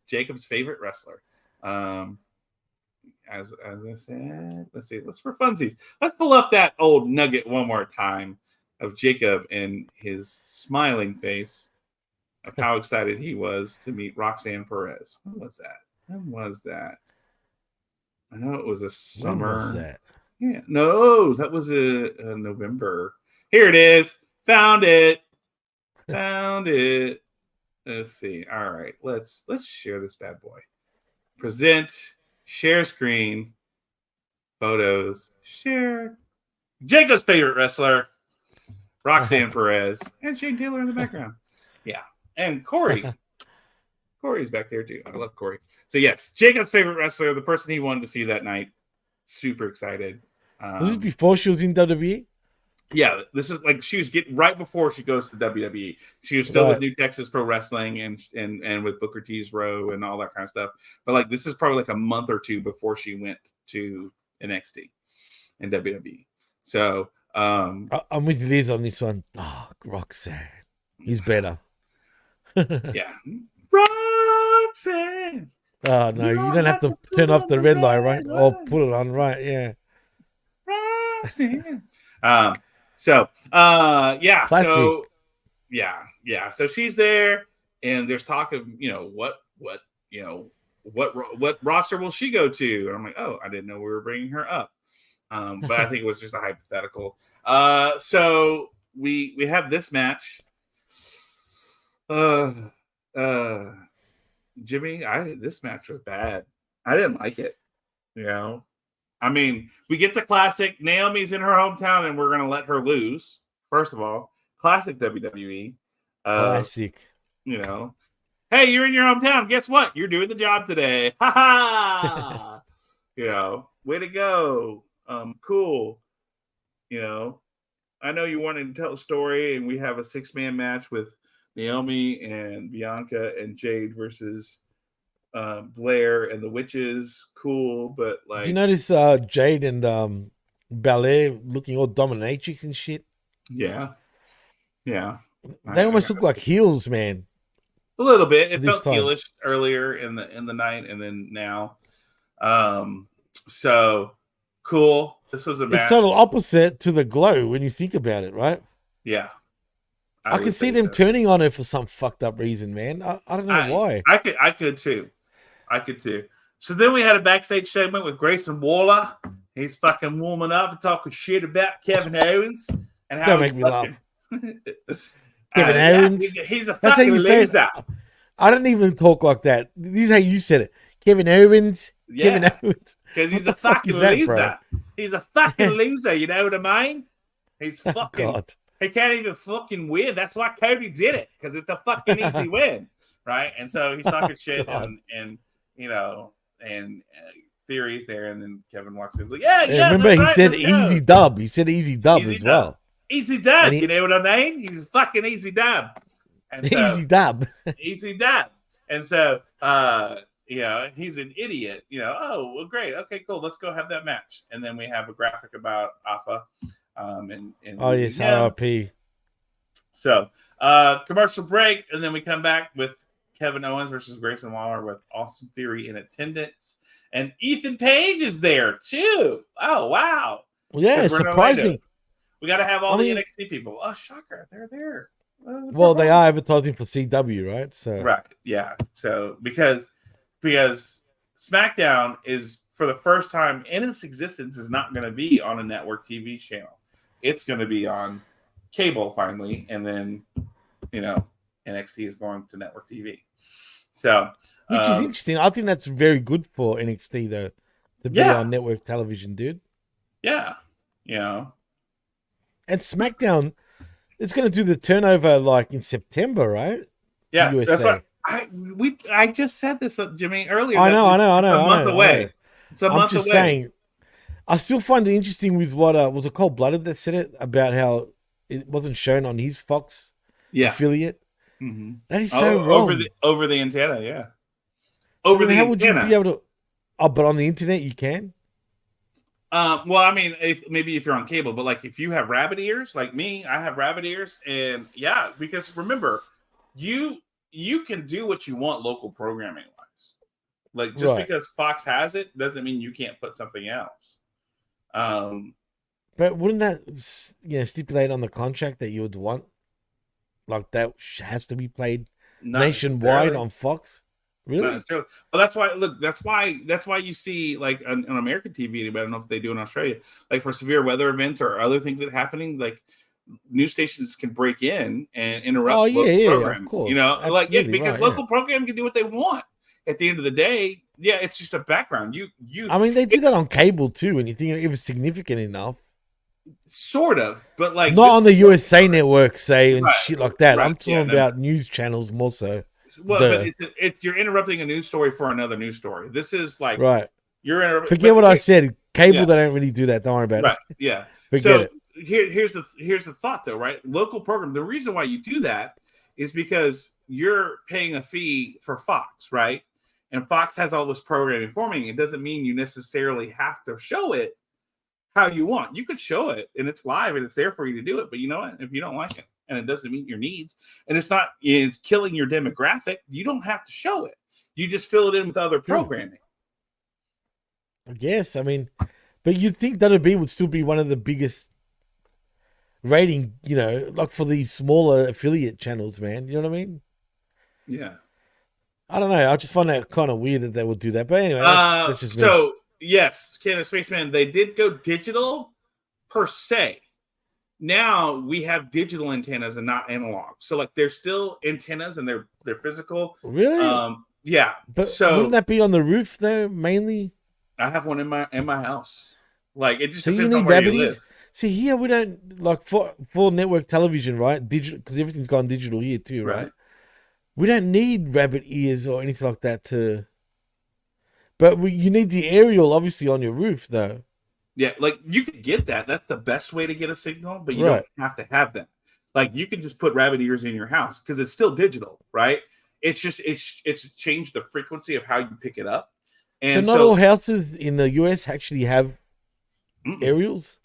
S2: Jacob's favorite wrestler. As I said, let's for funsies. Let's pull up that old nugget one more time of Jacob and his smiling face of how excited he was to meet Roxanne Perez. When was that? I know it was a summer.
S3: When was that?
S2: Yeah, no, that was a November. Here it is. Found it. Let's see. All right, let's share this bad boy. Present, share screen, photos, share. Jacob's favorite wrestler, Roxanne Perez, and Shane Taylor in the background. Yeah, and Corey. Corey's back there too. I love Corey. So yes, Jacob's favorite wrestler, the person he wanted to see that night. Super excited.
S3: Was this before she was in WWE?
S2: Yeah, this is like she was getting right before she goes to WWE. She was still with New Texas Pro Wrestling and with Booker T's Row and all that kind of stuff. But like this is probably like a month or two before she went to NXT and WWE. So
S3: I'm with Liz on this one. Oh, Roxanne, he's better.
S2: Yeah, Roxanne.
S3: Oh no, you don't have to turn off the red light, right? Or put it on, right? Yeah.
S2: Roxanne. Yeah.
S3: Classic.
S2: So yeah. So she's there, and there's talk of what roster will she go to? And I'm like, oh, I didn't know we were bringing her up. But I think it was just a hypothetical. So we have this match. Jimmy, this match was bad. I didn't like it. I mean, we get the classic. Naomi's in her hometown, and we're going to let her lose. First of all, classic WWE.
S3: Classic.
S2: Hey, you're in your hometown. Guess what? You're doing the job today. Ha ha! Way to go. Cool. I know you wanted to tell a story, and we have a 6-man match with Naomi and Bianca and Jade versus Blair and the Witches. Cool, but like,
S3: you notice Jade and Belair looking all dominatrix and shit.
S2: Yeah.
S3: They almost look like heels, man.
S2: A little bit. It felt
S3: time.
S2: heelish earlier in the night, and then now. So cool. This was a match.
S3: It's total opposite to the Glow when you think about it, right?
S2: Yeah.
S3: I can see them turning on her for some fucked up reason, man. I don't know why.
S2: I could too. So then we had a backstage segment with Grayson Waller. He's fucking warming up and talking shit about Kevin Owens and how
S3: Don't make me laugh. Kevin Owens.
S2: He's a
S3: That's how
S2: fucking
S3: you say
S2: loser.
S3: it. I don't even talk like that. This is how you said it. Kevin Owens.
S2: Yeah.
S3: Kevin Owens.
S2: Because he's
S3: What
S2: a
S3: the fuck
S2: fucking
S3: is that,
S2: loser.
S3: bro?
S2: He's a fucking loser. You know what I mean? He's fucking.
S3: God.
S2: He can't even fucking win. That's why Cody did it, because it's a fucking easy win, right? And so he's talking shit and theories there, and then Kevin walks in. He's like, yeah.
S3: Remember, he
S2: right,
S3: said
S2: let's go.
S3: easy dub. He said easy dub
S2: Easy
S3: as
S2: dub.
S3: well.
S2: Easy dub.
S3: And
S2: You know what I mean? He's a fucking easy dub. And so,
S3: Easy dub.
S2: easy dub. And so, he's an idiot. Oh, well, great. Okay, cool. Let's go have that match. And then we have a graphic about Alpha.
S3: Oh, yes, RIP.
S2: So, commercial break, and then we come back with Kevin Owens versus Grayson Waller with Austin Theory in attendance. And Ethan Page is there, too. Oh, wow.
S3: Yeah, surprising.
S2: We got to have all the NXT people. Oh, shocker. They're there.
S3: Well, they are advertising for CW, right? So
S2: right, yeah. So because SmackDown is, for the first time in its existence, is not going to be on a network TV channel. It's going to be on cable finally, and then NXT is going to network TV. So,
S3: which is interesting. I think that's very good for NXT though, to be on network television, dude.
S2: Yeah,
S3: And SmackDown, it's going to do the turnover like in September, right?
S2: Yeah, that's what I just said this, Jimmy, earlier.
S3: I know.
S2: It's a month away. It's a month away.
S3: I'm just saying. I still find it interesting with what was it Cold Blooded that said it about how it wasn't shown on his Fox affiliate.
S2: Mm-hmm.
S3: That is so wrong.
S2: Over the antenna, yeah.
S3: How would you be able to? Oh, but on the internet you can.
S2: Well, I mean, maybe if you're on cable, but like if you have rabbit ears, like me, I have rabbit ears, and yeah, because remember, you can do what you want local programming wise. Like just because Fox has it doesn't mean you can't put something else.
S3: But wouldn't that stipulate on the contract that you would want like that has to be played nationwide on Fox? Really?
S2: Not necessarily. Well, that's why. Look, that's why you see like on American TV. I don't know if they do in Australia. Like for severe weather events or other things that are happening, like news stations can break in and interrupt.
S3: Oh yeah, of course.
S2: Because local programming can do what they want. At the end of the day, it's just a background.
S3: I mean, they do that on cable too, and you think it was significant enough.
S2: Sort of, but like
S3: not on the USA network, say, and shit like that.
S2: Right,
S3: I'm talking about news channels more so.
S2: Well, but you're interrupting a news story for another news story. This is like
S3: you're forget what I said. Cable, they don't really do that. Don't worry about it.
S2: Yeah,
S3: Forget it.
S2: here's the thought though, right? Local program. The reason why you do that is because you're paying a fee for Fox, right? And Fox has all this programming forming. It doesn't mean you necessarily have to show it how you want. You could show it and it's live and it's there for you to do it. But you know what? If you don't like it and it doesn't meet your needs and it's killing your demographic, you don't have to show it. You just fill it in with other programming.
S3: I guess. I mean, but you'd think WB would still be one of the biggest rating, like for these smaller affiliate channels, man. You know what I mean?
S2: Yeah.
S3: I don't know. I just find that kind of weird that they would do that. But anyway, that's just
S2: so me. Yes, Canada Spaceman, they did go digital per se. Now we have digital antennas and not analog. So like they're still antennas and they're physical.
S3: Really?
S2: Yeah.
S3: But wouldn't that be on the roof though, mainly?
S2: I have one in my house. Like it just
S3: so
S2: depends
S3: you need
S2: on where
S3: rabbit
S2: you
S3: ears?
S2: live.
S3: See, here we don't like for network television, right? Digital, because everything's gone digital here too, right? We don't need rabbit ears or anything like that but you need the aerial obviously on your roof though.
S2: Yeah, like you could get that. That's the best way to get a signal, but you don't have to have that. Like you can just put rabbit ears in your house because it's still digital, right? It's just it's changed the frequency of how you pick it up. And
S3: so not all houses in the US actually have aerials.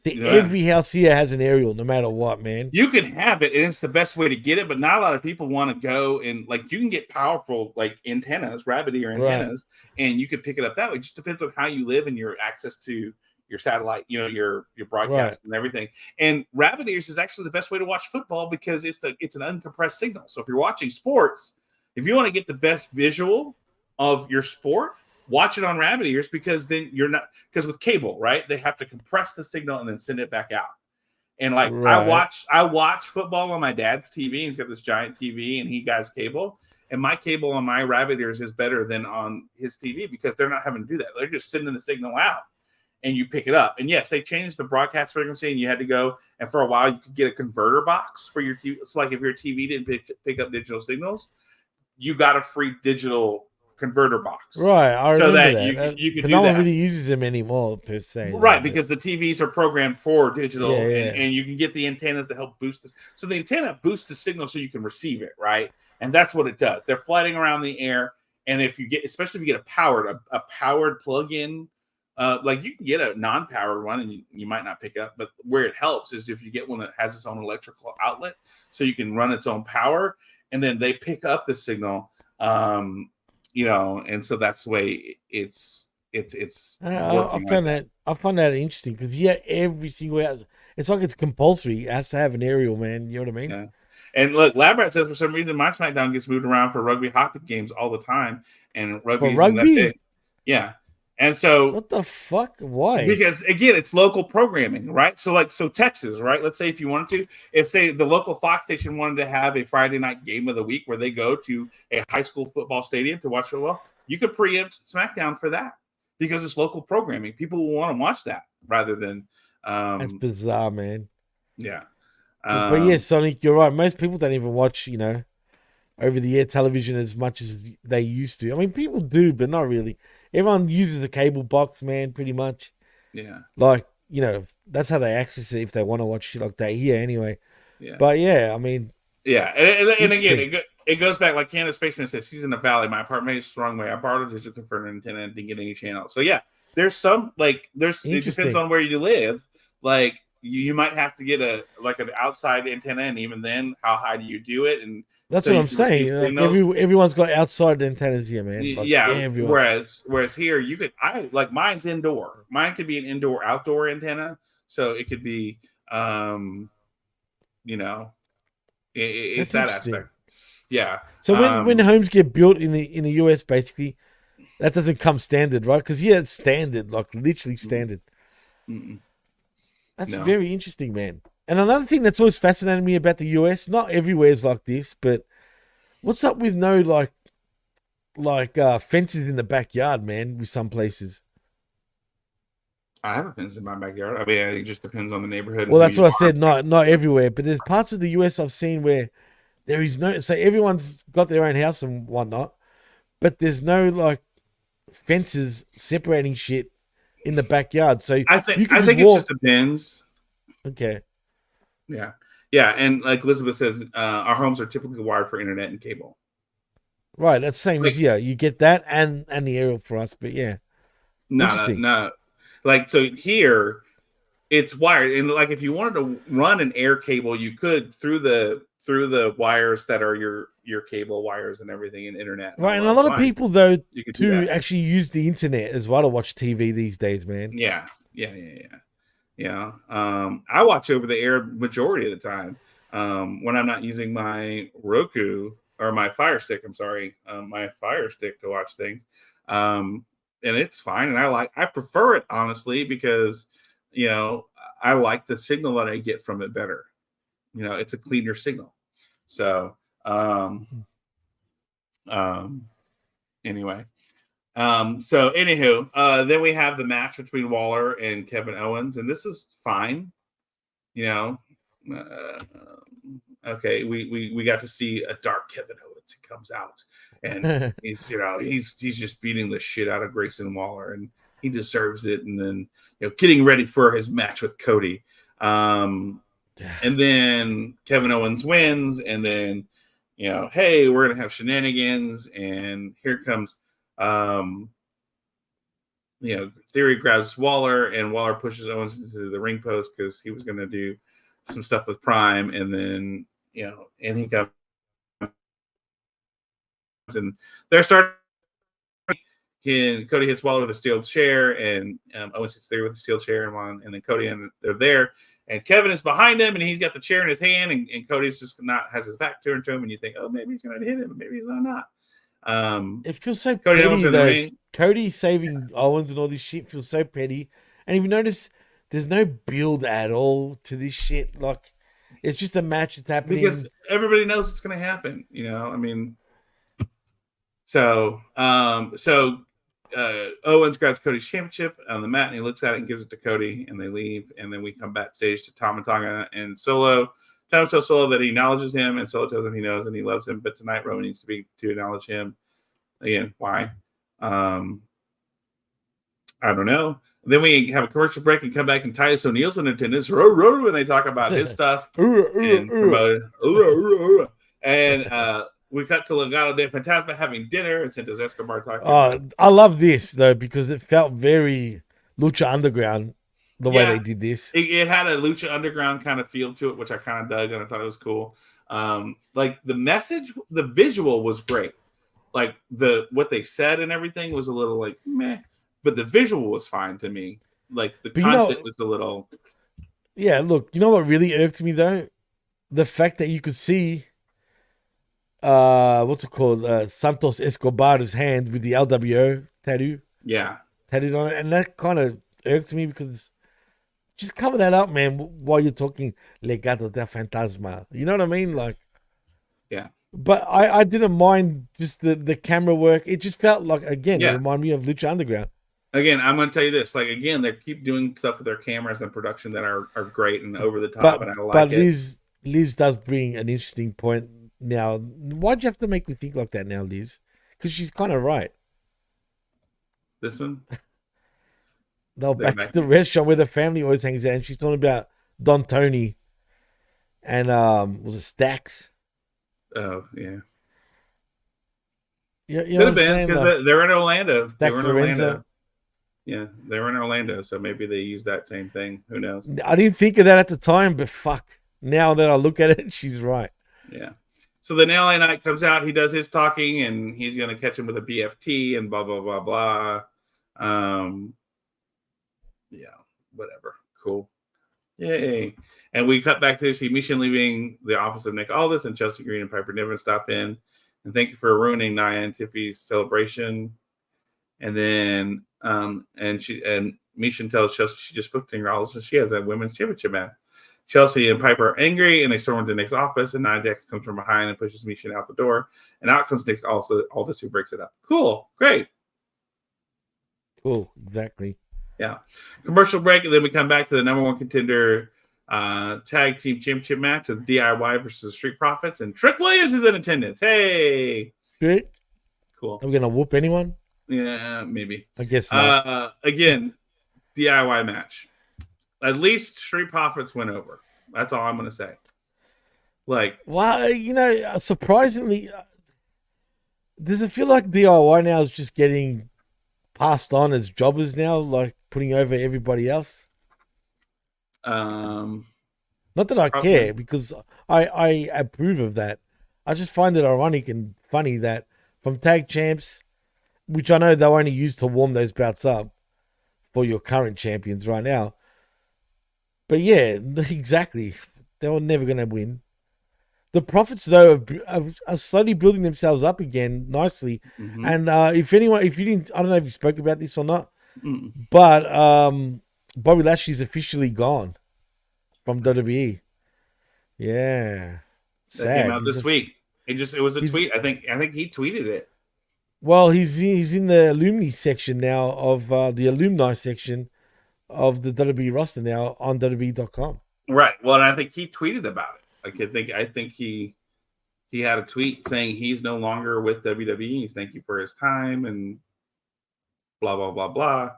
S3: Every house here has an aerial, no matter what, man.
S2: You can have it, and it's the best way to get it, but not a lot of people want to go and like you can get powerful like antennas, rabbit ear antennas, and you can pick it up that way. It just depends on how you live and your access to your satellite, your broadcast and everything. And rabbit ears is actually the best way to watch football because it's an uncompressed signal. So if you're watching sports, if you want to get the best visual of your sport, watch it on rabbit ears because then you're not, because with cable, right? They have to compress the signal and then send it back out. And like I watch football on my dad's TV, and he's got this giant TV and he has cable. And my cable on my rabbit ears is better than on his TV because they're not having to do that. They're just sending the signal out and you pick it up. And yes, they changed the broadcast frequency and you had to go, and for a while you could get a converter box for your TV. It's like if your TV didn't pick up digital signals, you got a free digital converter box,
S3: right? I remember
S2: that. You could
S3: but
S2: do
S3: no
S2: that.
S3: one really uses them anymore per se,
S2: right? Because the TVs are programmed for digital,
S3: yeah.
S2: And you can get the antennas to help boost this. So the antenna boosts the signal so you can receive it, right? And that's what it does. They're floating around the air, and if you get, especially if you get a powered plug-in, like you can get a non-powered one, and you might not pick up. But where it helps is if you get one that has its own electrical outlet, so you can run its own power, and then they pick up the signal. And so that's the way it's.
S3: I find that interesting because every single house, it's like it's compulsory. It has to have an aerial, man. You know what I mean?
S2: Yeah. And look, Labrat says for some reason my SmackDown gets moved around for rugby hockey games all the time, and rugby isn't that big. Yeah. And so
S3: what the fuck? Why?
S2: Because again, it's local programming, right? So Texas, right? Let's say if you wanted to, if say the local Fox station wanted to have a Friday night game of the week where they go to a high school football stadium to watch football, you could preempt SmackDown for that because it's local programming. People will want to watch that rather than.
S3: That's bizarre, man.
S2: Yeah.
S3: But yes, Sonic, you're right. Most people don't even watch, over the air television as much as they used to. I mean, people do, but not really. Everyone uses the cable box, man, pretty much.
S2: Yeah.
S3: Like, that's how they access it if they want to watch shit like that here anyway.
S2: Yeah.
S3: But yeah, I mean.
S2: Yeah. And again, it goes back, like Canada Spaceman says, he's in the valley. My apartment is the wrong way. I borrowed a digital converter antenna and didn't get any channel. So yeah, there's some, it depends on where you live. Like, you might have to get an outside antenna, and even then, how high do you do it? And
S3: that's what I'm saying. Everyone's got outside antennas here, man.
S2: Whereas here, mine's indoor. Mine could be an indoor-outdoor antenna, so it could be, it's that aspect. Yeah.
S3: So when homes get built in the US, basically, that doesn't come standard, right? Because here it's standard, like literally standard.
S2: Mm-mm.
S3: That's very interesting, man. And another thing that's always fascinated me about the US, not everywhere is like this, but what's up with no fences in the backyard, man, with some places?
S2: I have a fence in my backyard. I mean, it just depends on the neighborhood.
S3: Well, that's what I said, not everywhere. But there's parts of the US I've seen where there is no, so everyone's got their own house and whatnot, but there's no fences separating shit in the backyard. So
S2: I think it just depends.
S3: Okay.
S2: Yeah. Yeah. And like Elizabeth says, our homes are typically wired for internet and cable.
S3: Right. That's the same as
S2: Like,
S3: here. You get that and the aerial for us. But yeah.
S2: no,
S3: Interesting.
S2: no. Like, so here it's wired. And like, if you wanted to run an air cable, you could through the wires that are your cable wires and everything and internet and
S3: Right.
S2: all
S3: And a
S2: those
S3: lot of
S2: lines.
S3: people, though,
S2: You could do
S3: to
S2: that.
S3: actually use the internet as well to watch TV these days, man.
S2: Yeah. Yeah. Yeah. Yeah. Yeah. I watch over the air majority of the time. When I'm not using my Roku or my Fire Stick, I'm sorry, my Fire Stick to watch things. And it's fine. And I prefer it honestly because, I like the signal that I get from it better. It's a cleaner signal. So, um, anyway. So anywho, then we have the match between Waller and Kevin Owens, and this is fine. You know, okay, we got to see a dark Kevin Owens. He comes out, and he's just beating the shit out of Grayson Waller, and he deserves it. And then getting ready for his match with Cody, and then Kevin Owens wins, and then hey, we're gonna have shenanigans, and here comes. Theory grabs Waller, and Waller pushes Owens into the ring post because he was going to do some stuff with Prime, and then and he comes, and they're starting. Cody hits Waller with a steel chair, and Owens hits Theory with a steel chair, and then Cody, and they're there, and Kevin is behind him, and he's got the chair in his hand, and Cody's just has his back turned to him, and you think, oh, maybe he's going to hit him, maybe he's not.
S3: It feels so
S2: Cody
S3: petty,
S2: in the
S3: though.
S2: ring.
S3: Cody saving Owens and all this shit feels so petty. And if you notice, there's no build at all to this shit. Like, it's just a match that's happening.
S2: Because everybody knows it's going to happen. I mean, so Owens grabs Cody's championship on the mat, and he looks at it and gives it to Cody, and they leave. And then we come backstage to Tama Tonga and Solo. Tom tells Solo that he acknowledges him, and Solo tells him he knows and he loves him. But tonight, Roman needs to acknowledge him. Again, why? I don't know. Then we have a commercial break and come back, and Titus O'Neil's in attendance. And they talk about his stuff. And we cut to Legado de Fantasma having dinner, and Santos Escobar talking.
S3: I love this, though, because it felt very Lucha Underground, the way they did this.
S2: It had a Lucha Underground kind of feel to it, which I kind of dug, and I thought it was cool. Like the message, the visual was great. Like what they said and everything was a little like meh, but the visual was fine to me. Like the content was a little.
S3: Yeah, look, you know what really irked me though? The fact that you could see what's it called? Santos Escobar's hand with the LWO tattoo.
S2: Yeah.
S3: Tattooed on it. And that kind of irked me because just cover that up, man, while you're talking Legado de Fantasma. You know what I mean? Like,
S2: yeah.
S3: But I didn't mind just the camera work. It just felt like, again, it reminded me of Lucha Underground.
S2: Again, I'm going to tell you this. Like, again, they keep doing stuff with their cameras and production that are great and over the top, and I like it.
S3: Liz does bring an interesting point now. Why'd you have to make me think like that now, Liz? Because she's kind of right.
S2: This one?
S3: No, back to the restaurant where the family always hangs out, and she's talking about Don Tony and was it Stax?
S2: Oh, yeah.
S3: You know what I'm saying?
S2: Because they're in Orlando.
S3: They were in Orlando.
S2: Yeah, they were in Orlando, so maybe they use that same thing. Who knows?
S3: I didn't think of that at the time, but fuck. Now that I look at it, she's right.
S2: Yeah. So then LA Knight comes out. He does his talking, and he's going to catch him with a BFT and blah, blah, blah, blah. Yeah, whatever. Cool. Yay. And we cut back to see Mishin leaving the office of Nick Aldis, and Chelsea Green and Piper Niven stop in. And thank you for ruining Nia and Tiffy's celebration. And then and Mishin tells Chelsea she just booked Nick Aldis, and she has a women's championship match. Chelsea and Piper are angry, and they storm into Nick's office, and Nia Jax comes from behind and pushes Mishin out the door. And out comes Nick Aldis, who breaks it up. Cool. Great.
S3: Cool. Exactly.
S2: Yeah. Commercial break, and then we come back to the number one contender tag team championship match of DIY versus Street Profits, and Trick Williams is in attendance. Hey.
S3: Great.
S2: Cool.
S3: Are we going to whoop anyone?
S2: Yeah, maybe.
S3: I guess not.
S2: Again, DIY match. At least Street Profits went over. That's all I'm gonna say. Like,
S3: Well, surprisingly, does it feel like DIY now is just getting passed on as jobbers now, like putting over everybody else?
S2: um,
S3: Not that I
S2: probably,
S3: care, because I approve of that. I just find it ironic and funny that from tag champs, which I know they'll only use to warm those bouts up for your current champions right now. But yeah, exactly. They were never going to win. The Profits, though, are slowly building themselves up again nicely.
S2: mm-hmm.
S3: And if you didn't, I don't know if you spoke about this or not,
S2: Mm.
S3: but Bobby Lashley's officially gone from WWE. Yeah,
S2: That came
S3: sad.
S2: out this week. It was a
S3: he's
S2: tweet. I think he tweeted it.
S3: well, he's in the alumni section now of the alumni section of the WWE roster now on WWE.com.
S2: Right. Well, and I think he tweeted about it. Like I think he had a tweet saying he's no longer with WWE. Thank you for his time and blah blah blah blah.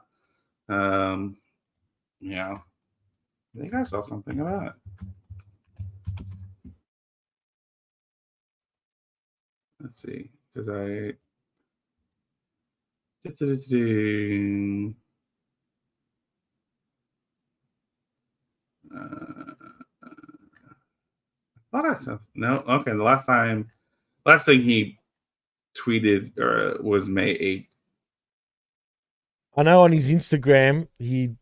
S2: Yeah. I think I saw something about it. Let's see, because I thought I saw no. Okay, the last thing he tweeted was May 8th.
S3: I know on his Instagram he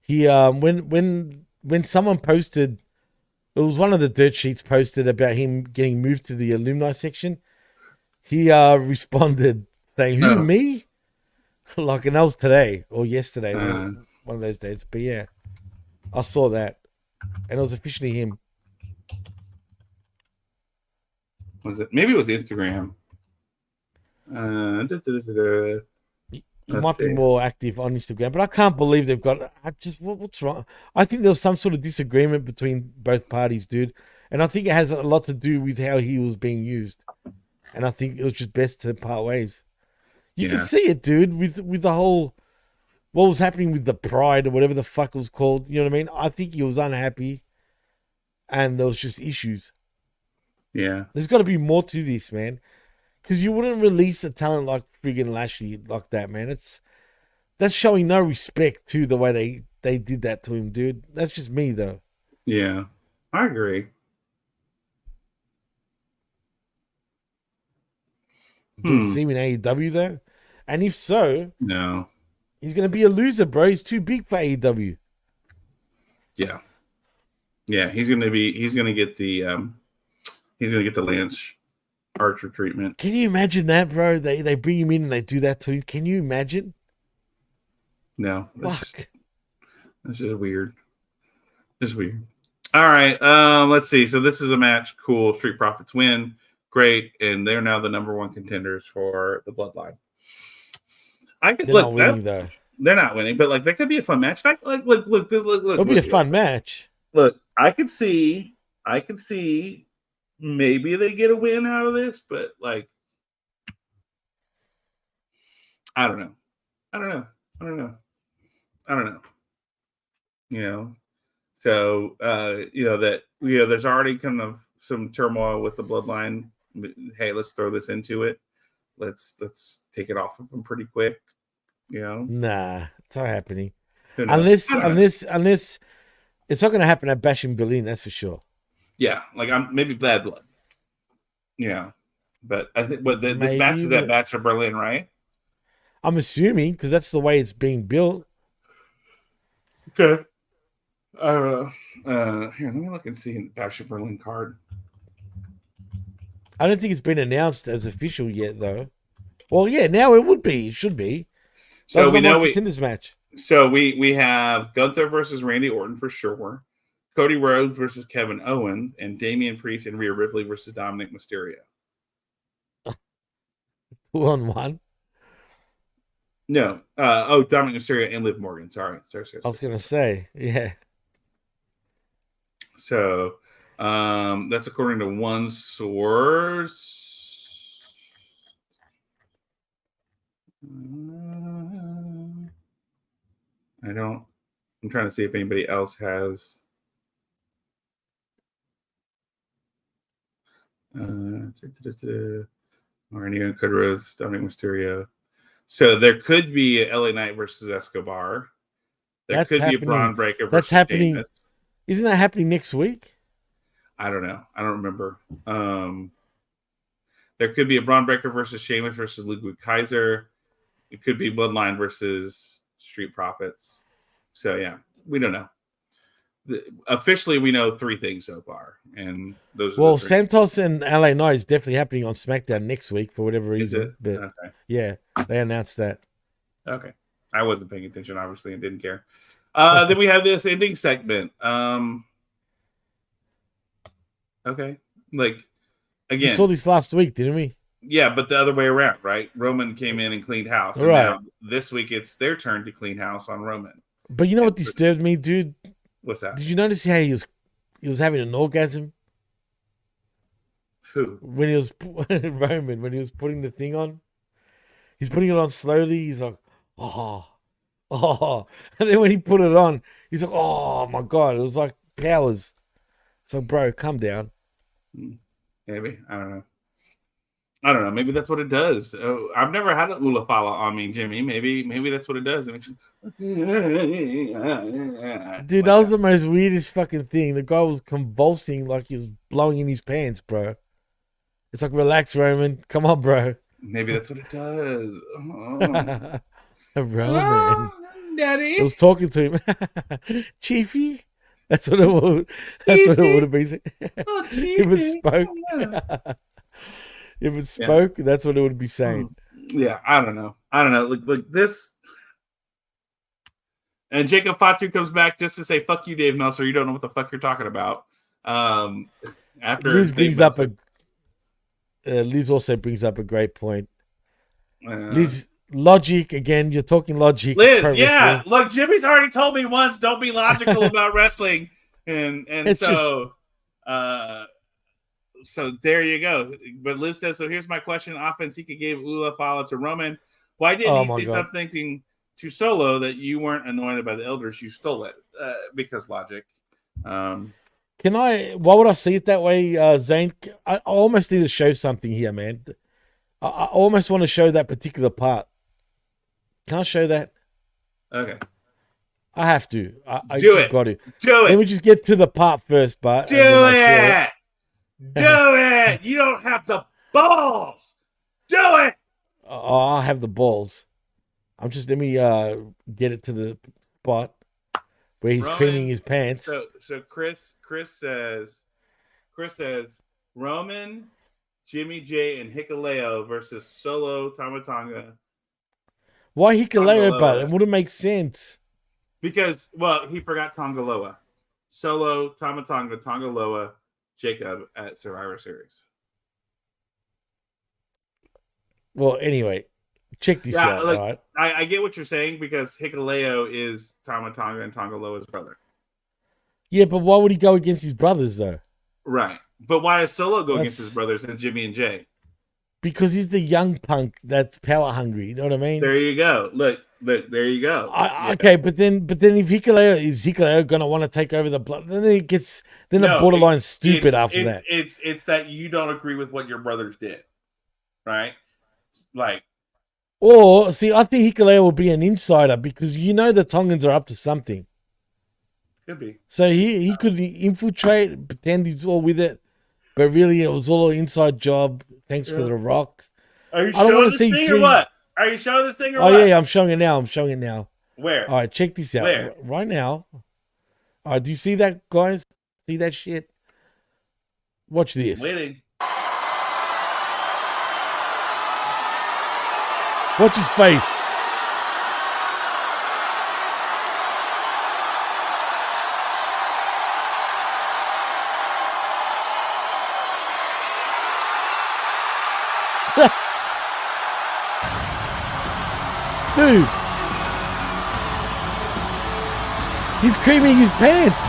S3: when someone posted, it was one of the dirt sheets posted about him getting moved to the alumni section. He responded saying, "Who,
S2: Oh,
S3: me?" Like, and that was today or yesterday, one of those days. But yeah, I saw that, and it was officially him.
S2: was it? Maybe it was Instagram.
S3: He might be more active on Instagram, but I can't believe they've got. What's wrong? I think there was some sort of disagreement between both parties, dude, and I think it has a lot to do with how he was being used, and I think it was just best to part ways. You can see it, dude, with the whole what was happening with the Pride or whatever the fuck it was called. You know what I mean? I think he was unhappy, and there was just issues.
S2: Yeah.
S3: There's got to be more to this, man. Because you wouldn't release a talent like friggin' Lashley like that, man. That's showing no respect to the way they did that to him, dude. That's just me, though.
S2: Yeah, I agree.
S3: Do we see him in AEW, though? And if so,
S2: no.
S3: He's going to be a loser, bro. He's too big for AEW.
S2: Yeah. Yeah, he's going to get the Lance Archer treatment.
S3: Can you imagine that, bro? They bring him in and they do that to him. Can you imagine?
S2: No.
S3: Fuck.
S2: That's just weird. It's weird. All right. Let's see. So this is a match. Cool. Street Profits win. Great. And they're now the number one contenders for the Bloodline.
S3: They're not winning, though.
S2: They're not winning, but like that could be a fun match. Look.
S3: It'll be a fun match.
S2: Look, I could see maybe they get a win out of this, but like I don't know. You know. So there's already kind of some turmoil with the Bloodline. Hey, let's throw this into it. Let's take it off of them pretty quick.
S3: Nah, it's not happening. Unless it's not going to happen at Bash in Berlin, that's for sure.
S2: Yeah, like I'm maybe Bad Blood. Yeah, but I think this match is at Bash in Berlin, right?
S3: I'm assuming because that's the way it's being built.
S2: Okay. Here, let me look and see the Bash in Berlin card.
S3: I don't think it's been announced as official yet, though. Well, yeah, now it would be. It should be.
S2: So we know
S3: contenders match.
S2: So we have Gunther versus Randy Orton for sure. Cody Rhodes versus Kevin Owens, and Damian Priest and Rhea Ripley versus Dominic Mysterio.
S3: 2-on-1.
S2: No. Dominic Mysterio and Liv Morgan. Sorry.
S3: I was gonna say, yeah.
S2: So that's according to one source. I don't I'm trying to see if anybody else has. Marino Kudros, Dominic Mysterio. So there could be a LA Knight versus Escobar. There could be a Braun Breaker versus Sheamus.
S3: Isn't that happening next week?
S2: I don't know. I don't remember. There could be a Braun Breaker versus Sheamus versus Ludwig Kaiser. It could be Bloodline versus Street Profits. So, yeah, we don't know. Officially, we know 3 things so far. And those are
S3: Santos and LA Knight is definitely happening on SmackDown next week for whatever reason.
S2: Is it?
S3: But
S2: okay.
S3: Yeah, they announced that.
S2: Okay. I wasn't paying attention, obviously, and didn't care. Then we have this ending segment. Okay. Like, again.
S3: We saw this last week, didn't we?
S2: Yeah, but the other way around, right? Roman came in and cleaned house. And
S3: right.
S2: Now this week it's their turn to clean house on Roman.
S3: But you know what disturbed me, dude?
S2: What's that?
S3: Did you notice how he was having an orgasm?
S2: Who?
S3: When he was Roman, when he was putting the thing on. He's putting it on slowly. He's like, oh. And then when he put it on, he's like, oh my God. It was like powers. So, bro, calm down.
S2: Maybe. I don't know. Maybe that's what it does. I've never had an Ula Fala on me, Jimmy. Maybe that's what it does. Dude,
S3: that was the most weirdest fucking thing. The guy was convulsing like he was blowing in his pants, bro. It's like, relax, Roman. Come on, bro.
S2: Maybe that's what it does.
S3: Roman.
S2: Daddy.
S3: I was talking to him. Chiefy. That's what it would. That's what it would have been. If it spoke. If it spoke, that's what it would be saying.
S2: Yeah, I don't know. Like this. And Jacob Fatu comes back just to say, "Fuck you, Dave Meltzer. You don't know what the fuck you're talking about." After
S3: Liz also brings up a great point. Liz, logic again. You're talking logic.
S2: Liz, yeah. Look, Jimmy's already told me once. Don't be logical about wrestling, and so. So there you go. But Liz says, so here's my question. Offense, he gave Ula Fala to Roman. Why didn't he say something to Solo that you weren't anointed by the elders? You stole it. Because logic. Why
S3: would I see it that way, Zane? I almost need to show something here, man. I almost want to show that particular part. Can I show that?
S2: Okay.
S3: I have to. I
S2: Do
S3: just
S2: it.
S3: got to.
S2: Do it.
S3: Let me just get to the part first, but
S2: Do it. Do it! You don't have the balls. Do it!
S3: I have the balls. Let me get it to the spot where he's creaming his pants.
S2: So Chris says Roman, Jimmy J, and Hikuleo versus Solo Tamatanga.
S3: Why Hikuleo? But it wouldn't make sense.
S2: Because he forgot Tongaloa. Solo Tamatanga, Tongaloa. Jacob at Survivor Series.
S3: Well, anyway, check this out. Right?
S2: I get what you're saying because Hikuleo is Tamatanga and Tongaloa's brother.
S3: Yeah, but why would he go against his brothers though?
S2: Right, but why does Solo go against his brothers and Jimmy and Jay?
S3: Because he's the young punk that's power hungry. You know what I mean?
S2: There you go. Look, there you go.
S3: Okay, but then if Hikuleo gonna want to take over the blood? Then it gets a borderline stupid after that.
S2: It's that you don't agree with what your brothers did, right? Like,
S3: or see, I think Hikuleo will be an insider because the Tongans are up to something.
S2: Could be.
S3: So he could infiltrate, pretend he's all with it, but really it was all an inside job. Thanks to The Rock.
S2: Are you showing this thing or what? Are you showing this thing or what?
S3: Oh, yeah, I'm showing it now.
S2: Where?
S3: All right, check this out.
S2: Where?
S3: Right now. All right, do you see that, guys? See that shit? Watch this.
S2: Waiting.
S3: Watch his face. Dude, he's creaming his pants.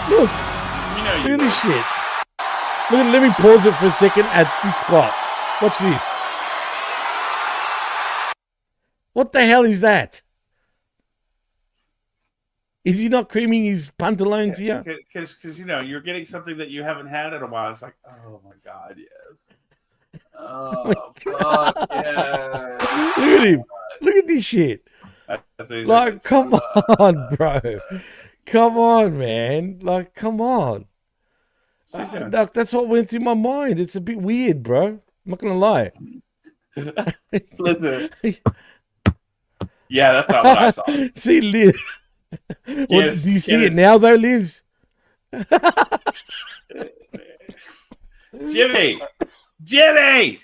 S3: Look, look at this shit. Let me pause it for a second at this spot. Watch this. What the hell is that? Is he not creaming his pantalones here?
S2: Because you're getting something that you haven't had in a while. It's like, oh my god, yes. Oh fuck yes.
S3: Look at him. Look at this shit. Like, come on, bro. Come on, man. Like, come on. That's what went through my mind. It's a bit weird, bro. I'm not gonna lie.
S2: Listen. Yeah, that's not what I saw.
S3: See, Liz. Do you see it now, though, Liz?
S2: Jimmy,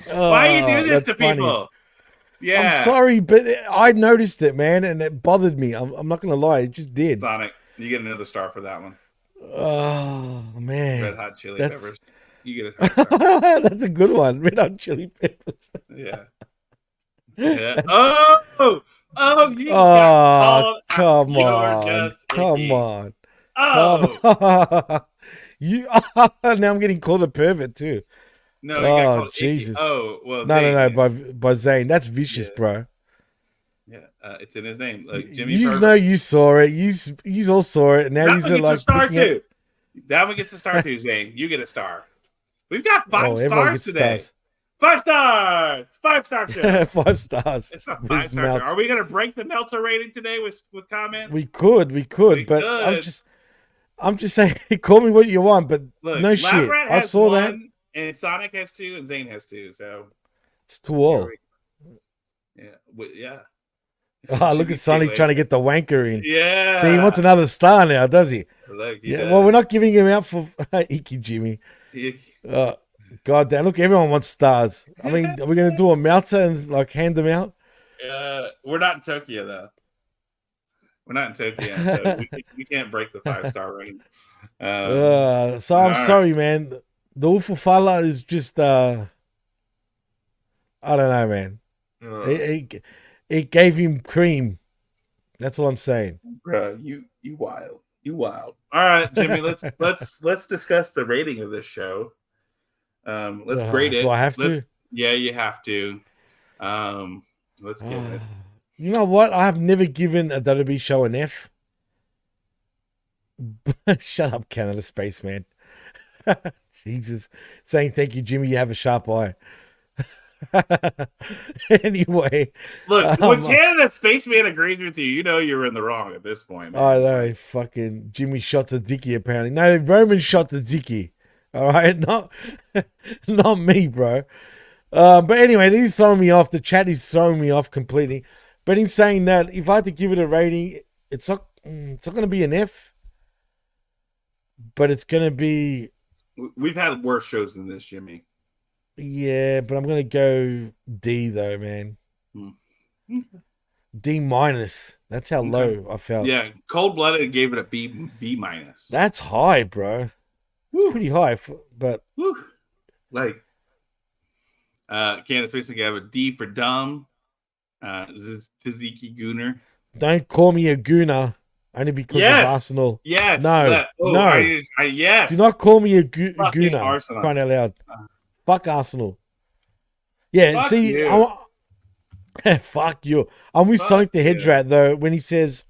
S2: why you do this to people?
S3: Funny.
S2: Yeah,
S3: I'm sorry, but I noticed it, man, and it bothered me. I'm not gonna lie, it just did.
S2: Sonic, you get another star for that one.
S3: Oh man,
S2: Red Hot Chili Peppers. You get a star.
S3: That's a good one. Red Hot Chili Peppers.
S2: Yeah. Yeah. Oh, you
S3: come on.
S2: Oh,
S3: you now I'm getting called a pervert too.
S2: No, you got called
S3: Jesus.
S2: Icky. Oh, well,
S3: no, by Zane. That's vicious, bro.
S2: Yeah, it's in his name. Like Jimmy.
S3: You know, you saw it. You all saw it. Now
S2: that one gets a star too. That one gets a star too, Zane. You get a star. We've got 5 stars today.
S3: Stars.
S2: 5 stars. 5-star show.
S3: 5 stars.
S2: It's not 5-star show. Are we gonna break the Meltzer rating today with comments?
S3: We could, but I'm just saying. Call me what you want, but
S2: look,
S3: no shit. I saw
S2: 1,
S3: that.
S2: And Sonic has 2, and Zane has 2. So
S3: it's 2 all.
S2: Yeah.
S3: Oh, look at Sonic trying to get the wanker in.
S2: Yeah.
S3: See, he wants another star now, does he?
S2: Look,
S3: well, we're not giving him out for Icky Jimmy. God damn, look, everyone wants stars. I mean, are we going to do a Meltzer and like hand them out?
S2: We're not in Tokyo, though. We're not in Tokyo, so we can't break the 5-star rating.
S3: So I'm sorry, man. The Ufufala is just, I don't know, man. It gave him cream. That's all I'm saying.
S2: Bro, you wild. You wild. All right, Jimmy, let's discuss the rating of this show. Let's grade it.
S3: Do I have to?
S2: Yeah, you have to. Let's get it.
S3: You know what? I have never given a WWE show an F. Shut up, Canada Spaceman. Jesus. Saying thank you, Jimmy. You have a sharp eye. Anyway.
S2: Look, when Canada Spaceman agrees with you, you know you're in the wrong at this point, man.
S3: I know. Fucking Jimmy shot the dicky, apparently. No, Roman shot the dicky. All right? Not me, bro. But anyway, he's throwing me off. The chat is throwing me off completely. But he's saying that if I had to give it a rating, it's not going to be an F. But it's going to be...
S2: We've had worse shows than this, Jimmy.
S3: Yeah, but I'm going to go D, though, man. D minus. That's how low I felt.
S2: Yeah, Cold Blooded gave it a B minus.
S3: That's high, bro. It's pretty high, but...
S2: Woo. Like, Candace basically gave a D for dumb. Taziki Gooner.
S3: Don't call me a gooner. Only because of Arsenal.
S2: Yes.
S3: No.
S2: Yes.
S3: Do not call me a gooner.
S2: Arsenal.
S3: Crying out loud. Fuck Arsenal. Yeah,
S2: fuck
S3: you. Fuck you. I'm with Sonic the Hedge Rat, though, when he says,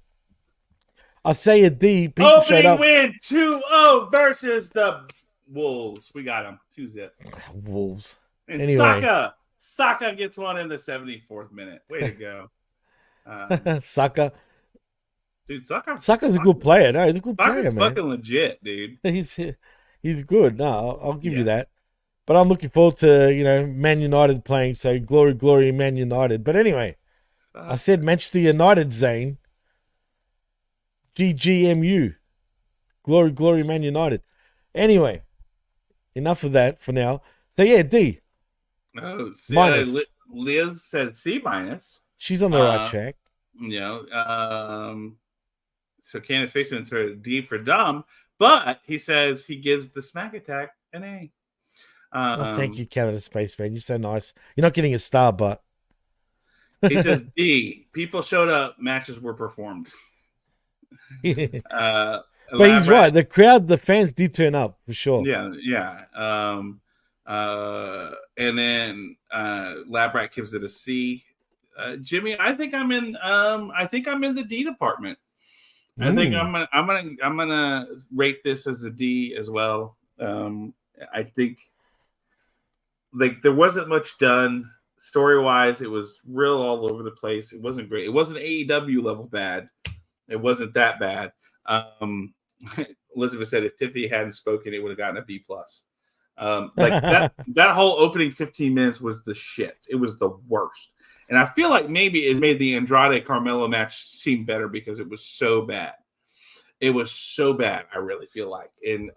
S3: I say a D, people showed up.
S2: Win 2-0 versus the Wolves. We got them. 2-0.
S3: Wolves.
S2: And
S3: anyway.
S2: Saka gets one in the 74th minute. Way to go.
S3: Saka.
S2: Dude,
S3: Saka's a good player. No, he's a good player, man.
S2: Fucking legit, dude.
S3: He's good. No, I'll give you that. But I'm looking forward to, Man United playing. So glory, Man United. But anyway, I said Manchester United, Zane. GGMU. Glory, Man United. Anyway, enough of that for now. So yeah, D.
S2: Oh,
S3: minus.
S2: Liz said C minus.
S3: She's on the right track.
S2: So Candace Spaceman said D for dumb, but he says he gives the Smack Attack an A.
S3: Thank you, Canada Spaceman. You're so nice. You're not getting a star, but
S2: he says D. People showed up. Matches were performed.
S3: But he's right. The crowd, the fans did turn up for sure.
S2: Yeah. And then Labrat gives it a C. Jimmy, I think I'm in the D department. I think I'm gonna rate this as a D as well. I think like there wasn't much done story wise. It was real all over the place. It wasn't great. It wasn't AEW level bad. It wasn't that bad. Elizabeth said if Tiffany hadn't spoken, it would have gotten a B plus. Like that whole opening 15 minutes was the shit. It was the worst. And I feel like maybe it made the Andrade Carmelo match seem better because it was so bad. It was so bad, I really feel like. And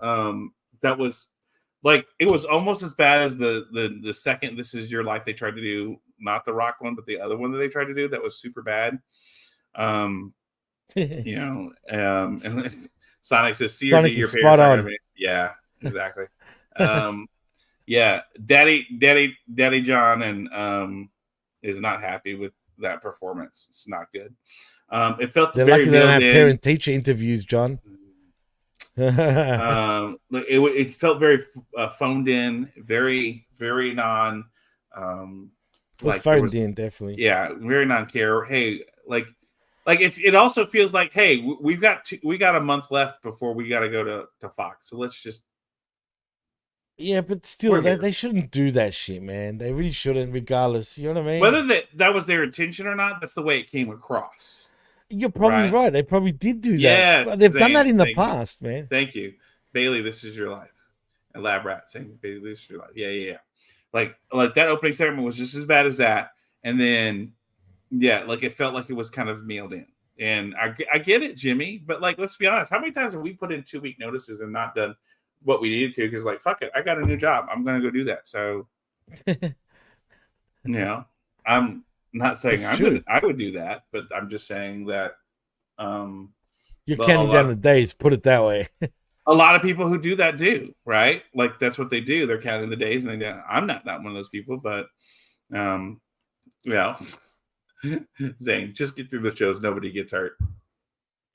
S2: that was like it was almost as bad as the second This Is Your Life they tried to do, not the Rock one, but the other one that they tried to do that was super bad. And Sonic says, "See
S3: Sonic
S2: your
S3: is
S2: parents
S3: spot
S2: are
S3: on.
S2: gonna be-" Yeah, exactly. Yeah, Daddy John and is not happy with that performance. It's not good. It felt
S3: They're
S2: very
S3: lucky they don't have
S2: nailed in.
S3: parent-teacher interviews, John.
S2: It felt very phoned in, very very non.
S3: Was phoned in, definitely.
S2: Yeah, very non-care. Hey, like if it also feels like, hey, we got a month left before we got to go to Fox, so let's just.
S3: Yeah, but still, they shouldn't do that shit, man. They really shouldn't, regardless. You know what I mean?
S2: Whether that was their intention or not, that's the way it came across.
S3: You're probably right. They probably did do that.
S2: Yes,
S3: They've done that in the past, man.
S2: Thank you. Bailey, This Is Your Life. And Lab Rat saying, Bailey, This Is Your Life. Yeah. Like that opening segment was just as bad as that. And then, yeah, like it felt like it was kind of mailed in. And I get it, Jimmy. But like, let's be honest. How many times have we put in 2-week notices and not done what we needed to? Because like, fuck it, I got a new job. I'm going to go do that. So, I'm not saying I would do that, but I'm just saying that
S3: you're counting down the days, put it that way.
S2: A lot of people who do that do, right? Like that's what they do. They're counting the days, and I'm not one of those people, but Zane, just get through the shows. Nobody gets hurt.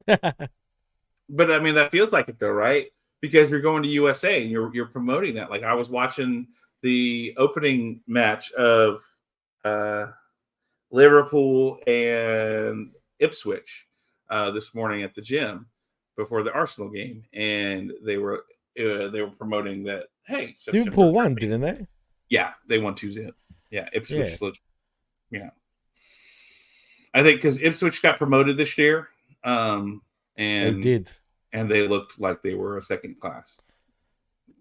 S2: But I mean, that feels like it though, right? Because you're going to USA and you're promoting that. Like I was watching the opening match of Liverpool and Ipswich this morning at the gym before the Arsenal game, and they were promoting that. Hey,
S3: Liverpool won, didn't they?
S2: Yeah, they won 2-0. Yeah, Ipswich looked. Yeah, I think because Ipswich got promoted this year, and
S3: they did,
S2: and they looked like they were a second class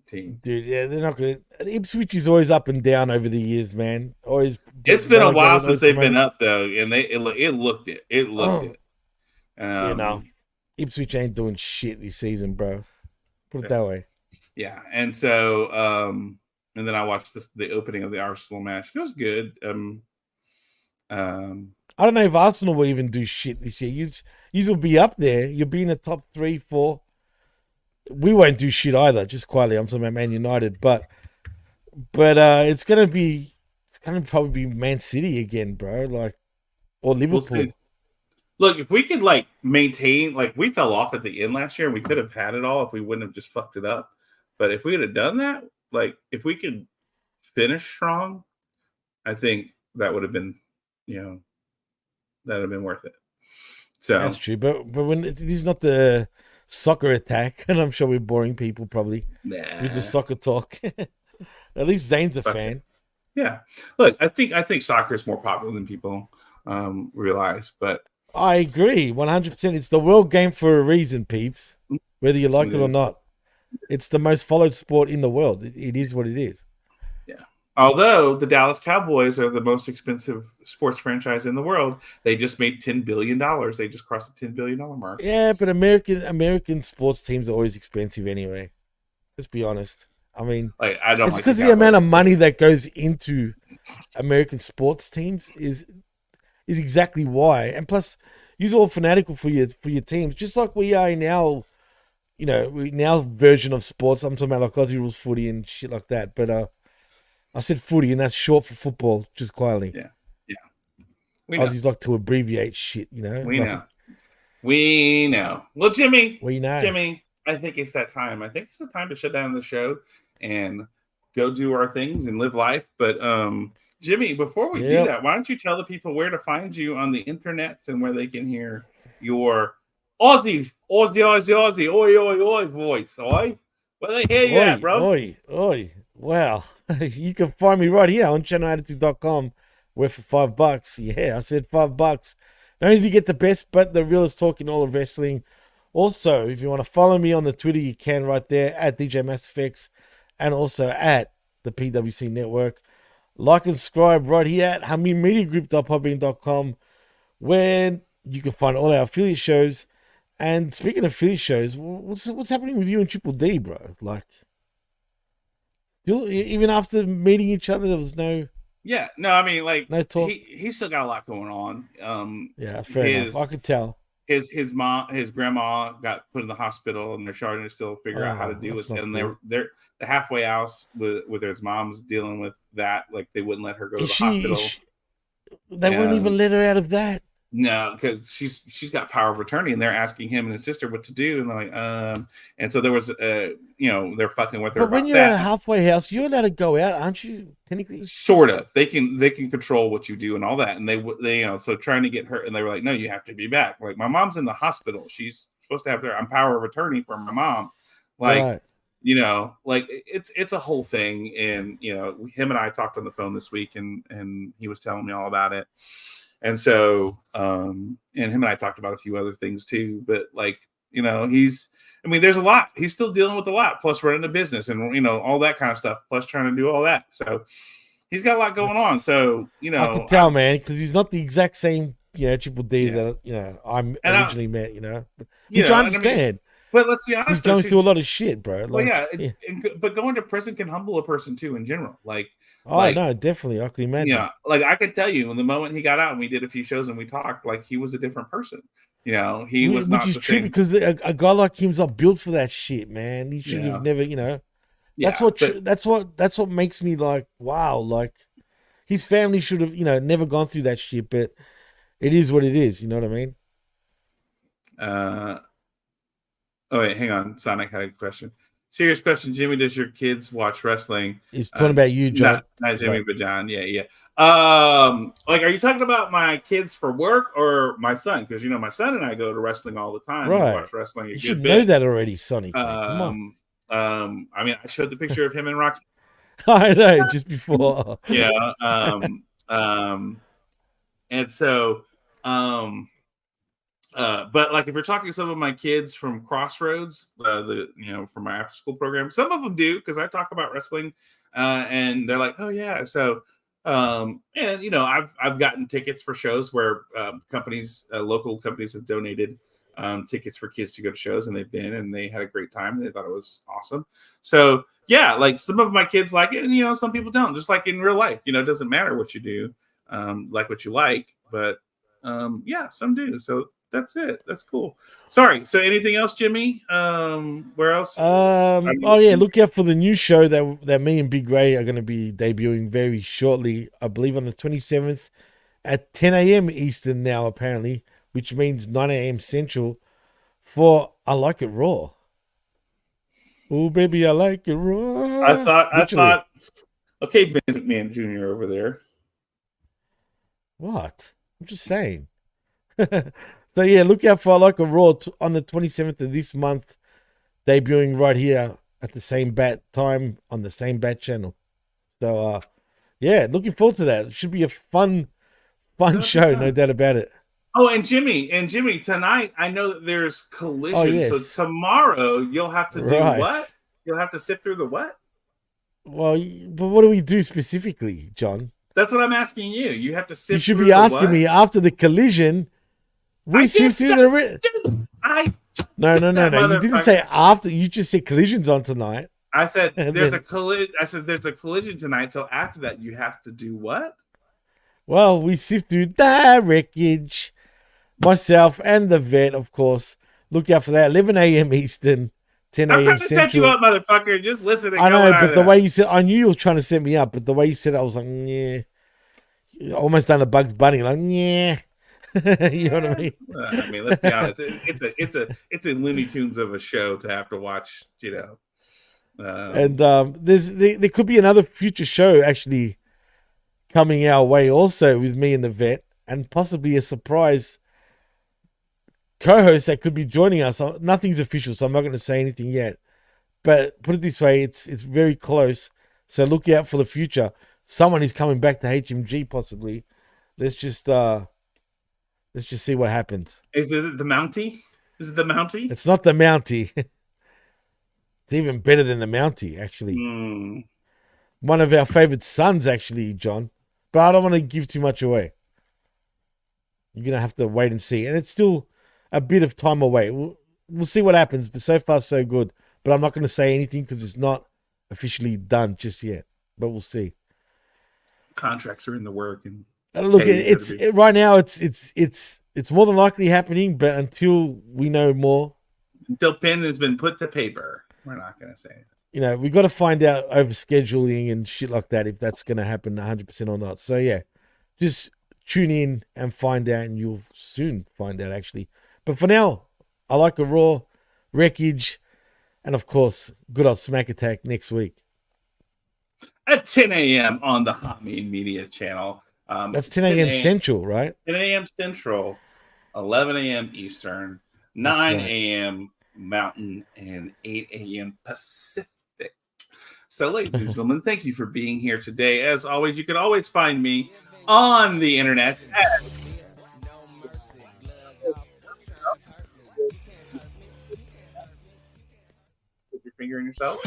S2: team.
S3: Dude, yeah, they're not good. Ipswich is always up and down over the years, man. Always.
S2: It's been a while since they've been up though, and it looked it. It looked it.
S3: Ipswich ain't doing shit this season, bro. Put it that way.
S2: Yeah, and so and then I watched the opening of the Arsenal match. It was good.
S3: I don't know if Arsenal will even do shit this year. You will be up there. You'll be in the top 3, 4. We won't do shit either. Just quietly, I'm talking about Man United, but it's gonna probably be Man City again, bro. Like, or Liverpool.
S2: We'll look, if we could like maintain, like we fell off at the end last year, and we could have had it all if we wouldn't have just fucked it up. But if we would have done that, like if we could finish strong, I think that would have been, that would have been worth it. So
S3: that's true. But when this is not the soccer attack, and I'm sure we're boring people probably with the soccer talk. At least Zane's a fan.
S2: Yeah. Look, I think soccer is more popular than people realize, but
S3: I agree 100%. It's the world game for a reason, peeps. Whether you like it or not, it's the most followed sport in the world. It is what it is.
S2: Yeah. Although the Dallas Cowboys are the most expensive sports franchise in the world, they just made $10 billion. They just crossed the $10 billion mark.
S3: Yeah, but American sports teams are always expensive anyway. Let's be honest. I mean, it's because the amount of money that goes into American sports teams is exactly why. And plus, you're all fanatical for your teams, just like we are in our, in our version of sports. I'm talking about like Aussie rules footy and shit like that. But I said footy, and that's short for football, just quietly.
S2: Yeah.
S3: Aussies like to abbreviate shit,
S2: We know. Well, Jimmy.
S3: We know.
S2: Jimmy, I think it's that time. I think it's the time to shut down the show and go do our things and live life. But Jimmy, before we do that, why don't you tell the people where to find you on the internets and where they can hear your Aussie, oi voice, oi. Where they hear you at, bro?
S3: Oi. Wow. You can find me right here on channelattitude.com. Where for $5. Yeah, I said $5. Not only do you get the best, but the realest talk in all of wrestling. Also, if you want to follow me on the Twitter, you can right there at DJ MassFX and also at the PWC Network. Like and subscribe right here at HamimMediaGroup.podbean.com, where you can find all our affiliate shows. And speaking of affiliate shows, what's happening with you and Triple D, bro? Like, still, even after meeting each other, there was no.
S2: Yeah, no, I mean, like,
S3: no talk.
S2: He still got a lot going on.
S3: Yeah, fair enough. I could tell.
S2: His grandma got put in the hospital, and they're starting to still figure out how to deal with it. And they're the halfway house with his mom's dealing with that. Like, they wouldn't let her go to the hospital.
S3: They wouldn't even let her out of that.
S2: No, because she's got power of attorney, and they're asking him and his sister what to do, and they're like, and so there was, they're fucking with her.
S3: But when you're at a halfway house, you're allowed to go out, aren't you? Technically,
S2: sort of. They can control what you do and all that, and they so trying to get her, and they were like, no, you have to be back. Like, my mom's in the hospital. She's supposed to have I'm power of attorney for my mom. Like, right. Like it's a whole thing, and him and I talked on the phone this week, and he was telling me all about it. And so, and him and I talked about a few other things too, but like, there's a lot, he's still dealing with a lot, plus running a business and, all that kind of stuff, plus trying to do all that. So he's got a lot going on. So, I
S3: can tell, man, because he's not the exact same, Triple D that, I originally met, which I understand.
S2: But let's be honest,
S3: he's going through a lot of shit, bro.
S2: But going to prison can humble a person too, in general.
S3: No, definitely, I can imagine.
S2: Yeah, like I could tell you, when the moment he got out and we did a few shows and we talked, like he was a different person. He was not. Which is true
S3: because a guy like him's not built for that shit, man. He should have never, That's what makes me like, wow, like his family should have, never gone through that shit. But it is what it is. You know what I mean?
S2: Oh wait, hang on. Sonic had a question. Serious question, Jimmy. Does your kids watch wrestling?
S3: He's talking about you, John.
S2: Not Jimmy, but John. Yeah. Like, are you talking about my kids for work or my son? Because my son and I go to wrestling all the time.
S3: Right.
S2: We watch wrestling.
S3: You should know that already, Sonny. Come on.
S2: I showed the picture of him and Roxy.
S3: I know, just before.
S2: Yeah. And so, but like if you're talking to some of my kids from Crossroads, from my after school program, some of them do, because I talk about wrestling, and they're like, oh yeah. So, and I've gotten tickets for shows where local companies have donated tickets for kids to go to shows, and they've been, and they had a great time. And they thought it was awesome. So yeah, like some of my kids like it, and some people don't. Just like in real life, it doesn't matter what you do, like what you like, but yeah, some do. So that's it. That's cool. Sorry. So anything else, Jimmy? Where else?
S3: Look out for the new show that me and Big Ray are going to be debuting very shortly. I believe on the 27th at 10 a.m. Eastern now, apparently, which means 9 a.m. Central for I Like It Raw. Oh, baby, I like it raw.
S2: I thought, okay, Vince McMahon Jr. over there.
S3: What? I'm just saying. So yeah, look out for I Like It Raw on the 27th of this month, debuting right here at the same bat time on the same bat channel. So yeah, looking forward to that. It should be a fun show, no doubt about it.
S2: Oh, and Jimmy, tonight I know that there's Collision. Oh, yes. So tomorrow you'll have to do what? You'll have to sift through the what?
S3: Well, but what do we do specifically, John?
S2: That's what I'm asking you. You have to sift through.
S3: You should be asking me after the Collision. We sift through the. No. You didn't say after. You just said Collision's on tonight.
S2: I said there's a collision. I said there's a Collision tonight. So after that, you have to do what?
S3: Well, we sift through the wreckage. Myself and the vet, of course. Look out for that. 11 a.m. Eastern, 10 a.m. Central. I'm trying to set you
S2: up, motherfucker. Just listen.
S3: I know, but the way you said, I knew you were trying to set me up, but the way you said it, I was like, yeah. Almost done a Bugs Bunny, like, yeah. You know what I mean?
S2: I mean, let's be honest. It's a Looney Tunes of a show to have to watch,
S3: and there could be another future show actually coming our way also with me and the vet, and possibly a surprise co-hosts that could be joining us. Nothing's official, so I'm not going to say anything yet. But put it this way, it's very close. So look out for the future. Someone is coming back to HMG possibly. Let's just see what happens.
S2: Is it the Mountie? Is it the Mountie?
S3: It's not the Mountie. It's even better than the Mountie, actually. One of our favorite sons, actually, John. But I don't want to give too much away. You're going to have to wait and see. And it's still a bit of time away. We'll see what happens, but so far, so good. But I'm not going to say anything because it's not officially done just yet. But we'll see.
S2: Contracts are in the work. And
S3: look, right now, it's more than likely happening, but until we know more.
S2: Until pen has been put to paper, we're not going to say it.
S3: We've got to find out over scheduling and shit like that if that's going to happen 100% or not. So, yeah, just tune in and find out, and you'll soon find out, actually. But for now, I like a Raw, Wreckage, and, of course, good old Smack Attack next week.
S2: At 10 a.m. on the Hot Media channel.
S3: That's 10 a.m. Central, right?
S2: 10 a.m. Central, 11 a.m. Eastern, 9 a.m. Mountain, and 8 a.m. Pacific. So, ladies and gentlemen, thank you for being here today. As always, you can always find me on the internet at put your finger in yourself.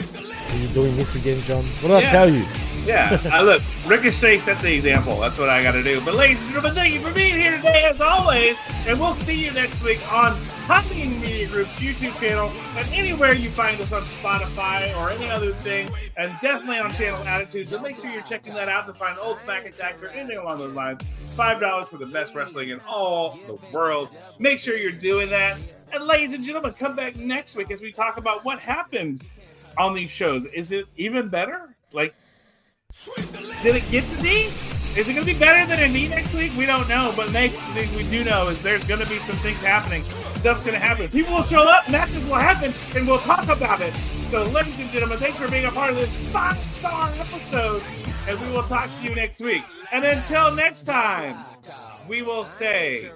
S3: Are you doing this again, John? What did I tell you?
S2: Yeah, look, Ricochet set the example. That's what I got to do. But ladies and gentlemen, thank you for being here today, as always. And we'll see you next week on Hopping Media Group's YouTube channel and anywhere you find us on Spotify or any other thing. And definitely on Channel Attitude. So make sure you're checking that out to find old Smack Attacks or anything along those lines. $5 for the best wrestling in all the world. Make sure you're doing that. And ladies and gentlemen, come back next week as we talk about what happened on these shows. Is it even better? Did it get to D? Is it going to be better than a knee next week? We don't know, but next week we do know is there's going to be some things happening. Stuff's going to happen. People will show up, matches will happen, and we'll talk about it. So, ladies and gentlemen, thanks for being a part of this 5-star episode, and we will talk to you next week. And until next time, we will say...